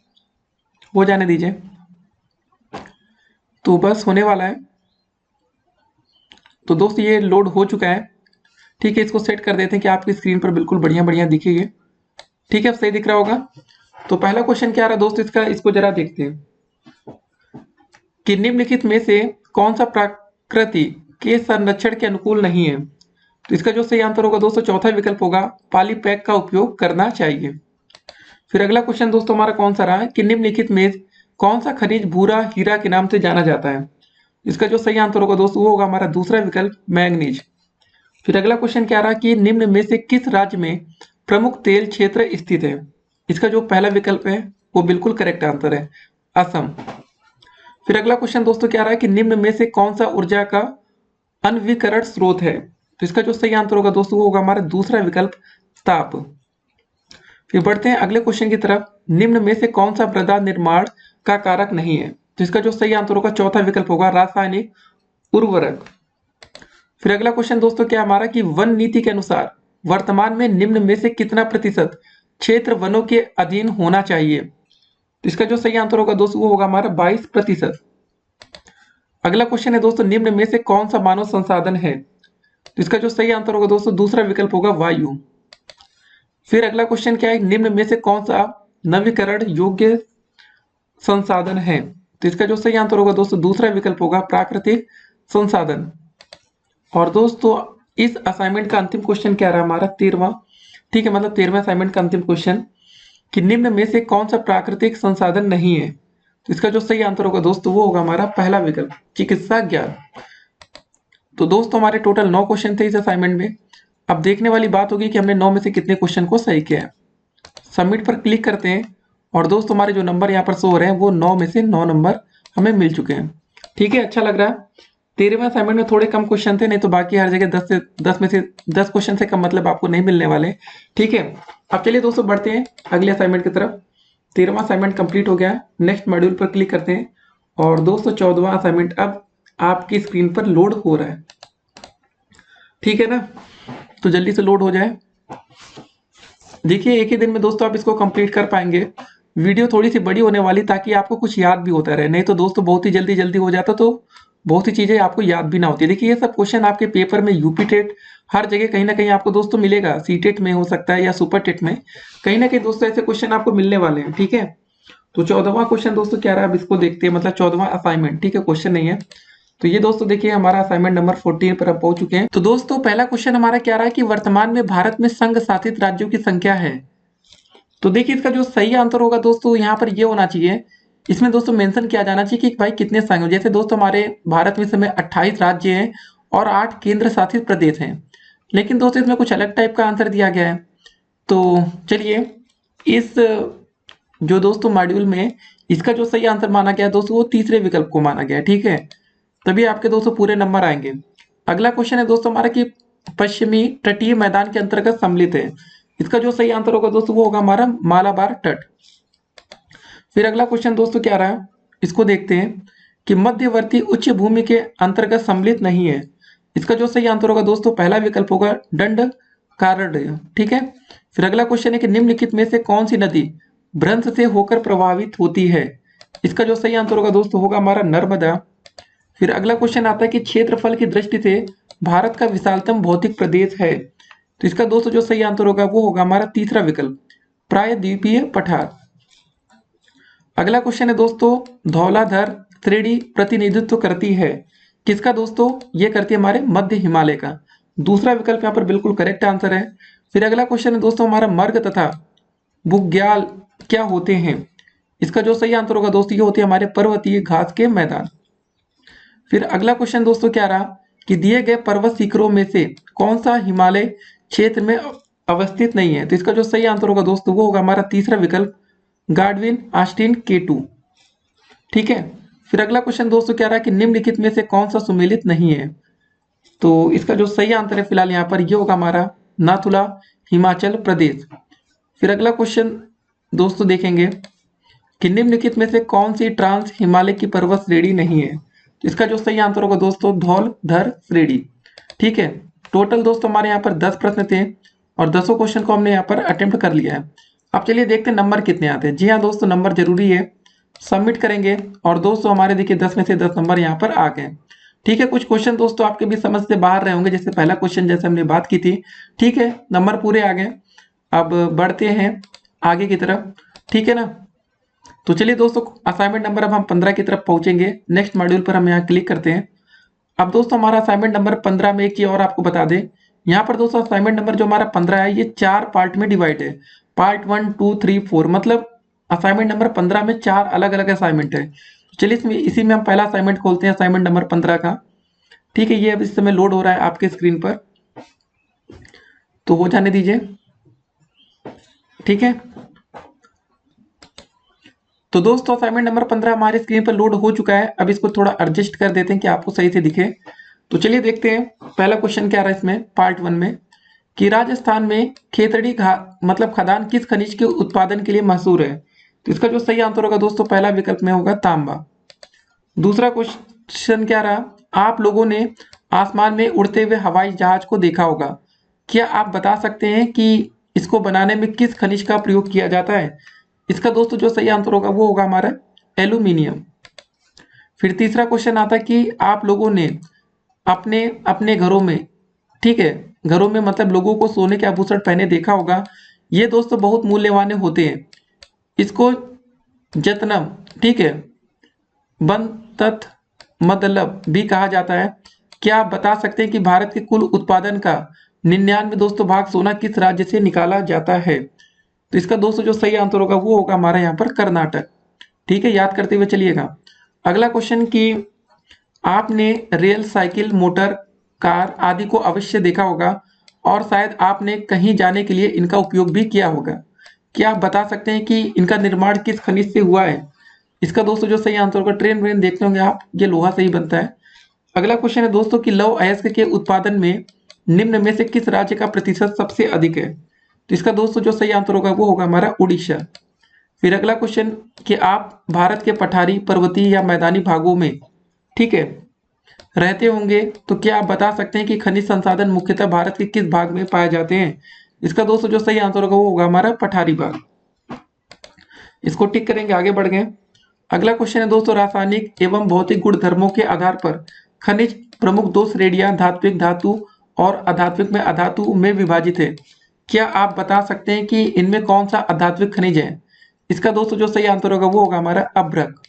हो जाने दीजिए। तो बस होने वाला है। तो दोस्तों ये लोड हो चुका है। ठीक है, इसको सेट कर देते हैं कि आपकी स्क्रीन पर बिल्कुल बढ़िया बढ़िया दिखे ये। ठीक है, अब सही दिख रहा होगा। तो पहला क्वेश्चन क्या रहा दोस्तों इसका, इसको जरा देखते हैं कि निम्नलिखित में से कौन सा प्रकृति के संरक्षण के अनुकूल नहीं है। तो इसका जो सही आंसर होगा दोस्तों, चौथा विकल्प होगा, पॉलीपैक का उपयोग करना चाहिए। फिर अगला क्वेश्चन दोस्तों हमारा कौन सा रहा है कि निम्नलिखित में कौन सा खनिज भूरा हीरा के नाम से जाना जाता है। इसका जो सही आंसर होगा दोस्तों, वो होगा हमारा दूसरा विकल्प, मैंगनीज। फिर अगला क्वेश्चन क्या रहा कि निम्न में से किस राज्य में प्रमुख तेल क्षेत्र स्थित है। इसका जो पहला विकल्प है वो बिल्कुल करेक्ट आंसर है, असम। फिर अगला क्वेश्चन दोस्तों क्या रहा है कि निम्न में से कौन सा ऊर्जा का अनवीकरण स्रोत है। तो इसका जो सही आंसर होगा दोस्तों, वो होगा हमारा दूसरा विकल्प, ताप। फिर बढ़ते हैं अगले क्वेश्चन की तरफ, निम्न में से कौन सा मृदा निर्माण का कारक नहीं है। तो इसका जो सही आंसर होगा, चौथा विकल्प होगा, रासायनिक उर्वरक। फिर अगला क्वेश्चन दोस्तों क्या हमारा कि वन नीति के अनुसार वर्तमान में निम्न में से कितना प्रतिशत क्षेत्र वनों के अधीन होना चाहिए। तो इसका जो सही आंसर होगा दोस्तों, वो होगा हमारा 22%। अगला क्वेश्चन है दोस्तों, निम्न में से कौन सा मानव संसाधन है। तो इसका जो सही आंसर होगा दोस्तों, दूसरा विकल्प होगा, वायु। फिर अगला क्वेश्चन क्या है, निम्न में से कौन सा नवीकरण योग्य संसाधन है। तो इसका जो सही आंसर होगा दोस्तों, दूसरा विकल्प होगा, प्राकृतिक संसाधन। और दोस्तों इस असाइनमेंट का अंतिम क्वेश्चन क्या रहा हमारा, 13वां। ठीक है, मतलब 13वें असाइनमेंट का अंतिम क्वेश्चन कि निम्न में से कौन सा प्राकृतिक संसाधन नहीं है। तो इसका जो सही आंसर होगा दोस्तों, वो होगा हमारा पहला विकल्प, चिकित्सा ज्ञान। तो दोस्तों हमारे टोटल 9 क्वेश्चन थे इस असाइनमेंट में। अब देखने वाली बात होगी कि हमने 9 में से कितने क्वेश्चन को सही किया है। सबमिट पर क्लिक करते हैं और दोस्तों हमारे जो नंबर यहाँ पर शो हो रहे हैं वो 9 में से 9 नंबर हमें मिल चुके हैं। ठीक है, अच्छा लग रहा है। 13वें असाइनमेंट में थोड़े कम क्वेश्चन थे, नहीं तो बाकी हर जगह 10 में से 10 क्वेश्चन से कम मतलब आपको नहीं मिलने वाले। ठीक है, अब चलिए दोस्तों बढ़ते हैं अगले असाइनमेंट की तरफ। 13वां असाइनमेंट कंप्लीट हो गया है। नेक्स्ट मॉड्यूल पर क्लिक करते हैं और दोस्तों 14वां असाइनमेंट अब आपकी स्क्रीन पर लोड हो रहा है। ठीक है ना, तो जल्दी से लोड हो जाए। देखिए एक ही दिन में दोस्तों आप इसको कंप्लीट कर पाएंगे, वीडियो थोड़ी सी बड़ी होने वाली ताकि आपको कुछ याद भी होता रहे, नहीं तो दोस्तों बहुत ही जल्दी जल्दी हो जाता तो बहुत सी चीजें आपको याद भी ना होती। देखिए ये सब क्वेश्चन आपके पेपर में यूपी टेट हर जगह कहीं ना कहीं आपको दोस्तों मिलेगा, सी टेट में हो सकता है या सुपर टेट में, कहीं ना कहीं दोस्तों ऐसे क्वेश्चन आपको मिलने वाले हैं। ठीक है, तो 14वां क्वेश्चन दोस्तों क्या रहा है, अब इसको देखते हैं, मतलब 14वां असाइनमेंट। ठीक है, क्वेश्चन नहीं है। तो ये दोस्तों देखिए हमारा असाइनमेंट नंबर 14 पर अब पहुंच चुके हैं। तो दोस्तों पहला क्वेश्चन हमारा क्या रहा है कि वर्तमान में भारत में संघ शासित राज्यों की संख्या है। तो देखिए इसका जो सही आंसर होगा दोस्तों यहाँ पर ये होना चाहिए, इसमें दोस्तों मेंशन किया जाना चाहिए कि भाई कितने संघ, जैसे दोस्तों हमारे भारत में इस समय 28 राज्य हैं और 8 केंद्र शासित प्रदेश हैं, लेकिन दोस्तों इसमें कुछ अलग टाइप का आंसर दिया गया है। तो चलिए इस जो दोस्तों मॉड्यूल में इसका जो सही आंसर माना गया है दोस्तों वो तीसरे विकल्प को माना गया है। ठीक है, तभी आपके दोस्तों पूरे नंबर आएंगे। अगला क्वेश्चन है दोस्तों हमारा कि पश्चिमी तटीय मैदान के अंतर्गत सम्मिलित है। इसका जो सही आंसर होगा दोस्तों वो होगा हमारा मालाबार तट। फिर अगला क्वेश्चन दोस्तों क्या रहा है, इसको देखते हैं कि मध्यवर्ती उच्च भूमि के अंतर्गत सम्मिलित नहीं है। इसका जो सही आंसर होगा दोस्तों पहला विकल्प होगा दंड कारण्य। ठीक है, फिर अगला क्वेश्चन है कि निम्नलिखित में से कौन सी नदी भ्रंश से होकर प्रभावित होती है। इसका जो सही आंसर होगा दोस्तों होगा हमारा नर्मदा। फिर अगला क्वेश्चन आता है कि क्षेत्रफल की दृष्टि से भारत का विशालतम भौतिक प्रदेश है। तो इसका दोस्तों जो सही आंसर होगा वो होगा हमारा तीसरा विकल्प प्रायद्वीपीय पठार। अगला क्वेश्चन है दोस्तों धौलाधर श्रेणी प्रतिनिधित्व करती है किसका दोस्तों, ये करती है हमारे मध्य हिमालय का। दूसरा विकल्प यहाँ पर बिल्कुल करेक्ट आंसर है। फिर अगला क्वेश्चन है दोस्तों हमारा मर्ग तथा बुग्याल क्या होते हैं। इसका जो सही आंसर होगा दोस्तों ये होते हैं हमारे पर्वतीय घास के मैदान। फिर अगला क्वेश्चन दोस्तों क्या रहा कि दिए गए पर्वत शिखरों में से कौन सा हिमालय क्षेत्र में अवस्थित नहीं है। तो इसका जो सही आंसर होगा दोस्तों वो होगा हमारा तीसरा विकल्प गाडविन आस्टिन K2। ठीक है, फिर अगला क्वेश्चन दोस्तों क्या रहा कि निम्नलिखित में से कौन सा सुमेलित नहीं है। तो इसका जो सही आंसर है फिलहाल यहाँ पर ये होगा हमारा नाथुला हिमाचल प्रदेश। फिर अगला क्वेश्चन दोस्तों देखेंगे कि निम्नलिखित में से कौन सी ट्रांस हिमालय की पर्वत श्रेणी नहीं है। तो इसका जो सही आंसर होगा दोस्तों धौलधर श्रेणी। ठीक है, टोटल दोस्तों हमारे यहाँ पर 10 प्रश्न थे और 10 क्वेश्चन को हमने यहाँ पर अटेम्प्ट कर लिया है। अब चलिए देखते हैं नंबर कितने आते हैं। जी हाँ दोस्तों नंबर जरूरी है, सबमिट करेंगे और दोस्तों हमारे देखिए 10 में से 10 नंबर यहाँ पर आ गए। ठीक है, कुछ क्वेश्चन दोस्तों आपके भी समझ से बाहर रहे होंगे, जैसे पहला क्वेश्चन जैसे हमने बात की थी। ठीक है, नंबर पूरे आ गए। अब बढ़ते हैं आगे की तरफ। ठीक है ना, तो चलिए दोस्तों असाइनमेंट नंबर अब हम 15 की तरफ पहुंचेंगे। नेक्स्ट मॉड्यूल पर हम यहाँ क्लिक करते हैं। अब दोस्तों हमारा असाइनमेंट नंबर 15 में एक चीज और आपको बता दें, यहाँ पर दोस्तों असाइनमेंट नंबर जो हमारा 15 है ये 4 पार्ट में डिवाइड है। पार्ट 1 2 3 4, मतलब असाइनमेंट नंबर 15 में 4 अलग अलग असाइनमेंट है। चलिए इसमें इसी में हम पहला असाइनमेंट खोलते हैं, असाइनमेंट नंबर 15 का। ठीक है, ये अब इस समय लोड हो रहा है आपके स्क्रीन पर, तो हो जाने दीजिए। ठीक है, तो दोस्तों असाइनमेंट नंबर 15 हमारे स्क्रीन पर लोड हो चुका है। अब इसको थोड़ा एडजस्ट कर देते हैं कि आपको सही से दिखे। तो चलिए देखते हैं पहला क्वेश्चन क्या रहा है इसमें पार्ट 1 में कि राजस्थान में खेतड़ी मतलब खदान किस खनिज के उत्पादन के लिए मशहूर है। तो इसका जो सही आंसर होगा दोस्तों पहला विकल्प में होगा तांबा। दूसरा क्वेश्चन क्या रहा, आप लोगों ने आसमान में उड़ते हुए हवाई जहाज को देखा होगा, क्या आप बता सकते हैं कि इसको बनाने में किस खनिज का प्रयोग किया जाता है। इसका दोस्तों जो सही आंसर होगा वो होगा हमारा एल्यूमिनियम। फिर तीसरा क्वेश्चन आता है कि आप लोगों ने अपने अपने घरों में, ठीक है, घरों में मतलब लोगों को सोने के आभूषण पहने देखा होगा, ये दोस्तों बहुत मूल्यवान होते हैं। इसको जतनम, ठीक है, बन तथ मतलब भी कहा जाता है। क्या आप बता सकते हैं कि भारत के कुल उत्पादन का 99 दोस्तों भाग सोना किस राज्य से निकाला जाता है। तो इसका दोस्तों जो सही आंसर होगा वो होगा हमारा यहाँ पर कर्नाटक। ठीक है, याद करते हुए चलिएगा। अगला क्वेश्चन कि आपने रेल, साइकिल, मोटर, कार आदि को अवश्य देखा होगा और शायद आपने कहीं जाने के लिए इनका उपयोग भी किया होगा। क्या आप बता सकते हैं कि इनका निर्माण किस खनिज से हुआ है। इसका दोस्तों जो सही आंसर होगा, ट्रेन व्रेन देखते होंगे आप, ये लोहा से ही बनता है। अगला क्वेश्चन है दोस्तों कि लौह अयस्क के उत्पादन में निम्न में से किस राज्य का प्रतिशत सबसे अधिक है। तो इसका दोस्तों जो सही आंसर होगा वो होगा हमारा उड़ीसा। फिर अगला क्वेश्चन कि आप भारत के पठारी, पर्वतीय या मैदानी भागों में, ठीक है, रहते होंगे, तो क्या आप बता सकते हैं कि खनिज संसाधन मुख्यतः भारत के किस भाग में पाए जाते हैं। इसका दोस्तों जो सही आंसर होगा वो होगा हमारा पठारी भाग। इसको टिक करेंगे, आगे बढ़ गए। अगला क्वेश्चन है दोस्तों, रासायनिक एवं भौतिक गुण धर्मों के आधार पर खनिज प्रमुख दो श्रेणियां धात्विक धातु और अधात्विक में अधातु में विभाजित है। क्या आप बता सकते हैं कि इनमें कौन सा अधात्विक खनिज है? इसका दोस्तों जो सही आंसर होगा वो होगा हमारा अभ्रक।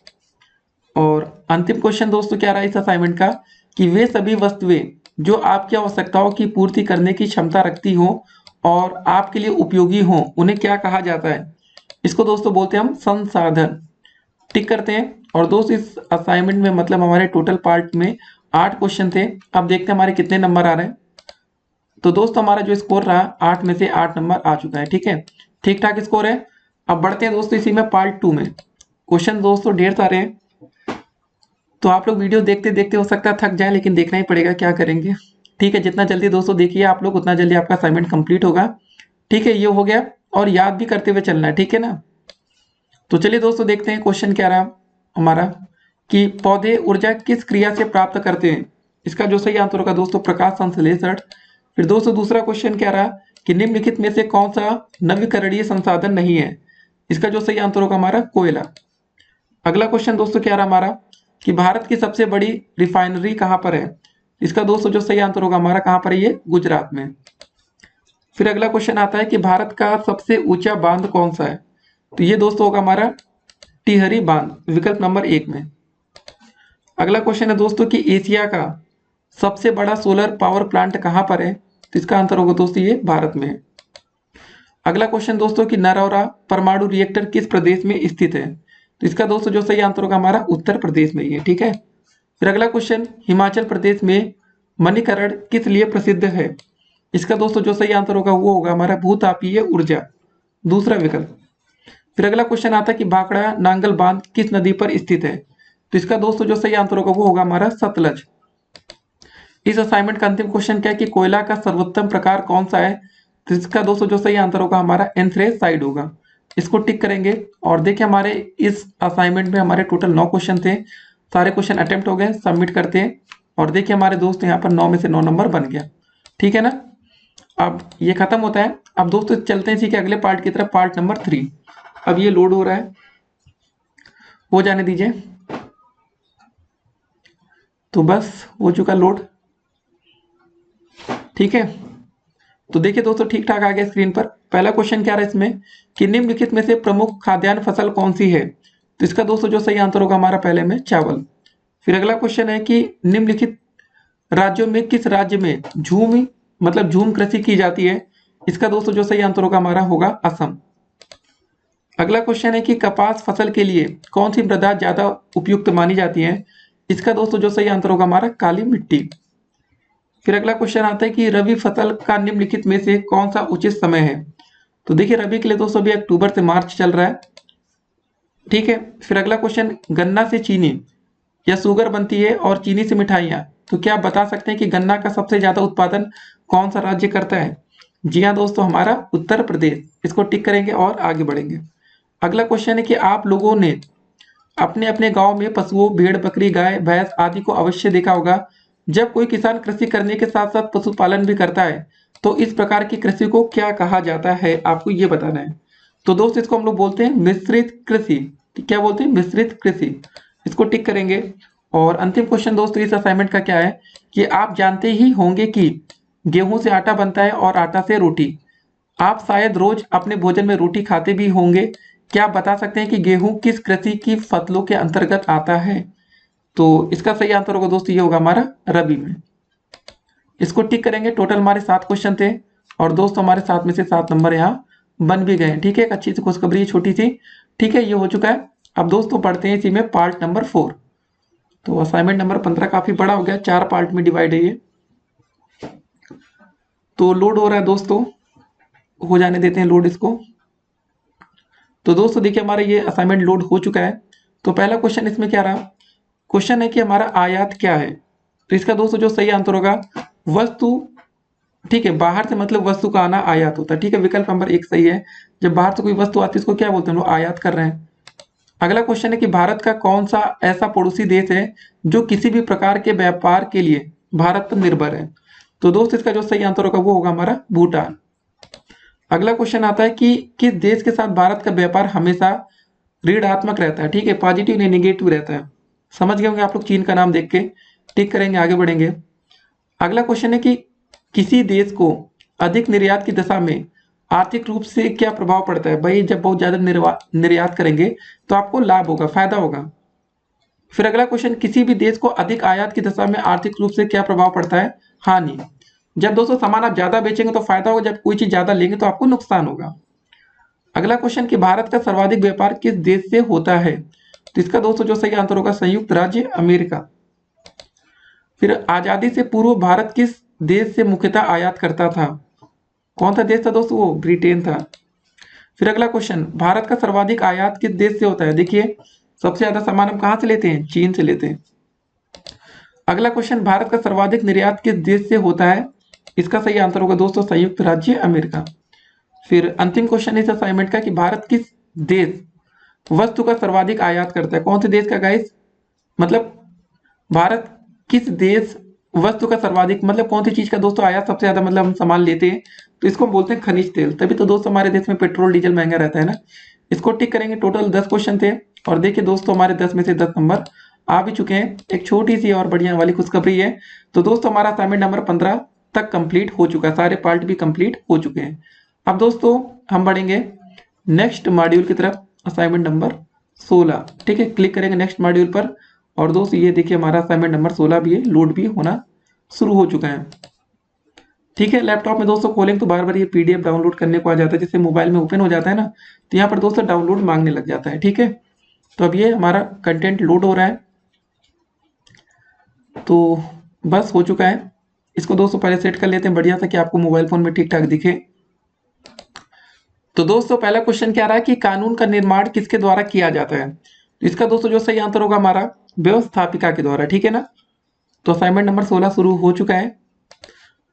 और अंतिम क्वेश्चन दोस्तों क्या रहा इस असाइनमेंट का, कि वे सभी वस्तुएं जो आपकी आवश्यकताओं की पूर्ति करने की क्षमता रखती हो और आपके लिए उपयोगी हो उन्हें क्या कहा जाता है? इसको दोस्तों बोलते हैं हम संसाधन। टिक करते हैं। और दोस्त इस असाइनमेंट में मतलब हमारे टोटल पार्ट में 8 क्वेश्चन थे। अब देखते हैं हमारे कितने नंबर आ रहे हैं। तो दोस्तों हमारा जो स्कोर रहा 8 में से 8 नंबर आ चुका है। ठीक है, ठीक ठाक स्कोर है। अब बढ़ते हैं दोस्तों इसी में पार्ट 2 में। क्वेश्चन दोस्तों ढेर सारे हैं, तो आप लोग वीडियो देखते देखते हो सकता है थक जाए, लेकिन देखना ही पड़ेगा, क्या करेंगे। ठीक है, जितना जल्दी दोस्तों देखिए आप लोग उतना जल्दी आपका असाइनमेंट कंप्लीट होगा। ठीक है, ये हो गया। और याद भी करते हुए चलना है, ठीक है ना। तो चलिए दोस्तों देखते हैं क्वेश्चन क्या रहा हमारा, कि पौधे ऊर्जा किस क्रिया से प्राप्त करते हैं? इसका जो सही आंसर होगा दोस्तों प्रकाश संश्लेषण। फिर दोस्तों दूसरा क्वेश्चन क्या रहा, कि निम्नलिखित में से कौन सा नवीकरणीय संसाधन नहीं है? इसका जो सही आंसर होगा हमारा कोयला। अगला क्वेश्चन दोस्तों क्या रहा हमारा, कि भारत की सबसे बड़ी रिफाइनरी कहाँ पर है? इसका दोस्तों जो सही आंसर होगा हमारा कहाँ पर है, ये गुजरात में। फिर अगला क्वेश्चन आता है कि भारत का सबसे ऊंचा बांध कौन सा है? तो ये दोस्तों होगा हमारा टिहरी बांध, विकल्प नंबर 1 में। अगला क्वेश्चन है दोस्तों कि एशिया का सबसे बड़ा सोलर पावर प्लांट कहाँ पर है? तो इसका आंसर होगा दोस्तों ये भारत में है। अगला क्वेश्चन दोस्तों कि नरौरा परमाणु रिएक्टर किस प्रदेश में स्थित है? तो इसका दोस्तों जो सही आंसर होगा हमारा उत्तर प्रदेश में ही है। ठीक है। फिर अगला क्वेश्चन, हिमाचल प्रदेश में मणिकरण किस लिए प्रसिद्ध है? इसका दोस्तों जो सही आंसर होगा वो होगा हमारा भूतापीय ऊर्जा, दूसरा विकल्प। फिर अगला क्वेश्चन आता है कि भाखड़ा नांगल बांध किस नदी पर स्थित है? तो इसका दोस्तों जो सही आंसर होगा वो होगा हमारा सतलज। इस असाइनमेंट का अंतिम क्वेश्चन क्या है कि कोयला का सर्वोत्तम प्रकार कौन सा है? तो इसका दोस्तों जो सही आंसर होगा हमारा एंथ्रेसाइड होगा। इसको टिक करेंगे। और देखिए हमारे इस असाइनमेंट में हमारे टोटल 9 क्वेश्चन थे, सारे क्वेश्चन अटेम्प्ट हो गए, सबमिट करते हैं। और देखिए हमारे दोस्त यहाँ पर 9 में से 9 नंबर बन गया। ठीक है ना। अब ये खत्म होता है। अब दोस्तों चलते हैं इसी के अगले पार्ट की तरफ, पार्ट नंबर 3। अब ये लोड हो रहा है, हो जाने दीजिए। तो बस हो चुका लोड। ठीक है, तो देखिए दोस्तों ठीक ठाक आ गया स्क्रीन पर। पहला क्वेश्चन क्या रहा है इसमें, कि निम्नलिखित में से प्रमुख खाद्यान्न फसल कौन सी है? तो इसका दोस्तों जो सही आंसर होगा हमारा पहले में चावल। फिर अगला क्वेश्चन है कि निम्नलिखित राज्यों में किस राज्य में झूम मतलब झूम कृषि की जाती है? इसका दोस्तों जो सही आंसर होगा हमारा होगा असम। अगला क्वेश्चन है कि कपास फसल के लिए कौन सी मृदा ज्यादा उपयुक्त मानी जाती है? इसका दोस्तों जो सही आंसर होगा हमारा काली मिट्टी। फिर अगला क्वेश्चन आता है कि रबी फसल का निम्नलिखित में से कौन सा उचित समय है? तो देखिए रबी के लिए दोस्तों अभी अक्टूबर से मार्च चल रहा है। ठीक है। फिर अगला क्वेश्चन, गन्ना से चीनी या शुगर बनती है और चीनी से मिठाइयाँ, तो क्या आप बता सकते हैं कि गन्ना का सबसे ज्यादा उत्पादन कौन सा राज्य करता है? जी हाँ दोस्तों, हमारा उत्तर प्रदेश। इसको टिक करेंगे और आगे बढ़ेंगे। अगला क्वेश्चन है कि आप लोगों ने अपने अपने गांव में पशुओं भेड़ बकरी गाय भैंस आदि को अवश्य देखा होगा। जब कोई किसान कृषि करने के साथ साथ पशुपालन भी करता है तो इस प्रकार की कृषि को क्या कहा जाता है, आपको ये बताना है। तो दोस्त इसको हम लोग बोलते हैं मिश्रित कृषि। क्या बोलते हैं? मिश्रित कृषि। इसको टिक करेंगे। और अंतिम क्वेश्चन दोस्तों इस असाइनमेंट का क्या है, कि आप जानते ही होंगे कि गेहूं से आटा बनता है और आटा से रोटी। आप शायद रोज अपने भोजन में रोटी खाते भी होंगे। क्या आप बता सकते हैं कि गेहूं किस कृषि की फसलों के अंतर्गत आता है? तो इसका सही आंसर होगा दोस्तों ये होगा हमारा रबी में। इसको टिक करेंगे। टोटल हमारे 7 क्वेश्चन थे और दोस्तों हमारे 7 में से 7 नंबर यहाँ बन भी गए। ठीक है, एक अच्छी सी खुशखबरी छोटी सी। ठीक है, ये हो चुका है। अब दोस्तों पढ़ते हैं इसी में पार्ट नंबर 4। तो असाइनमेंट नंबर 15 काफी बड़ा हो गया, 4 पार्ट में डिवाइड है ये। तो लोड हो रहा है दोस्तों, हो जाने देते हैं लोड इसको। तो दोस्तों देखिए हमारा ये असाइनमेंट लोड हो चुका है। तो पहला क्वेश्चन इसमें क्या रहा, क्वेश्चन है कि हमारा आयात क्या है? तो इसका दोस्तों जो सही आंसर होगा वस्तु। ठीक है, बाहर से मतलब वस्तु का आना आयात होता है। ठीक है, विकल्प नंबर 1 सही है। जब बाहर से कोई वस्तु आती है इसको क्या बोलते हैं, वो आयात कर रहे हैं। अगला क्वेश्चन है कि भारत का कौन सा ऐसा पड़ोसी देश है जो किसी भी प्रकार के व्यापार के लिए भारत पर निर्भर है? तो दोस्त इसका जो सही आंसर होगा वो होगा हमारा भूटान। अगला क्वेश्चन आता है कि किस देश के साथ भारत का व्यापार हमेशा ऋणात्मक रहता है, ठीक है, पॉजिटिव नहीं नेगेटिव रहता है। समझ गए होंगे आप लोग चीन का नाम देख के। टिक करेंगे, आगे बढ़ेंगे। अगला क्वेश्चन है कि किसी देश को अधिक निर्यात की दशा में आर्थिक रूप से क्या प्रभाव पड़ता है। भाई जब बहुत ज्यादा निर्यात करेंगे तो आपको लाभ होगा, फायदा होगा। फिर अगला क्वेश्चन, किसी भी देश को अधिक आयात की दशा में आर्थिक रूप से क्या प्रभाव पड़ता है। हानि। जब दोस्तों सामान आप ज्यादा बेचेंगे तो फायदा होगा, जब कोई चीज ज्यादा लेंगे तो आपको नुकसान होगा। अगला क्वेश्चन कि भारत का सर्वाधिक व्यापार किस देश से होता है। तो इसका दोस्तों जो सही आंसर होगा संयुक्त राज्य अमेरिका। फिर आजादी से पूर्व भारत किस देश से मुख्यतः आयात करता था। कौन सा देश था दोस्तों, वो ब्रिटेन था। फिर अगला क्वेश्चन, भारत का सर्वाधिक आयात किस देश से होता है। देखिए सबसे ज्यादा सामान हम कहां से लेते हैं, चीन से लेते हैं। अगला क्वेश्चन, भारत का सर्वाधिक निर्यात किस देश से होता है। इसका सही आंसर होगा दोस्तों संयुक्त राज्य अमेरिका। फिर अंतिम क्वेश्चन इस असाइनमेंट का कि भारत किस देश वस्तु का सर्वाधिक आयात करता है। कौन से देश का गाइस, मतलब भारत किस देश वस्तु का सर्वाधिक, मतलब कौन सी चीज का दोस्तों आयात सबसे ज्यादा, मतलब हम सामान लेते हैं तो इसको हम बोलते हैं खनिज तेल। तभी तो दोस्तों हमारे देश में पेट्रोल डीजल महंगा रहता है ना। इसको टिक करेंगे। टोटल 10 क्वेश्चन थे और देखिए दोस्तों हमारे 10 में से 10 नंबर आ भी चुके हैं। एक छोटी सी और बढ़िया वाली खुशखबरी है, तो दोस्तों हमारा असाइनमेंट नंबर 15 तक कंप्लीट हो चुका है, सारे पार्ट भी कंप्लीट हो चुके हैं। अब दोस्तों हम बढ़ेंगे नेक्स्ट मॉड्यूल की तरफ, असाइनमेंट नंबर 16। ठीक है, क्लिक करेंगे नेक्स्ट मॉड्यूल पर। और दोस्तों ये देखिए हमारा असाइनमेंट नंबर 16 भी है, लोड भी होना शुरू हो चुका है। ठीक है, लैपटॉप में दोस्तों खोलेंगे तो बार बार ये पीडीएफ डाउनलोड करने को आ जाता है, जैसे मोबाइल में ओपन हो जाता है ना, तो यहाँ पर दोस्तों डाउनलोड मांगने लग जाता है। ठीक है, तो अब ये हमारा कंटेंट लोड हो रहा है, तो बस हो चुका है। इसको दोस्तों पहले सेट कर लेते हैं बढ़िया सा कि आपको मोबाइल फोन में ठीक ठाक दिखे। तो दोस्तों पहला क्वेश्चन क्या रहा है कि कानून का निर्माण किसके द्वारा किया जाता है। तो इसका दोस्तों जो सही आंसर होगा हमारा व्यवस्थापिका के द्वारा। ठीक है ना, तो असाइनमेंट नंबर 16 शुरू हो चुका है।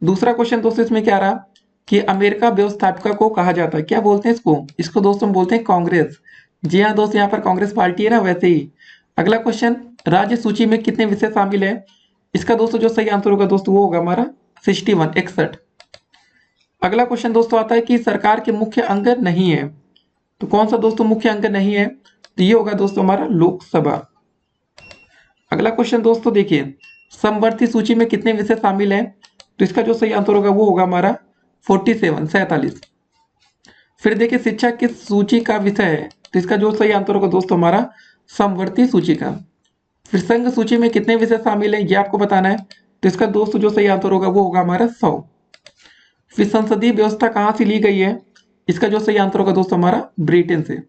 दूसरा क्वेश्चन दोस्तों इसमें क्या रहा कि अमेरिका व्यवस्थापिका को कहा जाता है, क्या बोलते हैं इसको, इसको दोस्तों हम बोलते हैं कांग्रेस। जी हाँ दोस्तों, यहाँ पर कांग्रेस पार्टी है ना, वैसे ही। अगला क्वेश्चन, राज्य सूची में कितने विषय शामिल है। इसका दोस्तों जो सही आंसर होगा दोस्तों वो होगा हमारा 61, 61। अगला क्वेश्चन दोस्तों आता है कि सरकार के मुख्य अंग नहीं है। तो कौन सा दोस्तों मुख्य अंग नहीं है, तो ये होगा दोस्तों हमारा लोकसभा। अगला क्वेश्चन दोस्तों देखिए, समवर्ती सूची में कितने विषय शामिल हैं। तो इसका जो सही आंसर होगा वो होगा हमारा 47, 47। फिर देखिए शिक्षा किस सूची का विषय है। तो इसका जो सही आंसर होगा दोस्तों हमारा समवर्ती सूची का। फिर संघ सूची में कितने विषय शामिल हैं ये आपको बताना है। तो इसका दोस्तों जो सही आंसर होगा वो होगा हमारा 100। फिर संसदीय व्यवस्था कहां से ली गई है। इसका जो सही आंसर होगा दोस्तों हमारा ब्रिटेन से।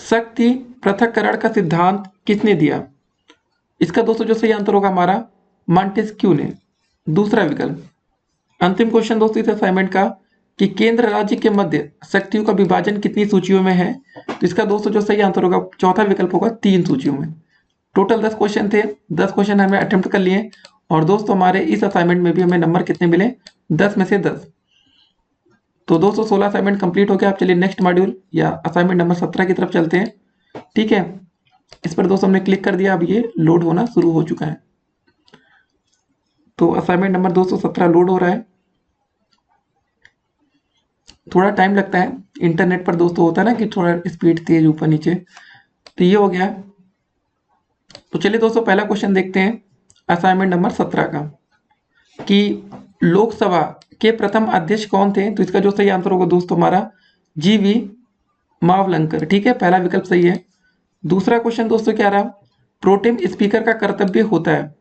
शक्ति पृथक्करण का सिद्धांत किसने दिया। इसका दोस्तों जो सही आंसर होगा हमारा मॉन्टेस्क्यू ने, दूसरा विकल्प। अंतिम क्वेश्चन दोस्तों इस असाइनमेंट का कि केंद्र राज्य के मध्य शक्तियों का विभाजन कितनी सूचियों में है। तो इसका दोस्तों जो सही आंसर होगा चौथा विकल्प होगा 3 सूचियों में। टोटल 10 क्वेश्चन थे, 10 क्वेश्चन हमने अटेम्प्ट कर लिए। और दोस्तों हमारे इस असाइनमेंट में भी हमें नंबर कितने मिले, 10 में से 10। तो दोस्तों 16 असाइनमेंट कंप्लीट हो गया। आप चलिए नेक्स्ट मॉड्यूल या असाइनमेंट नंबर 17 की तरफ चलते हैं। ठीक है, इस पर दोस्तों हमने क्लिक कर दिया, अब ये लोड होना शुरू हो चुका है। तो असाइनमेंट नंबर 217 लोड हो रहा है, थोड़ा टाइम लगता है, इंटरनेट पर दोस्तों होता है ना कि थोड़ा स्पीड तेज ऊपर नीचे। तो ये हो गया। तो चलिए दोस्तों पहला क्वेश्चन देखते हैं असाइनमेंट नंबर 17 का कि लोकसभा के प्रथम अध्यक्ष कौन थे। तो इसका जो सही आंसर होगा दोस्तों हमारा जीवी मावलंकर। ठीक है, पहला विकल्प सही है। दूसरा क्वेश्चन दोस्तों क्या रहा, प्रोटेम स्पीकर का कर्तव्य होता है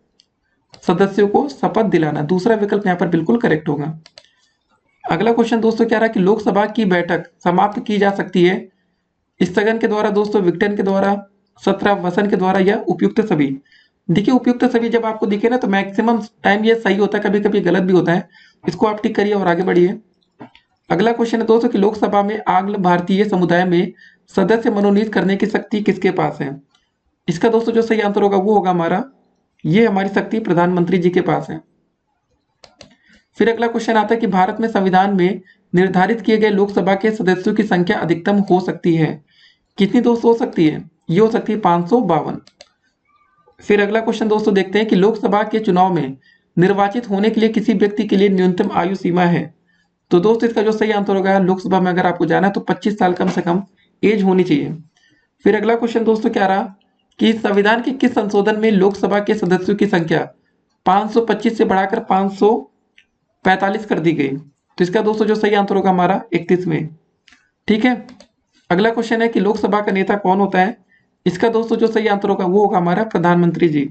सदस्यों को शपथ दिलाना, दूसरा विकल्प यहाँ पर बिल्कुल करेक्ट होगा। अगला क्वेश्चन दोस्तों क्या रहा कि लोकसभा की बैठक समाप्त की जा सकती है स्थगन के द्वारा दोस्तों, विघटन के द्वारा, सत्रावसान के द्वारा या उपयुक्त सभी। देखिए उपयुक्त सभी जब आपको दिखे ना तो मैक्सिमम टाइम ये सही होता है, कभी कभी गलत भी होता है। इसको आप टिक करिए और आगे बढ़िए। अगला क्वेश्चन है दोस्तों कि लोकसभा में आंग्ल भारतीय समुदाय में सदस्य मनोनीत करने की शक्ति किसके पास है। इसका दोस्तों जो सही आंसर होगा वो होगा हमारा, ये हमारी शक्ति प्रधानमंत्री जी के पास है। फिर अगला क्वेश्चन आता है कि भारत में संविधान में निर्धारित किए गए लोकसभा के सदस्यों की संख्या अधिकतम हो सकती है, कितनी दोस्तों हो सकती है, ये हो सकती है 552। फिर अगला क्वेश्चन दोस्तों देखते हैं कि लोकसभा के चुनाव में निर्वाचित होने के लिए किसी व्यक्ति के लिए न्यूनतम आयु सीमा है। तो दोस्तों इसका जो सही आंसर होगा लोकसभा में अगर आपको जाना है तो 25 साल कम से कम एज होनी चाहिए। फिर अगला क्वेश्चन दोस्तों क्या रहा कि संविधान के किस संशोधन में लोकसभा के सदस्यों की संख्या 525 से बढ़ाकर 545 कर दी गई? तो इसका दोस्तों जो सही आंसर होगा हमारा 31वें। ठीक है, अगला क्वेश्चन है कि लोकसभा का नेता कौन होता है? इसका दोस्तों जो सही आंसर होगा वो होगा हमारा प्रधानमंत्री जी।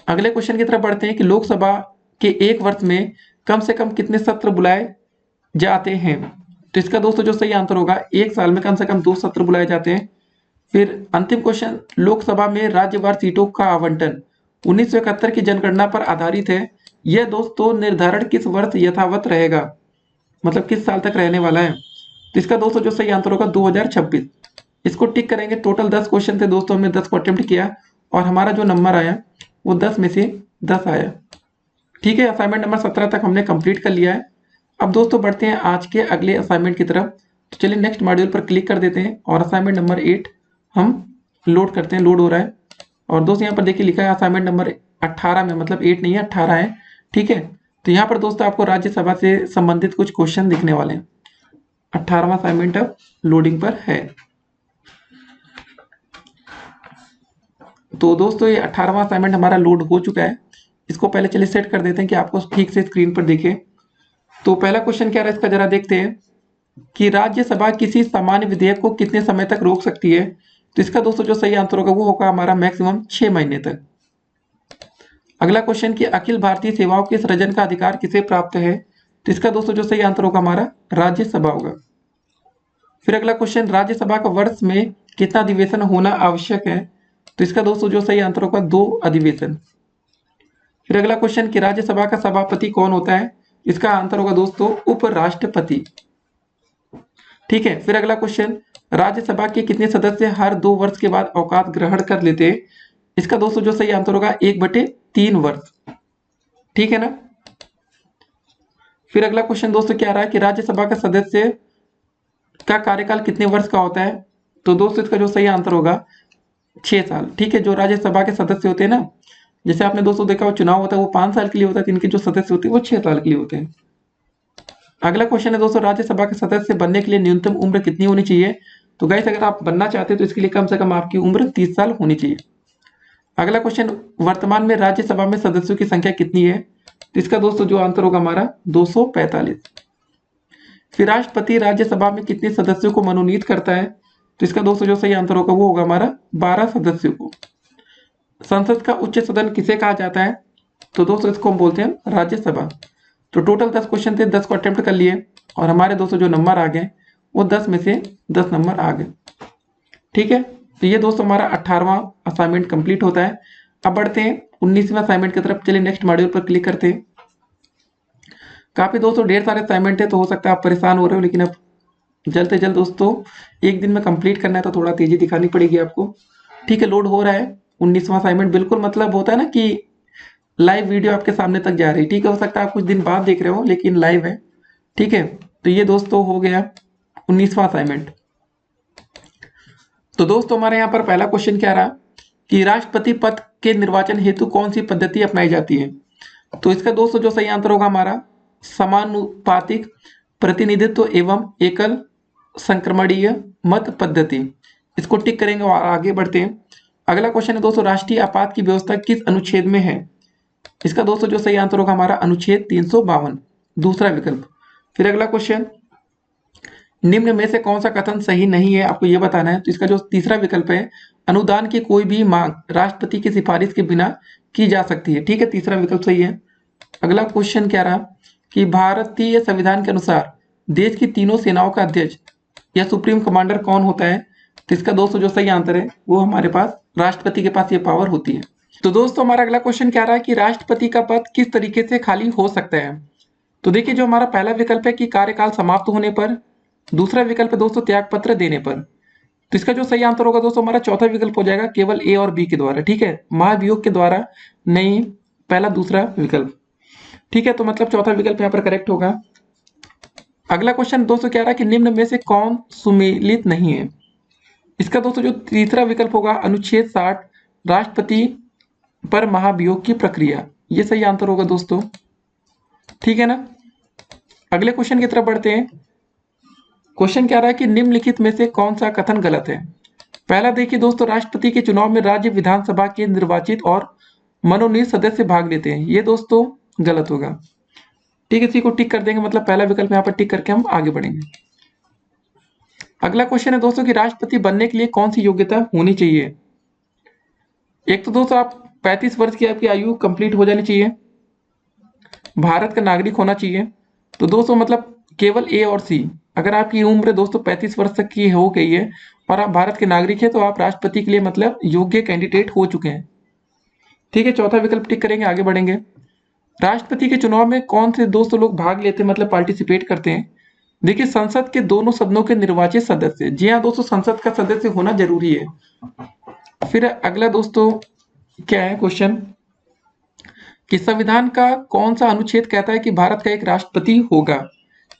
अगले क्वेश्चन की तरफ बढ़ते हैं कि लोकसभा के एक वर्ष में कम से कम कितने सत्र बुलाए जाते हैं? तो इसका दोस्तों जो सही आंसर होगा एक साल में कम से कम 2 सत्र बुलाए जाते हैं। फिर अंतिम क्वेश्चन, लोकसभा में राज्यवार सीटों का आवंटन 1971 की जनगणना पर आधारित है। यह दोस्तों निर्धारण किस वर्ष यथावत रहेगा, मतलब किस साल तक रहने वाला है? तो इसका दोस्तों जो सही आंसर होगा 2026। इसको टिक करेंगे। टोटल 10 क्वेश्चन थे दोस्तों, हमने 10 को अटेम्प्ट किया और हमारा जो नंबर आया वो 10 में से 10 आया। ठीक है, असाइनमेंट नंबर 17 तक हमने कंप्लीट कर लिया है। अब दोस्तों बढ़ते हैं आज के अगले असाइनमेंट की तरफ। तो चलिए नेक्स्ट मॉड्यूल पर क्लिक कर देते हैं और असाइनमेंट नंबर 8 हम लोड करते हैं। लोड हो रहा है और दोस्तों यहाँ पर देखिए लिखा है असाइनमेंट नंबर 18 में, मतलब 8 नहीं है 18 है। ठीक है, तो यहाँ पर दोस्तों आपको राज्यसभा से संबंधित कुछ क्वेश्चन दिखने वाले हैं। 18वां असाइनमेंट अब लोडिंग पर है। तो दोस्तों ये 18वां असाइनमेंट हमारा लोड हो चुका है। इसको पहले चलिए सेट कर देते हैं कि आपको ठीक से स्क्रीन पर दिखे। तो पहला क्वेश्चन क्या है इसका जरा देखते हैं कि राज्यसभा किसी सामान्य विधेयक को कितने समय तक रोक सकती है? तो इसका दोस्तों जो सही आंसर होगा वो होगा हमारा मैक्सिमम 6 महीने तक। अगला क्वेश्चन कि अखिल भारतीय सेवाओं के सृजन का अधिकार किसे प्राप्त है? तो इसका दोस्तों जो सही आंसर होगा हमारा राज्यसभा होगा। फिर अगला क्वेश्चन, राज्यसभा का वर्ष में कितना अधिवेशन होना आवश्यक है? तो इसका दोस्तों जो सही आंसर होगा 2 अधिवेशन। फिर अगला क्वेश्चन कि राज्यसभा का सभापति कौन होता है? इसका आंसर होगा दोस्तों उपराष्ट्रपति। ठीक है, फिर अगला क्वेश्चन, राज्यसभा के कितने सदस्य हर 2 वर्ष के बाद अवकाश ग्रहण कर लेते हैं? इसका दोस्तों जो सही आंसर होगा 1/3 वर्ष। ठीक है ना। फिर अगला क्वेश्चन दोस्तों क्या रहा है कि राज्यसभा का सदस्य का कार्यकाल कितने वर्ष का होता है? तो दोस्तों इसका जो सही आंसर होगा 6 साल। ठीक है, जो राज्यसभा के सदस्य होते हैं ना, जैसे आपने दोस्तों देखा वो चुनाव होता है वो 5 साल के लिए होता है, इनके जो सदस्य होते हैं वो 6 साल के लिए होते हैं। अगला क्वेश्चन है दोस्तों, राज्यसभा के सदस्य बनने के लिए न्यूनतम उम्र कितनी होनी चाहिए? तो गाइस अगर आप बनना चाहते हैं तो इसके लिए कम से कम आपकी उम्र 30 साल होनी चाहिए। अगला क्वेश्चन, वर्तमान में राज्यसभा में सदस्यों की संख्या कितनी है? तो इसका दोस्तों जो आंसर होगा हमारा 245। फिर राष्ट्रपति राज्यसभा में कितने सदस्यों को मनोनीत करता है? तो इसका दोस्तों जो सही आंसर होगा वो होगा हमारा 12 सदस्यों को। संसद का उच्च सदन किसे कहा जाता है? तो दोस्तों इसको हम बोलते हैं राज्यसभा। तो टोटल 10 क्वेश्चन थे, 10 को अटेम्प्ट कर लिए और हमारे दोस्तों जो नंबर आ गए वो 10 में से 10 नंबर आ गए। ठीक है, तो ये दोस्तों हमारा 18वां असाइनमेंट कंप्लीट होता है। अब बढ़ते हैं 19वें असाइनमेंट की तरफ। चलिए नेक्स्ट मॉड्यूल पर क्लिक करते हैं। काफी दोस्तों ढेर सारे असाइनमेंट है, तो हो सकता है आप परेशान हो रहे हो, लेकिन अब जल्द से जल्द दोस्तों एक दिन में कंप्लीट करना है तो थोड़ा तेजी दिखानी पड़ेगी आपको। ठीक है, लोड हो रहा है 19वां असाइनमेंट। बिल्कुल मतलब होता है ना कि लाइव वीडियो आपके सामने तक जा रही है। ठीक है, हो सकता है आप कुछ दिन बाद देख रहे हो लेकिन लाइव है। ठीक है, तो ये दोस्तों हो गया 19वां असाइनमेंट। तो दोस्तों हमारे यहाँ पर पहला क्वेश्चन क्या रहा कि राष्ट्रपति पद के निर्वाचन हेतु कौन सी पद्धति अपनाई जाती है? तो इसका दोस्तों जो सही आंसर होगा हमारा समानुपातिक प्रतिनिधित्व एवं एकल संक्रमणीय मत पद्धति। इसको टिक करेंगे और आगे बढ़ते हैं। अगला क्वेश्चन है दोस्तों, राष्ट्रीय आपात की व्यवस्था किस अनुच्छेद में है? इसका दोस्तों जो सही आंसर होगा हमारा अनुच्छेद 352, दूसरा विकल्प। फिर अगला क्वेश्चन, निम्न में से कौन सा कथन सही नहीं है, आपको यह बताना है। तो इसका जो तीसरा विकल्प है, अनुदान की कोई भी मांग राष्ट्रपति की सिफारिश के बिना की जा सकती है। ठीक है, तीसरा विकल्प सही है। अगला क्वेश्चन क्या रहा कि भारतीय संविधान के अनुसार देश की तीनों सेनाओं का अध्यक्ष या सुप्रीम कमांडर कौन होता है? तो इसका दोस्तों जो सही आंसर है वो हमारे पास राष्ट्रपति के पास ये पावर होती है। तो दोस्तों हमारा अगला क्वेश्चन क्या रहा है कि राष्ट्रपति का पद किस तरीके से खाली हो सकता है? तो देखिए, जो हमारा पहला विकल्प है कि कार्यकाल समाप्त होने पर, दूसरा विकल्प है दोस्तों त्यागपत्र देने पर। तो इसका जो सही आंसर होगा दोस्तों हमारा चौथा विकल्प हो जाएगा, केवल ए और बी के द्वारा। ठीक है, महाभियोग के द्वारा नहीं, पहला दूसरा विकल्प। ठीक है, तो मतलब चौथा विकल्प यहाँ पर करेक्ट होगा। अगला क्वेश्चन दोस्तों क्या रहा कि निम्न में से कौन सुमेलित नहीं है? इसका दोस्तों जो तीसरा विकल्प होगा अनुच्छेद 60 राष्ट्रपति पर महाभियोग की प्रक्रिया, ये सही आंसर होगा दोस्तों। ठीक है ना। अगले क्वेश्चन की तरफ बढ़ते हैं। क्वेश्चन क्या रहा है कि निम्नलिखित में से कौन सा कथन गलत है। पहला देखिए दोस्तों, राष्ट्रपति के चुनाव में राज्य विधानसभा के निर्वाचित और मनोनीत सदस्य भाग लेते हैं, ये दोस्तों गलत होगा। ठीक है, इसी को टिक कर देंगे, मतलब पहला विकल्प यहाँ पर टिक करके हम आगे बढ़ेंगे। अगला क्वेश्चन है दोस्तों कि राष्ट्रपति बनने के लिए कौन सी योग्यता होनी चाहिए। एक तो दोस्तों आप 35 वर्ष की आपकी आयु कंप्लीट हो जानी चाहिए, भारत का नागरिक होना चाहिए। तो दोस्तों मतलब केवल ए और सी। अगर आपकी उम्र दोस्तों 35 वर्ष तक की हो गई है और आप भारत के नागरिक हैं तो आप राष्ट्रपति के लिए मतलब योग्य कैंडिडेट हो चुके हैं। ठीक है, चौथा विकल्प टिक करेंगे, आगे बढ़ेंगे। राष्ट्रपति के चुनाव में कौन से दोस्तों लोग भाग लेते हैं, मतलब पार्टिसिपेट करते हैं। देखिए, संसद के दोनों सदनों के निर्वाचित सदस्य। जी हाँ दोस्तों, संसद का सदस्य होना जरूरी है। फिर अगला दोस्तों क्या है क्वेश्चन कि संविधान का कौन सा अनुच्छेद कहता है कि भारत का एक राष्ट्रपति होगा।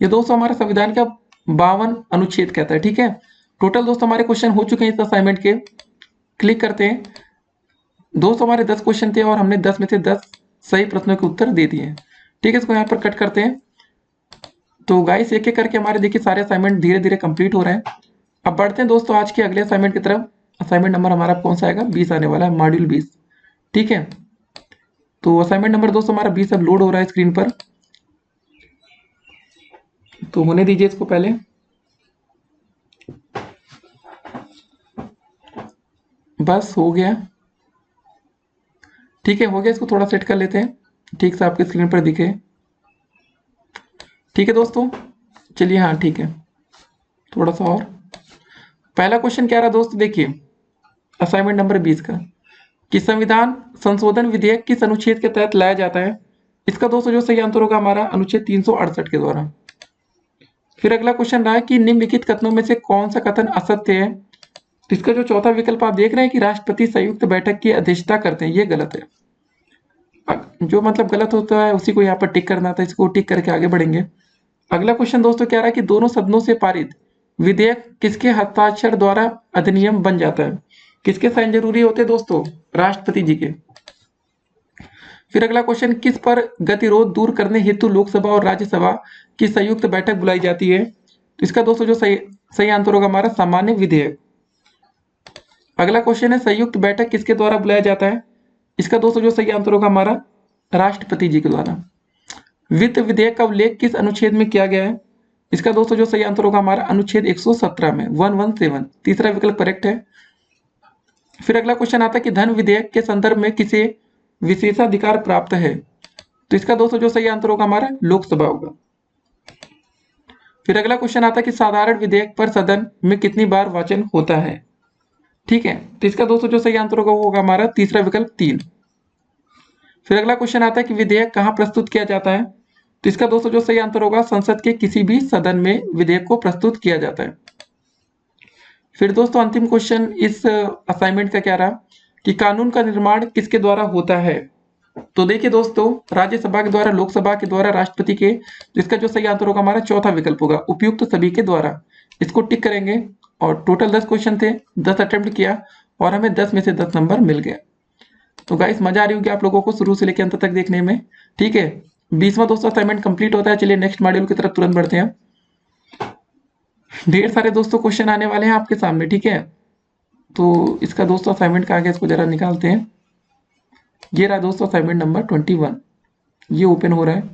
ये दोस्तों हमारे संविधान का 52 अनुच्छेद कहता है। ठीक है, टोटल दोस्तों हमारे क्वेश्चन हो चुके हैं इस असाइनमेंट के। क्लिक करते हैं। दोस्तों हमारे 10 क्वेश्चन थे और हमने 10 में से 10 सही प्रश्नों के उत्तर दे दिए हैं। ठीक है, इसको यहाँ पर कट करते हैं। तो गाइस एक एक करके हमारे देखिए सारे असाइनमेंट धीरे धीरे कंप्लीट हो रहे हैं। अब बढ़ते हैं दोस्तों आज के अगले असाइनमेंट की तरफ। असाइनमेंट नंबर हमारा कौन सा आएगा, 20 आने वाला है, मॉड्यूल 20। ठीक है, तो असाइनमेंट नंबर दोस्तों हमारा 20 अब लोड हो रहा है स्क्रीन पर, तो होने दीजिए इसको पहले। बस हो गया। ठीक है, हो गया, इसको थोड़ा सेट कर लेते हैं ठीक से आपके स्क्रीन पर दिखे। ठीक है दोस्तों, चलिए, हाँ ठीक है, थोड़ा सा और। पहला क्वेश्चन क्या रहा दोस्तों, देखिए असाइनमेंट नंबर 20 का कि संविधान संशोधन विधेयक किस अनुच्छेद के तहत लाया जाता है। इसका दोस्तों जो सही आंसर होगा हमारा अनुच्छेद 368 के द्वारा। फिर अगला क्वेश्चन रहा है कि निम्नलिखित कथनों में से कौन सा कथन असत्य है। तो इसका जो चौथा विकल्प आप देख रहे हैं कि राष्ट्रपति संयुक्त बैठक की अध्यक्षता करते हैं, ये गलत है। जो मतलब गलत होता है उसी को यहाँ पर टिक करना था, इसको टिक करके आगे बढ़ेंगे। अगला क्वेश्चन दोस्तों क्या रहा है कि दोनों सदनों से पारित विधेयक किसके हस्ताक्षर द्वारा अधिनियम बन जाता है। किसके साइन जरूरी होते हैं दोस्तों, राष्ट्रपति जी के। फिर अगला क्वेश्चन, किस पर गतिरोध दूर करने हेतु लोकसभा और राज्यसभा की संयुक्त बैठक बुलाई जाती है। तो इसका दोस्तों जो सही आंसर होगा हमारा सामान्य विधेयक। अगला क्वेश्चन है, संयुक्त बैठक किसके द्वारा बुलाया जाता है। इसका दोस्तों जो सही आंसर होगा हमारा राष्ट्रपति जी के द्वारा। वित्त विधेयक का उल्लेख किस अनुच्छेद में किया गया है। इसका दोस्तों जो सही आंसर होगा हमारा अनुच्छेद 117 में, 117। तीसरा विकल्प करेक्ट है। फिर अगला क्वेश्चन आता है कि धन विधेयक के संदर्भ में किसे विशेषाधिकार प्राप्त है। तो इसका दोस्तों जो सही आंसर होगा हमारा लोकसभा होगा। फिर अगला क्वेश्चन आता है कि साधारण विधेयक पर सदन में कितनी बार वाचन होता है। ठीक है, तो इसका दोस्तों जो सही आंसर होगा वो होगा हमारा तीसरा विकल्प 3। फिर अगला क्वेश्चन आता है कि विधेयक कहाँ प्रस्तुत किया जाता है। तो इसका दोस्तों जो सही आंसर होगा संसद के किसी भी सदन में विधेयक को प्रस्तुत किया जाता है। फिर दोस्तों अंतिम क्वेश्चन इस असाइनमेंट का क्या रहा कि कानून का निर्माण किसके द्वारा होता है। तो देखिए दोस्तों, राज्यसभा के द्वारा, लोकसभा के द्वारा, राष्ट्रपति के। तो इसका जो सही आंसर होगा हमारा चौथा विकल्प होगा, उपयुक्त सभी के द्वारा। इसको टिक करेंगे। और टोटल 10 क्वेश्चन थे, 10 अटेम्प्ट किया और हमें 10 में से 10 नंबर मिल गया। तो गाइस मजा आ रही होगी आप लोगों को शुरू से लेकर अंत तक देखने में। ठीक है, 20वां दोस्तों असाइनमेंट कंप्लीट होता है। चलिए नेक्स्ट मॉड्यूल की तरफ तुरंत बढ़ते हैं। ढेर सारे दोस्तों क्वेश्चन आने वाले हैं आपके सामने। ठीक है, तो इसका दोस्तों असाइनमेंट का आगे इसको जरा निकालते हैं। ये रहा दोस्तों असाइनमेंट नंबर 21, ये ओपन हो रहा है।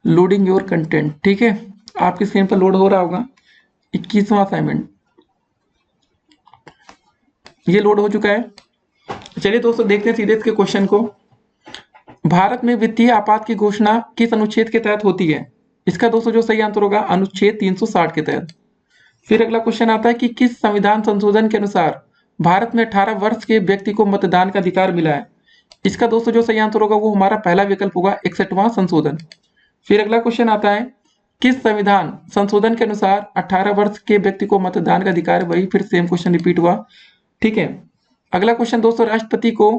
Loading your content. ठीक है, आपकी स्क्रीन पर लोड हो रहा होगा 21वां असाइनमेंट, ये लोड हो चुका है। चलिए दोस्तों देखते हैं सीधे इसके क्वेश्चन को। भारत में वित्तीय आपात की घोषणा किस अनुच्छेद के तहत होती है। इसका दोस्तों जो सही आंसर होगा अनुच्छेद 360 के तहत। फिर अगला क्वेश्चन आता है कि किस संविधान संशोधन के अनुसार भारत में 18 वर्ष के व्यक्ति को मतदान का अधिकार मिला है। इसका दोस्तों जो सही आंसर होगा वो हमारा पहला विकल्प होगा 61वां संशोधन। फिर अगला क्वेश्चन आता है किस संविधान संशोधन के अनुसार 18 वर्ष के व्यक्ति को मतदान का अधिकार। वही फिर सेम क्वेश्चन रिपीट हुआ। ठीक है, अगला क्वेश्चन दोस्तों, राष्ट्रपति को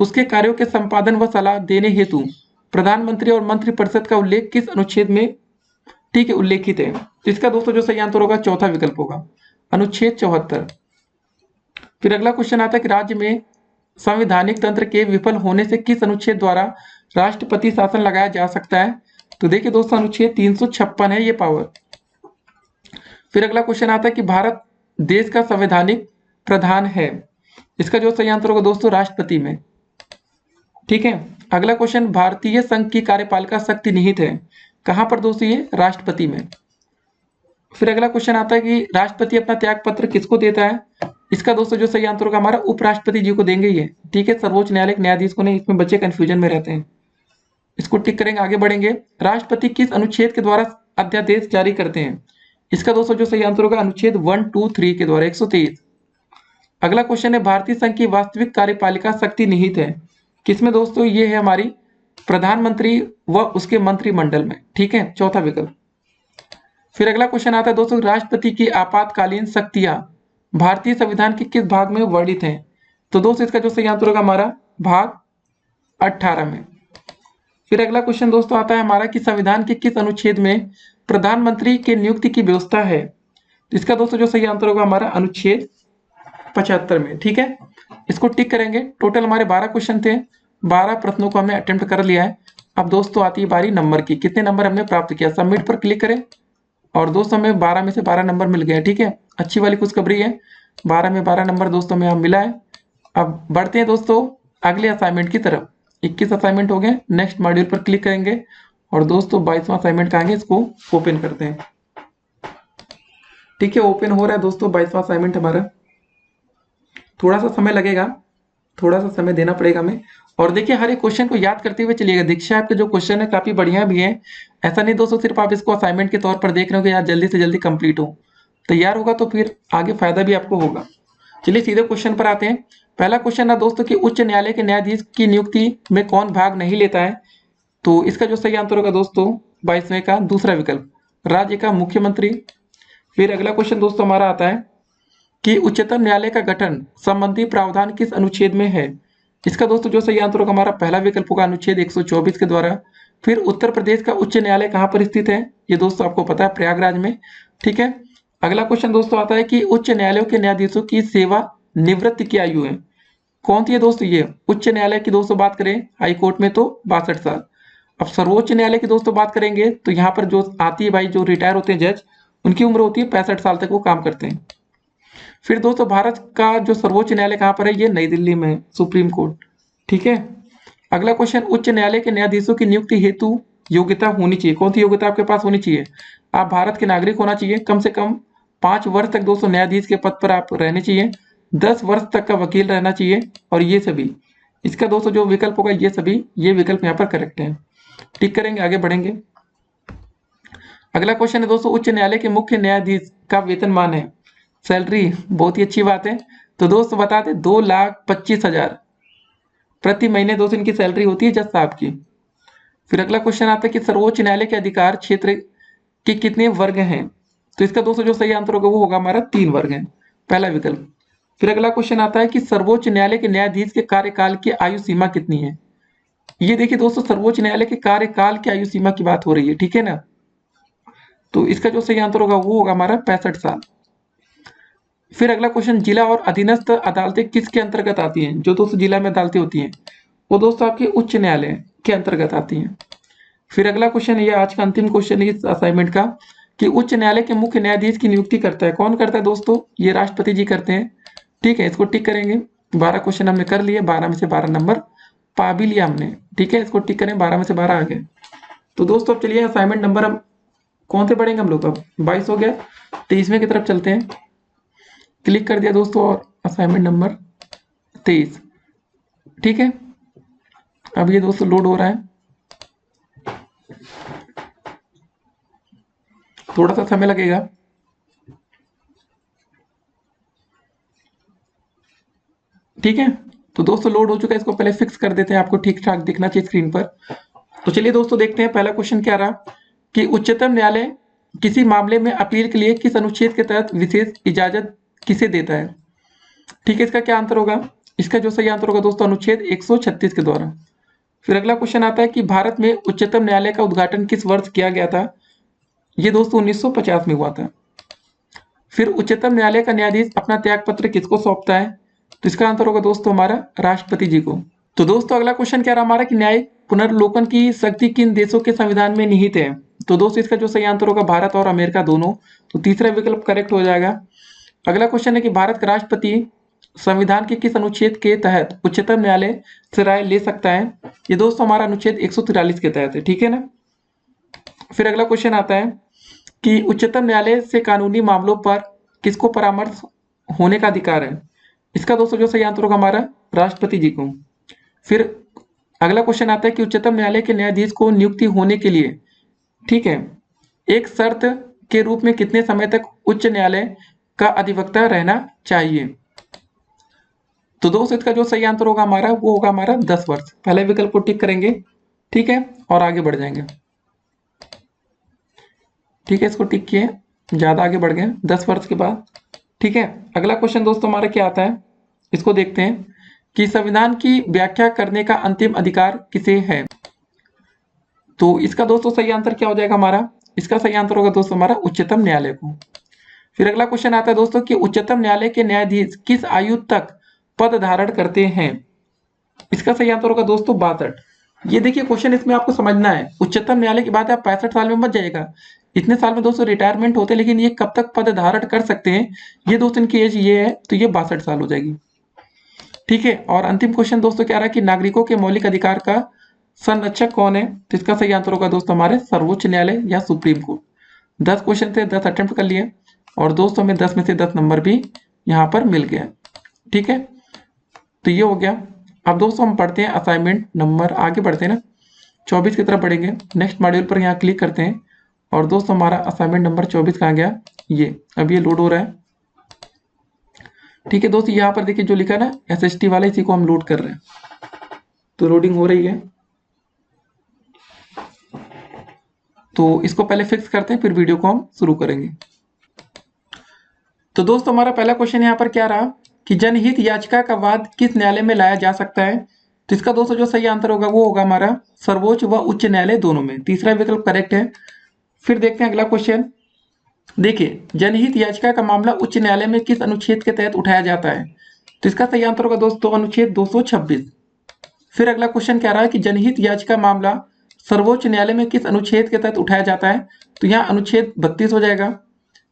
उसके कार्यों के संपादन व सलाह देने हेतु प्रधानमंत्री और मंत्रिपरिषद का उल्लेख किस अनुच्छेद में, ठीक है, उल्लेखित है। तो इसका दोस्तों जो सही आंसर होगा चौथा विकल्प होगा अनुच्छेद 74। फिर अगला क्वेश्चन आता है कि राज्य में संवैधानिक तंत्र के विफल होने से किस अनुच्छेद द्वारा राष्ट्रपति शासन लगाया जा सकता है। तो देखिए दोस्तों अनुच्छेद 356 है ये पावर। फिर अगला क्वेश्चन आता है कि भारत देश का संवैधानिक प्रधान है, इसका जो सही आंसर होगा दोस्तों राष्ट्रपति में। ठीक है, अगला क्वेश्चन भारतीय संघ की कार्यपालिका शक्ति निहित है कहां पर दोस्तों, ये राष्ट्रपति में। फिर अगला क्वेश्चन आता है कि राष्ट्रपति अपना त्याग पत्र किसको देता है, इसका दोस्तों जो सही आंसर होगा हमारा उपराष्ट्रपति जी को देंगे ये। ठीक है, सर्वोच्च न्यायालय के न्यायाधीश को नहीं, इसमें बच्चे कंफ्यूजन में रहते हैं, इसको टिक करेंगे, आगे बढ़ेंगे। राष्ट्रपति किस अनुच्छेद के द्वारा अध्यादेश जारी करते हैं, इसका दोस्तों जो सही आंसर होगा अनुच्छेद 1, 2, 3 के द्वारा 123। अगला क्वेश्चन है भारतीय संघ की वास्तविक कार्यपालिका शक्ति निहित है किसमें दोस्तों, ये है हमारी प्रधानमंत्री व उसके मंत्रिमंडल में। ठीक है, चौथा विकल्प। फिर अगला क्वेश्चन आता है दोस्तों राष्ट्रपति की आपातकालीन शक्तियां भारतीय संविधान के किस भाग में वर्णित हैं, तो दोस्तों इसका जो सही आंसर होगा हमारा भाग 18 में। फिर अगला क्वेश्चन दोस्तों आता है हमारा कि संविधान के किस अनुच्छेद में प्रधानमंत्री के नियुक्ति की व्यवस्था है, तो इसका दोस्तों जो सही आंसर होगा हमारा अनुच्छेद 75 में। ठीक है, इसको टिक करेंगे। टोटल हमारे 12 क्वेश्चन थे, 12 प्रश्नों को हमने अटेम्प्ट कर लिया है। अब दोस्तों आती है बारी नंबर की, कितने नंबर हमने प्राप्त किया, सबमिट पर क्लिक करें और दोस्तों हमें 12 में से 12 नंबर मिल गए। ठीक है, अच्छी वाली खुशखबरी है, 12 में 12 नंबर दोस्तों में मिला है। अब बढ़ते हैं दोस्तों अगले असाइनमेंट की तरफ। 21 असाइनमेंट हो गए, नेक्स्ट मॉड्यूल पर क्लिक करेंगे और दोस्तों 22वां असाइनमेंट का आगे इसको ओपन करते हैं। ठीक है, ओपन हो रहा है दोस्तों 22वां असाइनमेंट हमारा। थोड़ा सा समय लगेगा, थोड़ा सा समय देना पड़ेगा हमें। और देखिए हर एक क्वेश्चन को याद करते हुए चलिएगा। दीक्षा आपके जो क्वेश्चन है काफी बढ़िया भी है, ऐसा नहीं दोस्तों सिर्फ आप इसको असाइनमेंट के तौर पर देख रहे हो कि यार जल्दी से जल्दी कंप्लीट हो, तैयार होगा तो फिर आगे फायदा भी आपको होगा। चलिए सीधे क्वेश्चन पर आते हैं। पहला क्वेश्चन है दोस्तों कि उच्च न्यायालय के न्यायाधीश की नियुक्ति में कौन भाग नहीं लेता है, तो इसका जो सही आंसर होगा दोस्तों 22वें का दूसरा विकल्प, राज्य का मुख्यमंत्री। फिर अगला क्वेश्चन दोस्तों हमारा आता है कि उच्चतम न्यायालय का गठन संबंधी प्रावधान किस अनुच्छेद में है, इसका दोस्तों जो सही आंसर होगा हमारा पहला विकल्प होगा अनुच्छेद 124 के द्वारा। फिर उत्तर प्रदेश का उच्च न्यायालय कहाँ पर स्थित है, ये दोस्तों आपको पता है प्रयागराज में। ठीक है, अगला क्वेश्चन दोस्तों आता है कि उच्च न्यायालयों के न्यायाधीशों की सेवा निवृत्ति की आयु है, कौन सी है दोस्तों, ये उच्च न्यायालय की दोस्तों बात करें हाई कोर्ट में तो 62 साल। अब सर्वोच्च न्यायालय की दोस्तों बात करेंगे तो यहाँ पर जो आती है भाई, जो रिटायर होते हैं जज, उनकी उम्र होती है 65 साल तक वो काम करते हैं। फिर दोस्तों भारत का जो सर्वोच्च न्यायालय कहाँ पर है, ये नई दिल्ली में है, सुप्रीम कोर्ट। ठीक है, अगला क्वेश्चन उच्च न्यायालय के न्यायाधीशों की नियुक्ति हेतु योग्यता होनी चाहिए, कौन सी योग्यता आपके पास होनी चाहिए, आप भारत के नागरिक होना चाहिए, कम से कम 5 वर्ष तक दोस्तों न्यायाधीश के पद पर आप रहने चाहिए, 10 वर्ष तक का वकील रहना चाहिए, और ये सभी, इसका दोस्तों जो विकल्प होगा ये सभी, ये विकल्प यहाँ पर करेक्ट है। टिक करेंगे, आगे बढ़ेंगे। अगला क्वेश्चन है दोस्तों उच्च न्यायालय के मुख्य न्यायाधीश का वेतनमान है, सैलरी, बहुत ही अच्छी बात है। तो दोस्तों बता दें 2,25,000 प्रति महीने दोस्तों इनकी सैलरी होती है जज साहब की। फिर अगला क्वेश्चन आता है कि सर्वोच्च न्यायालय के अधिकार क्षेत्र के कितने वर्ग हैं, तो इसका दोस्तों जो सही आंसर होगा वो होगा हमारा 3 वर्ग है, पहला विकल्प। फिर अगला क्वेश्चन आता है कि सर्वोच्च न्यायालय के न्यायाधीश के कार्यकाल की आयु सीमा कितनी है, ये देखिए दोस्तों सर्वोच्च न्यायालय के कार्यकाल की आयु सीमा की बात हो रही है। ठीक है ना, तो इसका जो सही आंसर होगा वो होगा हमारा 65 साल। फिर अगला क्वेश्चन जिला और अधीनस्थ अदालतें किसके अंतर्गत आती हैं, जो दोस्तों जिला में अदालतें होती हैं वो दोस्तों आपके उच्च न्यायालय के अंतर्गत आती हैं। फिर अगला क्वेश्चन ये आज का अंतिम क्वेश्चन है इस असाइनमेंट का कि उच्च न्यायालय के मुख्य न्यायाधीश की नियुक्ति करता है, कौन करता है दोस्तों, ये राष्ट्रपति जी करते हैं। ठीक है, इसको टिक करेंगे। 12 क्वेश्चन हमने कर लिए, 12 में से 12 नंबर पा भी लिया हमने। ठीक है, इसको टिक करें, 12 में से 12 आ गए। तो दोस्तों अब चलिए असाइनमेंट नंबर हम कौन से पढ़ेंगे हम लोग, अब 22 हो गया, 23वें की तरफ चलते हैं। क्लिक कर दिया दोस्तों और असाइनमेंट नंबर 23। ठीक है, अब ये दोस्तों लोड हो रहा है, थोड़ा सा समय लगेगा। ठीक है, तो दोस्तों लोड हो चुका है, इसको पहले फिक्स कर देते हैं, आपको ठीक ठाक दिखना चाहिए स्क्रीन पर। तो चलिए दोस्तों देखते हैं पहला क्वेश्चन क्या रहा कि उच्चतम न्यायालय किसी मामले में अपील के लिए किस अनुच्छेद के तहत विशेष इजाजत किसे देता है। ठीक है, इसका क्या आंसर होगा, इसका जो सही आंसर होगा दोस्तों अनुच्छेद 136 के द्वारा। फिर अगला क्वेश्चन आता है कि भारत में उच्चतम न्यायालय का उद्घाटन किस वर्ष किया गया था, ये दोस्तों 1950 में हुआ था। फिर उच्चतम न्यायालय का न्यायाधीश अपना त्याग पत्र किसको सौंपता है, तो इसका आंसर होगा दोस्तों हमारा राष्ट्रपति जी को। तो दोस्तों अगला क्वेश्चन क्या रहा हमारा कि न्यायिक पुनर्विलोकन की शक्ति किन देशों के संविधान में निहित है? तो दोस्तों इसका जो सही आंसर होगा भारत और अमेरिका दोनों। तो तीसरा विकल्प करेक्ट हो जाएगा। अगला क्वेश्चन है कि भारत का राष्ट्रपति संविधान के किस अनुच्छेद के तहत उच्चतम न्यायालय से राय ले सकता है? ये दोस्तों हमारा अनुच्छेद 143 के तहत है, ठीक है ना। फिर अगला क्वेश्चन आता है कि उच्चतम न्यायालय से कानूनी मामलों पर किसको परामर्श होने का अधिकार है? इसका दोस्तों जो सही आंसर होगा हमारा राष्ट्रपति जी को। फिर अगला क्वेश्चन आता है कि उच्चतम न्यायालय के न्यायाधीश को नियुक्ति होने के लिए, ठीक है, एक शर्त के रूप में कितने समय तक उच्च न्यायालय का अधिवक्ता रहना चाहिए? तो दोस्तों इसका जो सही आंसर होगा हमारा वो होगा हमारा 10 वर्ष। पहले विकल्प को टिक करेंगे, ठीक है, और आगे बढ़ जाएंगे। ठीक है, इसको टिक किए, ज्यादा आगे बढ़ गए 10 वर्ष के बाद, ठीक है। अगला क्वेश्चन दोस्तों हमारा क्या आता है, इसको देखते हैं कि संविधान की व्याख्या करने का अंतिम अधिकार किसे है? तो इसका दोस्तों सही आंसर क्या हो जाएगा हमारा? इसका सही आंसर होगा दोस्तों हमारा उच्चतम न्यायालय को। फिर अगला क्वेश्चन आता है दोस्तों कि उच्चतम न्यायालय के न्यायाधीश किस आयु तक पद धारण करते हैं? इसका सही आंसर होगा दोस्तों 62। ये देखिए क्वेश्चन इसमें आपको समझना है, उच्चतम न्यायालय की बात है, आप 65 साल में मत जाइएगा, इतने साल में दोस्तों रिटायरमेंट होते हैं, लेकिन ये कब तक पद धारण कर सकते हैं, ये दोस्तों इनकी एज ये है, तो ये 62 साल हो जाएगी, ठीक है। और अंतिम क्वेश्चन दोस्तों क्या रहा कि नागरिकों के मौलिक अधिकार का संरक्षक कौन है? तो इसका सही आंसर होगा दोस्तों हमारे सर्वोच्च न्यायालय या सुप्रीम कोर्ट। 10 क्वेश्चन थे, 10 अटेम्प्ट कर लिए और दोस्तों में 10 में से 10 नंबर भी यहाँ पर मिल गया, ठीक है। तो ये हो गया। अब दोस्तों हम पढ़ते हैं असाइनमेंट नंबर, आगे बढ़ते हैं ना, 24 की तरफ बढ़ेंगे। नेक्स्ट मॉड्यूल पर यहाँ क्लिक करते हैं और दोस्तों हमारा असाइनमेंट नंबर 24 कहाँ गया? ये अब ये लोड हो रहा है, ठीक है दोस्तों। यहाँ पर देखिए जो लिखा है ना SST वाला, इसी को हम लोड कर रहे हैं, तो लोडिंग हो रही है। तो इसको पहले फिक्स करते हैं, फिर वीडियो को हम शुरू करेंगे। तो दोस्तों हमारा पहला क्वेश्चन यहाँ पर क्या रहा कि जनहित याचिका का वाद किस न्यायालय में लाया जा सकता है? तो इसका दोस्तों जो सही आंसर होगा वो होगा हमारा सर्वोच्च व उच्च न्यायालय दोनों में। तीसरा विकल्प करेक्ट है। फिर देखते हैं अगला क्वेश्चन। देखिए जनहित याचिका का मामला उच्च न्यायालय में किस अनुच्छेद के तहत उठाया जाता है? तो इसका सही आंसर होगा दोस्तों अनुच्छेद 226। फिर अगला क्वेश्चन क्या रहा है कि जनहित याचिका मामला सर्वोच्च न्यायालय में किस अनुच्छेद के तहत उठाया जाता है? तो यहाँ अनुच्छेद 32 हो जाएगा।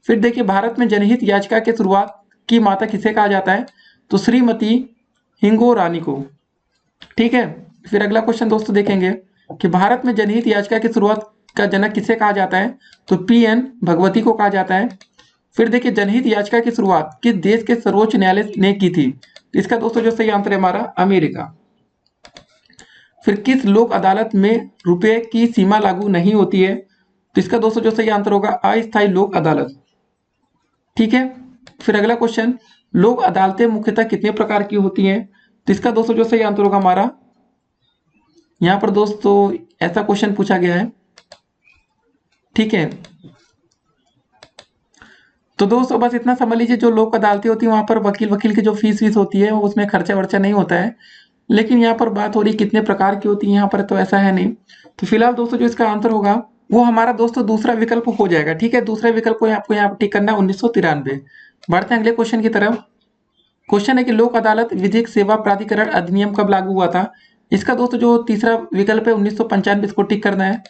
फिर देखिए भारत में जनहित याचिका की शुरुआत की माता किसे कहा जाता है? तो श्रीमती हिंगो रानी को, ठीक है। फिर अगला क्वेश्चन दोस्तों देखेंगे कि भारत में जनहित याचिका की शुरुआत का जनक किसे कहा जाता है? तो PN भगवती को कहा जाता है। फिर देखिए जनहित याचिका की शुरुआत किस देश के सर्वोच्च न्यायालय ने की थी? तो इसका दोस्तों जो सही आंसर है हमारा अमेरिका। फिर किस लोक अदालत में रुपए की सीमा लागू नहीं होती है? तो इसका दोस्तों जो सही आंसर होगा अस्थायी लोक अदालत, ठीक है। फिर अगला क्वेश्चन, लोक अदालतें मुख्यतः कितने प्रकार की होती हैं? तो इसका दोस्तों जो सही आंसर होगा हमारा, यहाँ पर दोस्तों ऐसा क्वेश्चन पूछा गया है, ठीक है। तो दोस्तों बस इतना समझ लीजिए, जो लोक अदालतें होती है वहां पर वकील की जो फीस होती है उसमें खर्चा वर्चा नहीं होता है, लेकिन यहाँ पर बात हो रही कितने प्रकार की होती है, यहाँ पर तो ऐसा है नहीं। तो फिलहाल दोस्तों जो इसका आंसर होगा वो हमारा दोस्तों दूसरा विकल्प हो जाएगा, ठीक है। दूसरा विकल्प को आपको यहाँ पर टिक करना है 1993। बढ़ते हैं अगले क्वेश्चन की तरफ। क्वेश्चन है कि लोक अदालत विधिक सेवा प्राधिकरण अधिनियम कब लागू हुआ था? इसका दोस्तों जो तीसरा विकल्प है 1995, इसको टिक करना है।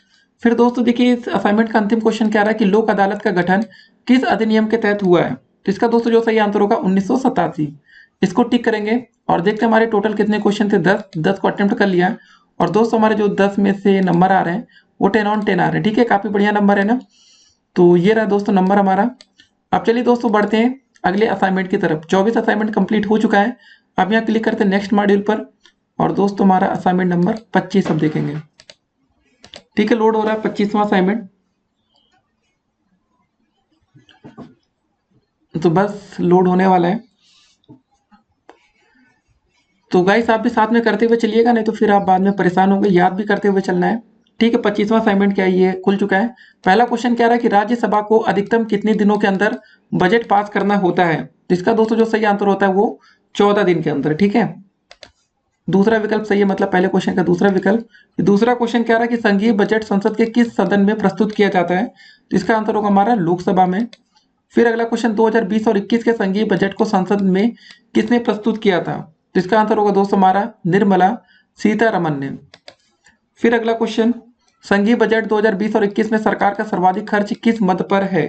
फिर दोस्तों देखिए इस असाइनमेंट का अंतिम क्वेश्चन क्या रहा है कि लोक अदालत का गठन किस अधिनियम के तहत हुआ है? तो इसका दोस्तों जो सही आंसर होगा 1987, इसको टिक करेंगे और देखते हैं हमारे टोटल कितने क्वेश्चन थे। 10 को अटेम्प्ट कर लिया और दोस्तों हमारे जो 10 में से नंबर आ रहे हैं वो 10 on 10 आ रहे हैं, ठीक है। काफी बढ़िया नंबर है ना। तो ये रहा दोस्तों नंबर हमारा। अब चलिए दोस्तों बढ़ते हैं अगले असाइनमेंट की तरफ। 24 असाइनमेंट कंप्लीट हो चुका है। अब यहाँ क्लिक करते हैं नेक्स्ट मॉड्यूल पर और दोस्तों हमारा असाइनमेंट नंबर 25 अब देखेंगे, ठीक है। लोड हो रहा है 25वां असाइनमेंट। तो बस लोड होने वाला है। तो गाइस आप भी साथ में करते हुए चलिएगा, नहीं तो फिर आप बाद में परेशान होंगे, याद भी करते हुए चलना है, ठीक है। 25वां असाइनमेंट क्या है, ये खुल चुका है। पहला क्वेश्चन क्या रहा है कि राज्यसभा को अधिकतम कितने दिनों के अंदर बजट पास करना होता है? तो इसका दोस्तों जो सही आंसर होता है वो 14 दिन के अंदर, ठीक है। दूसरा विकल्प सही है, मतलब पहले क्वेश्चन का दूसरा विकल्प। दूसरा क्वेश्चन क्या रहा है कि संघीय बजट संसद के किस सदन में प्रस्तुत किया जाता है? तो इसका आंसर होगा हमारा लोकसभा में। फिर अगला क्वेश्चन 2020 और 21 के संघीय बजट को संसद में किसने प्रस्तुत किया था? तो इसका आंसर होगा दोस्तों हमारा निर्मला सीतारमन ने। फिर अगला क्वेश्चन, संघीय बजट 2020 और 21 में सरकार का सर्वाधिक खर्च किस मद पर है?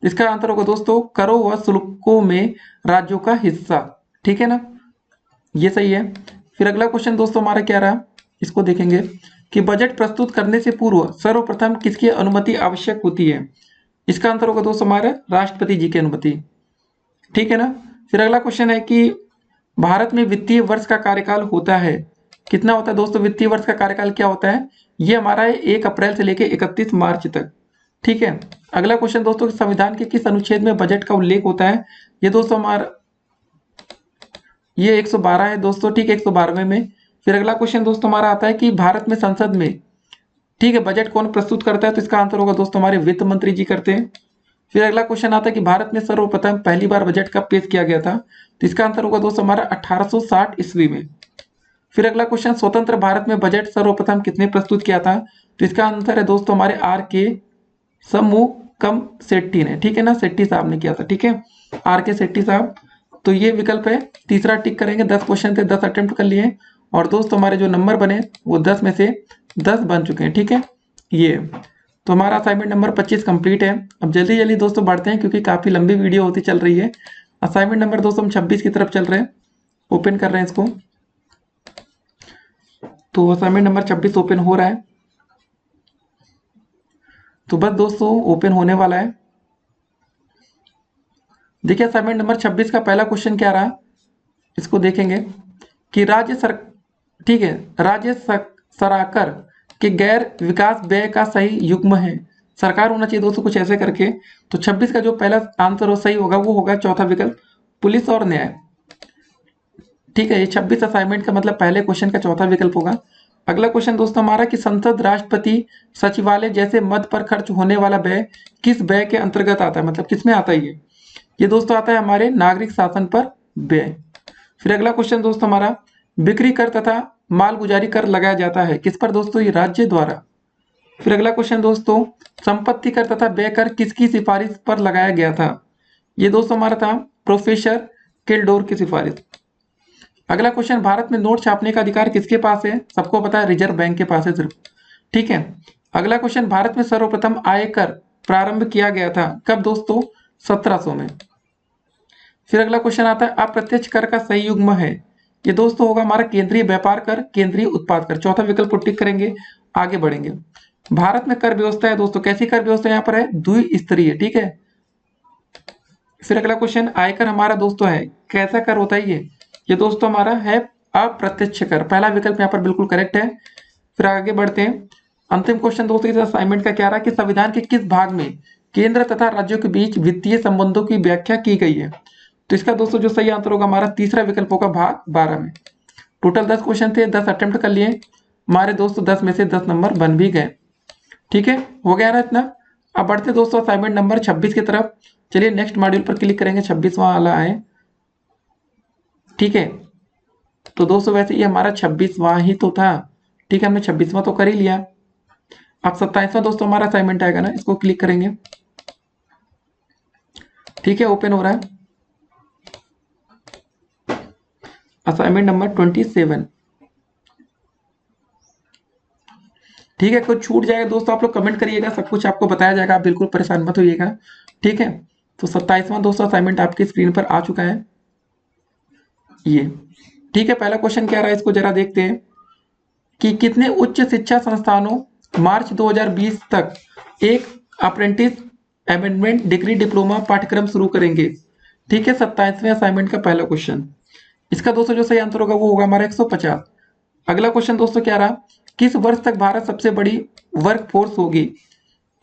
इसका आंसर होगा दोस्तों करों व शुल्कों में राज्यों का हिस्सा। ठीक है ना, ये सही है। फिर अगला क्वेश्चन दोस्तों हमारा क्या रहा, इसको देखेंगे कि बजट प्रस्तुत करने से पूर्व सर्वप्रथम किसकी अनुमति आवश्यक होती है? इसका आंसर होगा दोस्तों हमारा राष्ट्रपति जी की अनुमति। ठीक है ना। फिर अगला क्वेश्चन है कि भारत में वित्तीय वर्ष का कार्यकाल होता है, कितना होता है दोस्तों? वित्तीय वर्ष का कार्यकाल क्या होता है? ये हमारा है 1 अप्रैल से लेकर 31 मार्च तक। ठीक है। अगला क्वेश्चन दोस्तों, संविधान के किस अनुच्छेद में बजट का उल्लेख होता है? ये दोस्तों हमारा ये 112 है दोस्तों। ठीक है, 112वें में। फिर अगला क्वेश्चन दोस्तों हमारा आता है कि भारत में संसद में, ठीक है, बजट कौन प्रस्तुत करता है? तो इसका आंसर होगा दोस्तों हमारे वित्त मंत्री जी करते हैं। फिर अगला क्वेश्चन आता है कि भारत में सर्वप्रथम पहली बार बजट कब पेश किया गया था? तो इसका आंसर होगा दोस्तों हमारा 1860 ईस्वी में। फिर अगला क्वेश्चन, स्वतंत्र भारत में बजट सर्वप्रथम किसने प्रस्तुत किया था? तो इसका आंसर है दोस्तों हमारे आर के समूकम सेट्टी ने। ठीक है ना, सेट्टी साहब ने किया था। ठीक है, आर के सेट्टी साहब। तो ये विकल्प है, तीसरा टिक करेंगे। 10 क्वेश्चन थे, 10 अटेम्प्ट कर लिए और दोस्तों हमारे जो नंबर बने वो 10 में से 10 बन चुके हैं। ठीक है, ये तो हमारा असाइनमेंट नंबर 25 कंप्लीट है। अब जल्दी जल्दी दोस्तों बढ़ते हैं क्योंकि काफी लंबी वीडियो होती चल रही है। असाइनमेंट नंबर दोस्तों हम 26 की तरफ चल रहे हैं, ओपन कर रहे हैं इसको। तो असाइनमेंट नंबर 26 ओपन हो रहा है। तो बस दोस्तों ओपन होने वाला है। देखिए असाइनमेंट नंबर 26 का पहला क्वेश्चन क्या रहा, इसको देखेंगे कि ठीक है, सराकर के गैर विकास व्यय का सही युग्म है। सरकार होना चाहिए दोस्तों कुछ ऐसे करके। तो 26 का जो पहला आंसर हो सही होगा वो होगा चौथा विकल्प, पुलिस और न्याय। ठीक है, ये 26 असाइनमेंट का मतलब पहले क्वेश्चन का चौथा विकल्प होगा। अगला क्वेश्चन दोस्तों हमारा कि संसद, राष्ट्रपति सचिवालय जैसे मद पर खर्च होने वाला व्यय किस व्यय के अंतर्गत आता है, मतलब किसमें आता है ये दोस्तों आता है हमारे नागरिक शासन पर व्यय। फिर अगला क्वेश्चन दोस्तों हमारा, बिक्री कर तथा मालगुजारी कर लगाया जाता है किस पर दोस्तों? ये राज्य द्वारा। फिर अगला क्वेश्चन दोस्तों, संपत्ति कर तथा व्यय कर किसकी सिफारिश पर लगाया गया था? ये दोस्तों हमारा था प्रोफेसर किल्डोर की सिफारिश। अगला क्वेश्चन, भारत में नोट छापने का अधिकार किसके पास है? सबको पता है रिजर्व बैंक के पास है सिर्फ। ठीक है। अगला क्वेश्चन, भारत में सर्वप्रथम आयकर प्रारंभ किया गया था कब दोस्तों? 1700 में। फिर अगला क्वेश्चन आता है अप्रत्यक्ष कर का सही युग्म है, ये दोस्तों होगा हमारा केंद्रीय व्यापार कर, केंद्रीय उत्पाद कर। चौथा विकल्प को टिक करेंगे, आगे बढ़ेंगे। भारत में कर व्यवस्था है दोस्तों, कैसी कर व्यवस्था यहाँ पर है? द्विस्तरीय। ठीक है। फिर अगला क्वेश्चन, आयकर हमारा दोस्तों है कैसा कर होता है? ये दोस्तों हमारा है अप्रत्यक्ष कर। पहला विकल्प यहाँ पर बिल्कुल करेक्ट है। फिर आगे बढ़ते हैं। अंतिम क्वेश्चन दोस्तों इस असाइनमेंट का क्या रहा कि संविधान के किस भाग में केंद्र तथा राज्यों के बीच वित्तीय संबंधों की व्याख्या की गई है? तो इसका दोस्तों जो सही आंसर होगा हमारा तीसरा विकल्प होगा भाग 12 में। टोटल 10 क्वेश्चन थे, 10 अटेम्प्ट कर लिए हमारे दोस्तों, 10 में से 10 नंबर बन भी गए। ठीक है, हो गया ना इतना। अब बढ़ते दोस्तों असाइनमेंट नंबर 26 की तरफ। चलिए नेक्स्ट मॉड्यूल पर क्लिक करेंगे, 26वां वाला आए। ठीक है, तो दोस्तों वैसे ये हमारा 26वां ही तो था। ठीक है, हमने 26वां तो कर ही लिया। अब 27वां दोस्तों हमारा असाइनमेंट आएगा ना, इसको क्लिक करेंगे। ठीक है, ओपन हो रहा है असाइनमेंट नंबर 27। ठीक है, कुछ छूट जाएगा दोस्तों आप लोग कमेंट करिएगा, सब कुछ आपको बताया जाएगा, आप बिल्कुल परेशान मत होइएगा। ठीक है, तो 27वां दोस्तों असाइनमेंट आपकी स्क्रीन पर आ चुका है ये। ठीक है, पहला क्वेश्चन क्या रहा है इसको जरा देखते हैं कि कितने उच्च शिक्षा संस्थानों मार्च 2020 तक एक अप्रेंटिस अमेंडमेंट डिग्री डिप्लोमा पाठ्यक्रम शुरू करेंगे? ठीक है, 27वें असाइनमेंट का पहला क्वेश्चन। इसका दोस्तों जो सही आंसर होगा वो होगा हमारा 150। अगला क्वेश्चन दोस्तों क्या रहा, किस वर्ष तक भारत सबसे बड़ी वर्क फोर्स होगी?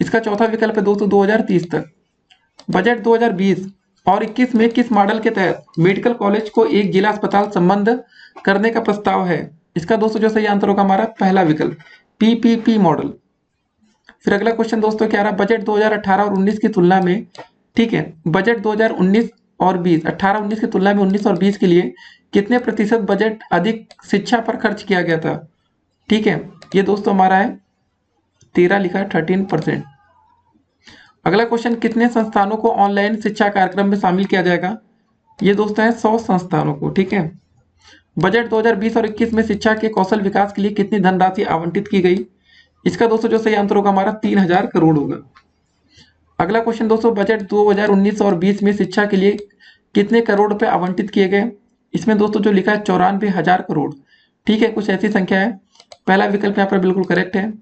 इसका चौथा विकल्प है दोस्तों 2030 तक। बजट 2020 और 21 में किस मॉडल के तहत मेडिकल कॉलेज को एक जिला अस्पताल संबंध करने का प्रस्ताव है? इसका दोस्तों जो सही आंसर होगा हमारा पहला विकल्प पीपीपी मॉडल। फिर अगला क्वेश्चन दोस्तों क्या रहा, बजट 2018 और 19 की तुलना में, ठीक है, बजट 2019 और 20, 18-19 की तुलना में 19 और 20 के लिए कितने प्रतिशत बजट अधिक शिक्षा पर खर्च किया गया था? ठीक है, ये दोस्तों हमारा है 13 लिखा है 13%। अगला क्वेश्चन, कितने संस्थानों को ऑनलाइन शिक्षा कार्यक्रम में शामिल किया जाएगा? ये दोस्तों है 100 संस्थानों को। ठीक है, बजट 2020 और 21 में शिक्षा के कौशल विकास के लिए कितनी धनराशि आवंटित की गई? इसका दोस्तों जो सही आंसर होगा हमारा 3000 करोड़ होगा। अगला क्वेश्चन दोस्तों, बजट 2019 और 20 में शिक्षा के लिए कितने करोड़ रुपए आवंटित किए गए? इसमें दोस्तों जो लिखा है 94,000 करोड़। ठीक है, कुछ ऐसी संख्या है। पहला विकल्प यहाँ पर बिल्कुल करेक्ट है।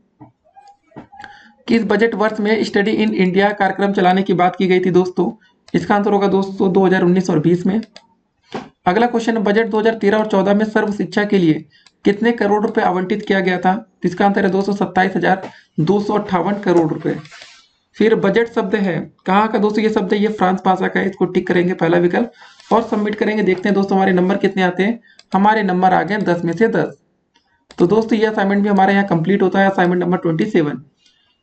किस बजट वर्ष में स्टडी इन इंडिया कार्यक्रम चलाने की बात की गई थी दोस्तों? इसका आंसर होगा दोस्तों 2019 और 20 में। अगला क्वेश्चन, बजट 2013 और 14 में सर्व शिक्षा के लिए कितने करोड़ रुपए आवंटित किया गया था? इसका आंसर है दोस्तों 27,258 करोड़ रुपए। फिर बजट शब्द है कहाँ का दोस्तों? ये शब्द है, ये फ्रांस भाषा का है। इसको टिक करेंगे पहला विकल्प और सबमिट करेंगे। देखते हैं दोस्तों हमारे नंबर कितने आते हैं। हमारे नंबर आ गए 10 में से 10। तो दोस्तों ये असाइनमेंट भी हमारे यहाँ कंप्लीट होता है, असाइनमेंट नंबर 27।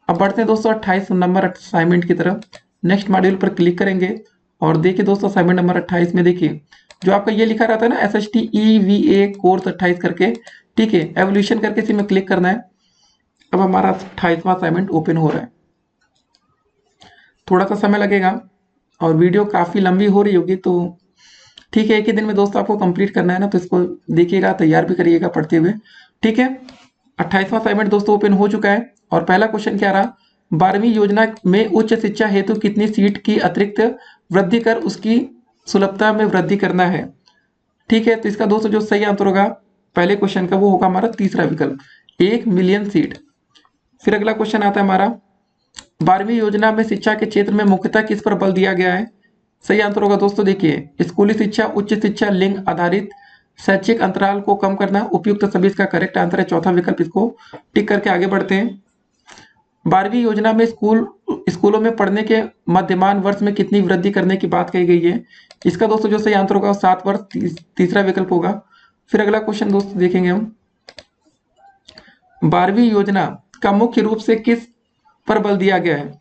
अब बढ़ते हैं दोस्तों 28 नंबर असाइनमेंट की तरफ। नेक्स्ट मॉड्यूल पर क्लिक करेंगे और देखिए दोस्तों असाइनमेंट नंबर 28 में देखिए जो आपका ये लिखा रहता है ना SHT EVA कोर्स 28 करके, ठीक है, एवोल्यूशन करके इसी में क्लिक करना है। अब हमारा 28वां असाइनमेंट ओपन हो रहा है। थोड़ा सा समय लगेगा और वीडियो काफ़ी लंबी हो रही होगी, तो ठीक है, एक ही दिन में दोस्तों आपको कंप्लीट करना है ना, तो इसको देखिएगा, तैयार भी करिएगा पढ़ते हुए। ठीक है, 28वां असाइनमेंट दोस्तों ओपन हो चुका है और पहला क्वेश्चन क्या रहा? 12वीं योजना में उच्च शिक्षा हेतु कितनी सीट की अतिरिक्त वृद्धि कर उसकी सुलभता में वृद्धि करना है? ठीक है, तो इसका दोस्तों जो सही आंसर होगा पहले क्वेश्चन का वो होगा हमारा तीसरा विकल्प, 1 मिलियन सीट। फिर अगला क्वेश्चन आता है हमारा, 12वीं योजना में शिक्षा के क्षेत्र में मुख्यतः किस पर बल दिया गया है? सही आंसर होगा दोस्तों देखिए स्कूली शिक्षा, उच्च शिक्षा, लिंग आधारित शैक्षिक अंतराल को कम करना, उपयुक्त सभी इसका करेक्ट आंसर है। चौथा विकल्प, इसको टिक करके आगे बढ़ते हैं। 12वीं योजना में स्कूलों में पढ़ने के मध्यमान वर्ष में कितनी वृद्धि करने की बात कही गई है? इसका दोस्तों जो सही आंसर होगा 7 वर्ष, तीसरा विकल्प होगा। फिर अगला क्वेश्चन दोस्तों देखेंगे हम, 12वीं योजना का मुख्य रूप से किस पर बल दिया गया है?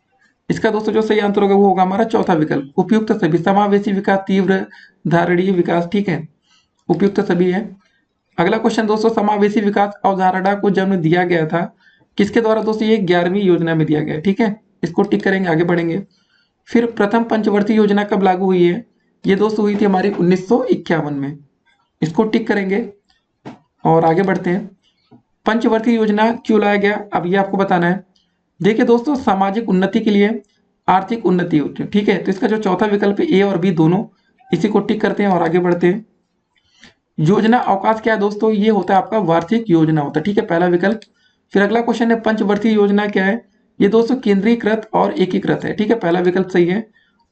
इसका दोस्तों जो सही आंसर होगा वो होगा हमारा चौथा विकल्प, उपयुक्त सभी, समावेशी विकास, तीव्र धारणीय विकास। ठीक है, उपयुक्त सभी है। अगला क्वेश्चन दोस्तों, समावेशी विकास अवधारणा को जन्म दिया गया था किसके द्वारा? दोस्तों ये 11वीं योजना में दिया गया है। ठीक है, इसको टिक करेंगे, आगे बढ़ेंगे। फिर प्रथम पंचवर्षीय योजना कब लागू हुई है? ये दोस्तों हुई थी हमारी 1951 में। इसको टिक करेंगे और आगे बढ़ते हैं। पंचवर्षीय योजना क्यों लाया गया? अब ये आपको बताना है। देखिए दोस्तों, सामाजिक उन्नति के लिए आर्थिक उन्नति होती है। ठीक है, तो इसका जो चौथा विकल्प है A और B दोनों, इसी को टिक करते हैं और आगे बढ़ते हैं। योजना अवकाश क्या है दोस्तों? ये होता है आपका वार्षिक योजना होता है। ठीक है, पहला विकल्प। फिर अगला क्वेश्चन है पंचवर्षीय योजना क्या है? ये दोस्तों केंद्रीकृत और एकीकृत है। ठीक है, पहला विकल्प सही है।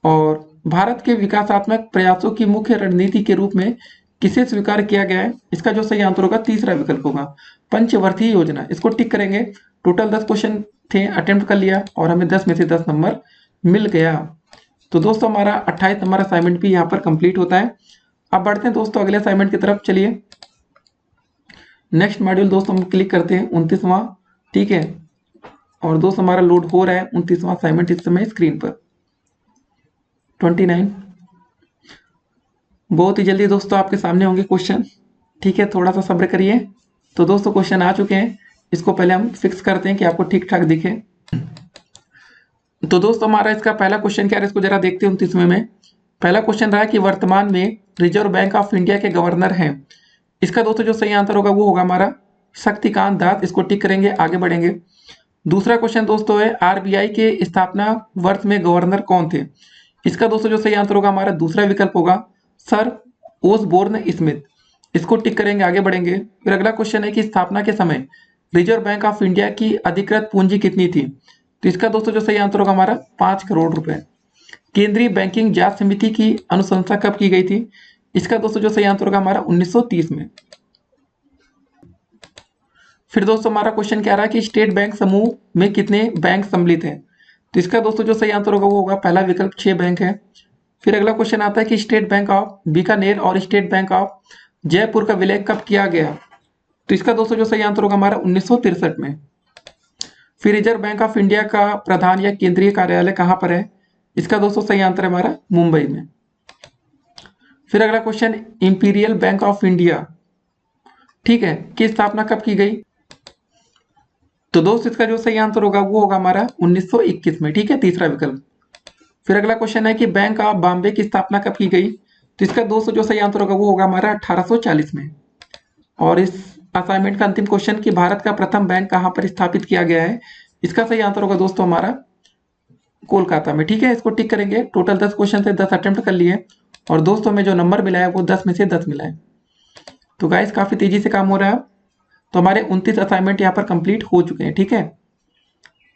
और भारत के विकासात्मक प्रयासों की मुख्य रणनीति के रूप में किसे स्वीकार किया गया है? इसका जो सही आंसर होगा तीसरा विकल्प होगा, पंचवर्षीय योजना। इसको टिक करेंगे। टोटल 10 क्वेश्चन थे, अटेम्प्ट कर लिया और हमें 10 में से 10 नंबर मिल गया। तो दोस्तों हमारा 28 नंबर असाइनमेंट भी यहाँ पर कंप्लीट होता है। अब बढ़ते हैं दोस्तों अगले असाइनमेंट की तरफ। चलिए नेक्स्ट मॉड्यूल दोस्तों हम क्लिक करते हैं 29वां। ठीक है, और दोस्तों हमारा लोड हो रहा है 29वां असाइनमेंट इस समय स्क्रीन पर 29। बहुत ही जल्दी दोस्तों आपके सामने होंगे क्वेश्चन। ठीक है, थोड़ा सा सब्र करिए। तो दोस्तों क्वेश्चन आ चुके हैं, इसको पहले हम फिक्स करते हैं कि आपको ठीक ठाक दिखे। तो दोस्तों हमारा इसका पहला क्वेश्चन क्या है, इसको जरा देखते हैं 29वें में। पहला क्वेश्चन रहा है कि वर्तमान में रिजर्व बैंक ऑफ इंडिया के गवर्नर हैं। इसका दोस्तों जो सही आंसर होगा वो होगा हमारा शक्तिकांत दास। इसको टिक करेंगे, आगे बढ़ेंगे। दूसरा क्वेश्चन दोस्तों है RBI के स्थापना वर्ष में गवर्नर कौन थे? इसका दोस्तों जो सही आंसर होगा हमारा दूसरा विकल्प होगा सर ओसबोर्न स्मिथ। इसको टिक करेंगे, आगे बढ़ेंगे। फिर अगला क्वेश्चन है कि स्थापना के समय रिजर्व बैंक ऑफ इंडिया की अधिकृत पूंजी कितनी थी? तो इसका दोस्तों जो सही आंसर होगा हमारा 5 करोड़ रुपए। केंद्रीय बैंकिंग जांच समिति की अनुशंसा कब की गई थी? इसका दोस्तों जो सही आंसर होगा हमारा 1930 में। फिर दोस्तों हमारा क्वेश्चन क्या रहा है कि स्टेट बैंक समूह में कितने बैंक सम्मिलित हैं? तो इसका दोस्तों जो सही आंसर होगा वो होगा पहला विकल्प 6 बैंक है। फिर अगला क्वेश्चन आता है कि स्टेट बैंक ऑफ बीकानेर और स्टेट बैंक ऑफ जयपुर का विलय कब किया गया? तो इसका दोस्तों जो सही आंसर होगा हमारा 1963 में। फिर रिजर्व बैंक ऑफ इंडिया का प्रधान या केंद्रीय कार्यालय कहाँ पर है? इसका दोस्तों सही आंसर है हमारा मुंबई में। फिर अगला question imperial bank of India, ठीक है, की स्थापना कब की गई? तो दोस्त इसका जो सही आंसर होगा वो होगा हमारा 1921 में। ठीक है, तीसरा विकल्प। फिर अगला क्वेश्चन है कि बैंक ऑफ बॉम्बे की स्थापना कब की गई? तो इसका दोस्तों जो सही आंसर होगा वो होगा हमारा 1840 में। और इस असाइनमेंट का अंतिम क्वेश्चन कि भारत का प्रथम बैंक कहाँ पर स्थापित किया गया है, इसका सही आंसर होगा दोस्तों हमारा कोलकाता में। ठीक है, इसको टिक करेंगे। टोटल 10 क्वेश्चन से 10 अटेम्प्ट कर लिए और दोस्तों में जो नंबर मिला है वो 10 में से 10 मिला है। तो गाइस काफी तेजी से काम हो रहा है। तो हमारे 29 असाइनमेंट यहाँ पर कंप्लीट हो चुके हैं। ठीक है,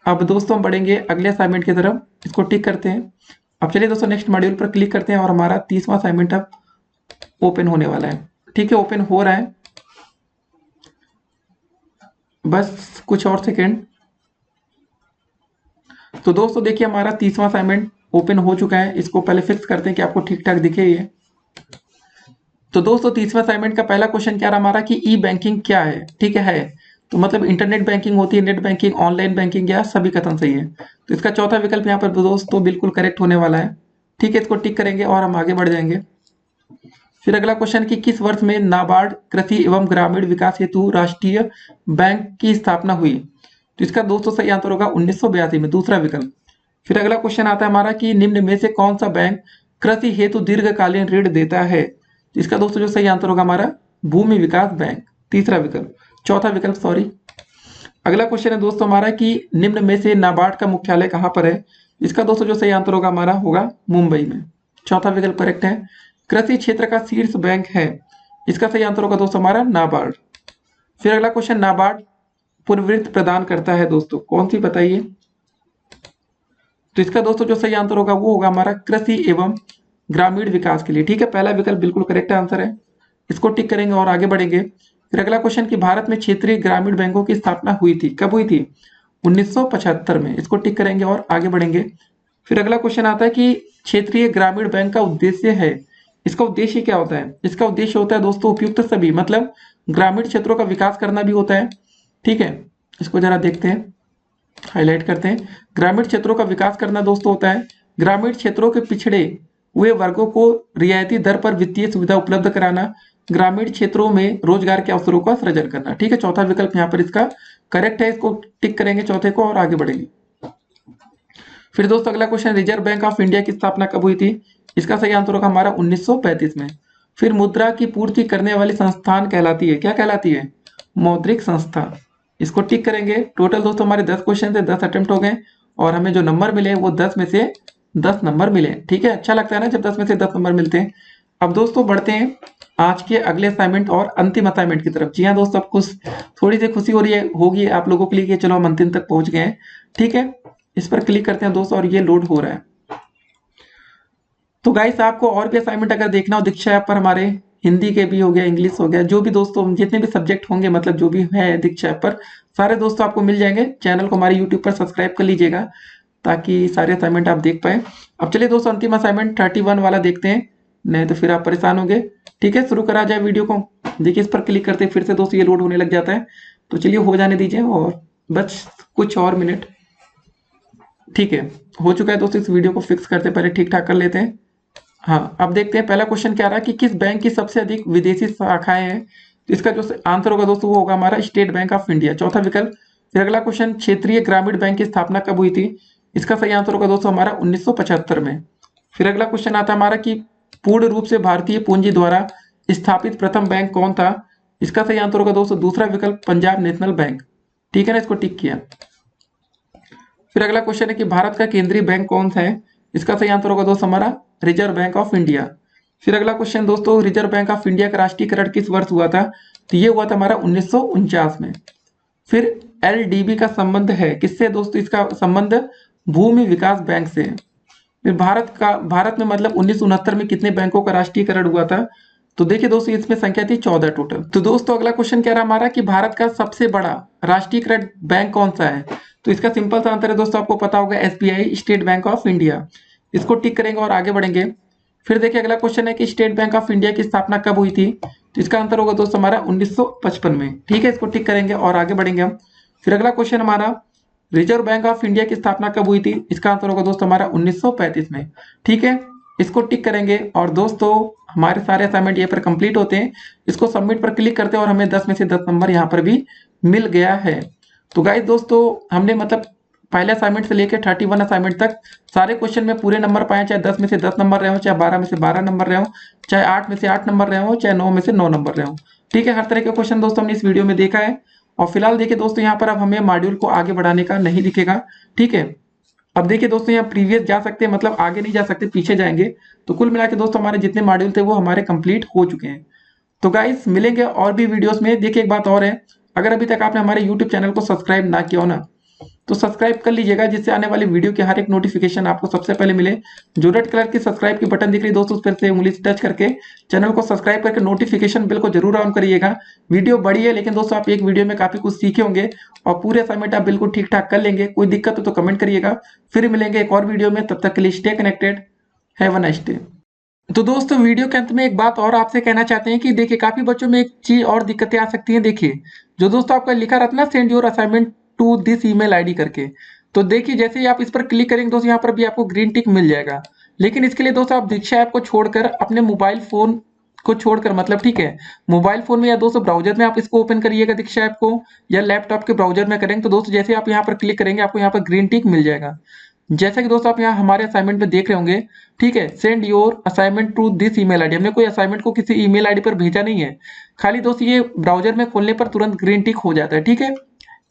अब दोस्तों हम बढ़ेंगे अगले असाइनमेंट की तरफ, इसको टिक करते हैं। अब चलिए दोस्तों नेक्स्ट मॉड्यूल पर क्लिक करते हैं और हमारा 30वां असाइनमेंट अब ओपन होने वाला है। ठीक है, ओपन हो रहा है, बस कुछ और सेकेंड। तो दोस्तों देखिए हमारा 30वां असाइनमेंट ओपन हो चुका है। इसको पहले फिक्स करते हैं कि आपको ठीक ठाक दिखे ये। तो दोस्तों 30वां असाइनमेंट का पहला क्वेश्चन क्या रहा हमारा कि ई बैंकिंग क्या है। ठीक है, तो मतलब इंटरनेट बैंकिंग होती है, नेट बैंकिंग, ऑनलाइन बैंकिंग, या सभी कथन सही है। तो इसका चौथा विकल्प यहाँ पर दोस्तों बिल्कुल करेक्ट होने वाला है। ठीक है, इसको टिक करेंगे और हम आगे बढ़ जाएंगे। फिर अगला क्वेश्चन कि किस वर्ष में नाबार्ड कृषि एवं ग्रामीण विकास हेतु राष्ट्रीय बैंक की स्थापना हुई। तो इसका दोस्तों सही आंसर होगा 1982 में, दूसरा विकल्प। फिर अगला क्वेश्चन आता है हमारा कि निम्न में से कौन सा बैंक कृषि हेतु दीर्घकालीन ऋण देता है। तो इसका दोस्तों जो सही आंसर होगा हमारा भूमि विकास बैंक, तीसरा विकल्प, चौथा विकल्प सॉरी। अगला क्वेश्चन है दोस्तों हमारा कि निम्न में से नाबार्ड का मुख्यालय कहाँ पर है। इसका दोस्तों जो सही आंसर होगा हमारा होगा मुंबई में, चौथा विकल्प करेक्ट है। कृषि क्षेत्र का शीर्ष बैंक है, इसका सही आंसर होगा दोस्तों हमारा नाबार्ड। फिर अगला क्वेश्चन, नाबार्ड पुनर्वित्त प्रदान करता है दोस्तों कौन सी बताइए। तो इसका दोस्तों जो सही आंसर होगा वो होगा हमारा कृषि एवं ग्रामीण विकास के लिए। ठीक है, पहला विकल्प बिल्कुल करेक्ट आंसर है, इसको टिक करेंगे और आगे बढ़ेंगे। फिर अगला क्वेश्चन कि भारत में क्षेत्रीय ग्रामीण बैंकों की स्थापना हुई थी, कब हुई थी, 1975 में, इसको टिक करेंगे और आगे बढ़ेंगे। फिर अगला क्वेश्चन आता है कि क्षेत्रीय ग्रामीण बैंक का उद्देश्य है, इसका उद्देश्य क्या होता है। इसका उद्देश्य होता है दोस्तों उपयुक्त सभी, मतलब ग्रामीण क्षेत्रों का विकास करना भी होता है। ठीक है, इसको जरा देखते हैं, हाईलाइट करते हैं। ग्रामीण क्षेत्रों का विकास करना दोस्तों होता है ग्रामीण क्षेत्रों के पिछड़े हुए वर्गों को रियायती दर पर वित्तीय सुविधा उपलब्ध कराना, ग्रामीण क्षेत्रों में रोजगार के अवसरों का सृजन करना। ठीक है, चौथा विकल्प यहाँ पर इसका करेक्ट है, इसको टिक करेंगे चौथे को और आगे बढ़ेंगे। फिर दोस्तों अगला question, reserve bank of India की स्थापना कब हुई थी। इसका सही आंसर होगा हमारा 1935 में। फिर मुद्रा की पूर्ति करने वाली संस्थान कहलाती है, क्या कहलाती है, मौद्रिक संस्था, इसको टिक करेंगे। टोटल दोस्तों हमारे 10 क्वेश्चन थे, 10 अटेम्प्ट हो गए और हमें जो नंबर मिले वो 10 में से 10 नंबर मिले। ठीक है, अच्छा लगता है ना जब 10 में से 10 नंबर मिलते हैं। अब दोस्तों बढ़ते हैं आज के अगले असाइनमेंट और अंतिम असाइनमेंट की तरफ। जी हाँ दोस्तों, अब कुछ थोड़ी सी खुशी हो रही है होगी आप लोगों के लिए कि चलो हम अंतिम तक पहुंच गए हैं। ठीक है, इस पर क्लिक करते हैं दोस्तों और ये लोड हो रहा है। तो गाइस आपको और भी असाइनमेंट अगर देखना हो दीक्षा ऐप पर, हमारे हिंदी के भी हो गया, इंग्लिश हो गया, जो भी दोस्तों जितने भी सब्जेक्ट होंगे मतलब जो भी है दीक्षा ऐप पर, सारे दोस्तों आपको मिल जाएंगे। चैनल को हमारे यूट्यूब पर सब्सक्राइब कर लीजिएगा ताकि सारे असाइनमेंट आप देख पाए। अब चलिए दोस्तों अंतिम असाइनमेंट 31 वाला देखते हैं, नहीं तो फिर आप परेशान होंगे। ठीक है, शुरू करा जाए वीडियो को। देखिए इस पर क्लिक करते फिर से दोस्तों ये लोड होने लग जाता है, तो चलिए हो जाने दीजिए और बस कुछ और मिनट। ठीक है, हो चुका है दोस्तों, इस वीडियो को फिक्स करते पहले ठीक ठाक कर लेते हैं। हाँ, अब देखते हैं पहला क्वेश्चन क्या रहा कि किस बैंक की सबसे अधिक विदेशी शाखाएं हैं। तो इसका जो आंसर होगा दोस्तों वो होगा हमारा स्टेट बैंक ऑफ इंडिया, चौथा विकल्प। फिर अगला क्वेश्चन, क्षेत्रीय ग्रामीण बैंक की स्थापना कब हुई थी। इसका सही आंसर होगा दोस्तों हमारा 1975 में। फिर अगला क्वेश्चन आता है हमारा कि पूर्ण रूप से भारतीय पूंजी द्वारा स्थापित प्रथम बैंक कौन था। इसका सही आंसर होगा दोस्तों दूसरा विकल्प, पंजाब नेशनल बैंक। ठीक है ना, इसको टिक किया। फिर अगला क्वेश्चन है कि भारत का केंद्रीय बैंक कौन सा है। इसका सही आंसर होगा दोस्तों हमारा रिजर्व बैंक ऑफ इंडिया। फिर अगला क्वेश्चन दोस्तों, रिजर्व बैंक ऑफ इंडिया का राष्ट्रीयकरण किस वर्ष हुआ था। तो ये हुआ था हमारा 1949 में। फिर एलडीबी का संबंध है किससे दोस्तों, इसका संबंध भूमि विकास बैंक से है। फिर भारत में मतलब 1969 में कितने बैंकों का राष्ट्रीयकरण हुआ था। तो देखिए दोस्तों इसमें संख्या थी 14 टोटल। तो दोस्तों अगला क्वेश्चन क्या रहा हमारा कि भारत का सबसे बड़ा राष्ट्रीयकृत बैंक कौन सा है। तो इसका सिंपल सा आंसर है दोस्तों, आपको पता होगा SBI, state bank of India. इसको टिक करेंगे और आगे बढ़ेंगे। फिर देखिए अगला क्वेश्चन है कि स्टेट बैंक ऑफ इंडिया की स्थापना कब हुई थी। तो इसका आंसर होगा दोस्तों हमारा 1955 में। ठीक है, इसको टिक करेंगे और आगे बढ़ेंगे हम। फिर अगला क्वेश्चन हमारा, रिजर्व बैंक ऑफ इंडिया की स्थापना कब हुई थी। इसका आंसर होगा दोस्तों हमारा 1935 में। ठीक है, इसको टिक करेंगे और दोस्तों हमारे सारे असाइनमेंट ये पर कंप्लीट होते हैं। इसको सबमिट पर क्लिक करते हैं और हमें 10 में से 10 नंबर यहाँ पर भी मिल गया है। तो गाइस दोस्तों हमने मतलब पहले असाइनमेंट से लेकर 31 असाइनमेंट तक सारे क्वेश्चन में पूरे नंबर पाए, चाहे 10 में से 10 नंबर रहे हो, चाहे 12 में से 12 नंबर रहे हो, चाहे 8 में से 8 नंबर रहे हो, चाहे 9 में से 9 नंबर रहे हो। ठीक है, हर तरह के क्वेश्चन दोस्तों हमने इस वीडियो में देखा है। और फिलहाल देखिए दोस्तों यहाँ पर अब हमें मॉड्यूल को आगे बढ़ाने का नहीं दिखेगा। ठीक है, अब देखिए दोस्तों यहाँ प्रीवियस जा सकते हैं, मतलब आगे नहीं जा सकते, पीछे जाएंगे। तो कुल मिला के दोस्तों हमारे जितने मॉड्यूल थे वो हमारे कंप्लीट हो चुके हैं। तो गाइस मिलेंगे और भी वीडियोस में। देखिए एक बात और है, अगर अभी तक आपने हमारे यूट्यूब चैनल को सब्सक्राइब ना किया हो ना, तो सब्सक्राइब कर लीजिएगा, जिससे आने वाली वीडियो की हर एक नोटिफिकेशन आपको सबसे पहले मिले। जो रेड कलर की सब्सक्राइब की बटन दिख रही है दोस्तों, उस पर से उंगली से टच करके चैनल को सब्सक्राइब करके नोटिफिकेशन बिल को जरूर ऑन करिएगा। वीडियो बड़ी है लेकिन दोस्तों आप एक वीडियो में काफी कुछ सीखे होंगे और पूरे असाइनमेंट आप बिल्कुल ठीक ठाक कर लेंगे। कोई दिक्कत हो तो कमेंट करिएगा। फिर मिलेंगे एक और वीडियो में, तब तक के लिए stay connected. Have a nice day. तो दोस्तों वीडियो के अंत में एक बात और आपसे कहना चाहते हैं कि देखिए काफी बच्चों में एक चीज और दिक्कतें आ सकती हैं। देखिए जो दोस्तों आपका लिखा रहता है ना, send your assignment to this email ID करके, तो देखिए जैसे ही आप इस पर क्लिक करेंगे दोस्तों यहाँ पर भी आपको ग्रीन टिक मिल जाएगा। लेकिन इसके लिए दोस्तों आप दीक्षा ऐप को छोड़कर अपने मोबाइल फोन को छोड़कर, मतलब ठीक है, मोबाइल फोन में या दोस्तों ब्राउजर में आप इसको ओपन करिएगा दीक्षा ऐप को, या लैपटॉप के ब्राउजर में करेंगे तो दोस्तों जैसे आप यहाँ पर क्लिक करेंगे आपको यहाँ पर ग्रीन टिक मिल जाएगा। जैसा कि दोस्तों आप यहाँ हमारे असाइनमेंट में देख रहे होंगे। ठीक है, send your assignment to this email ID, हमने कोई असाइनमेंट को किसी ईमेल आईडी पर भेजा नहीं है, खाली दोस्तों ये ब्राउजर में खोलने पर तुरंत ग्रीन टिक हो जाता है। ठीक है,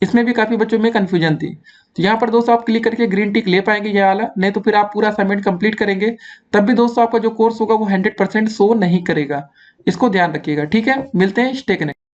इसमें भी काफी बच्चों में कंफ्यूजन थी। तो यहाँ पर दोस्तों आप क्लिक करके ग्रीन टिक ले पाएंगे ये वाला, नहीं तो फिर आप पूरा असाइनमेंट कंप्लीट करेंगे तब भी दोस्तों आपका जो कोर्स होगा वो 100% शो नहीं करेगा। इसको ध्यान रखिएगा। ठीक है, मिलते हैं, स्टे कनेक्टेड।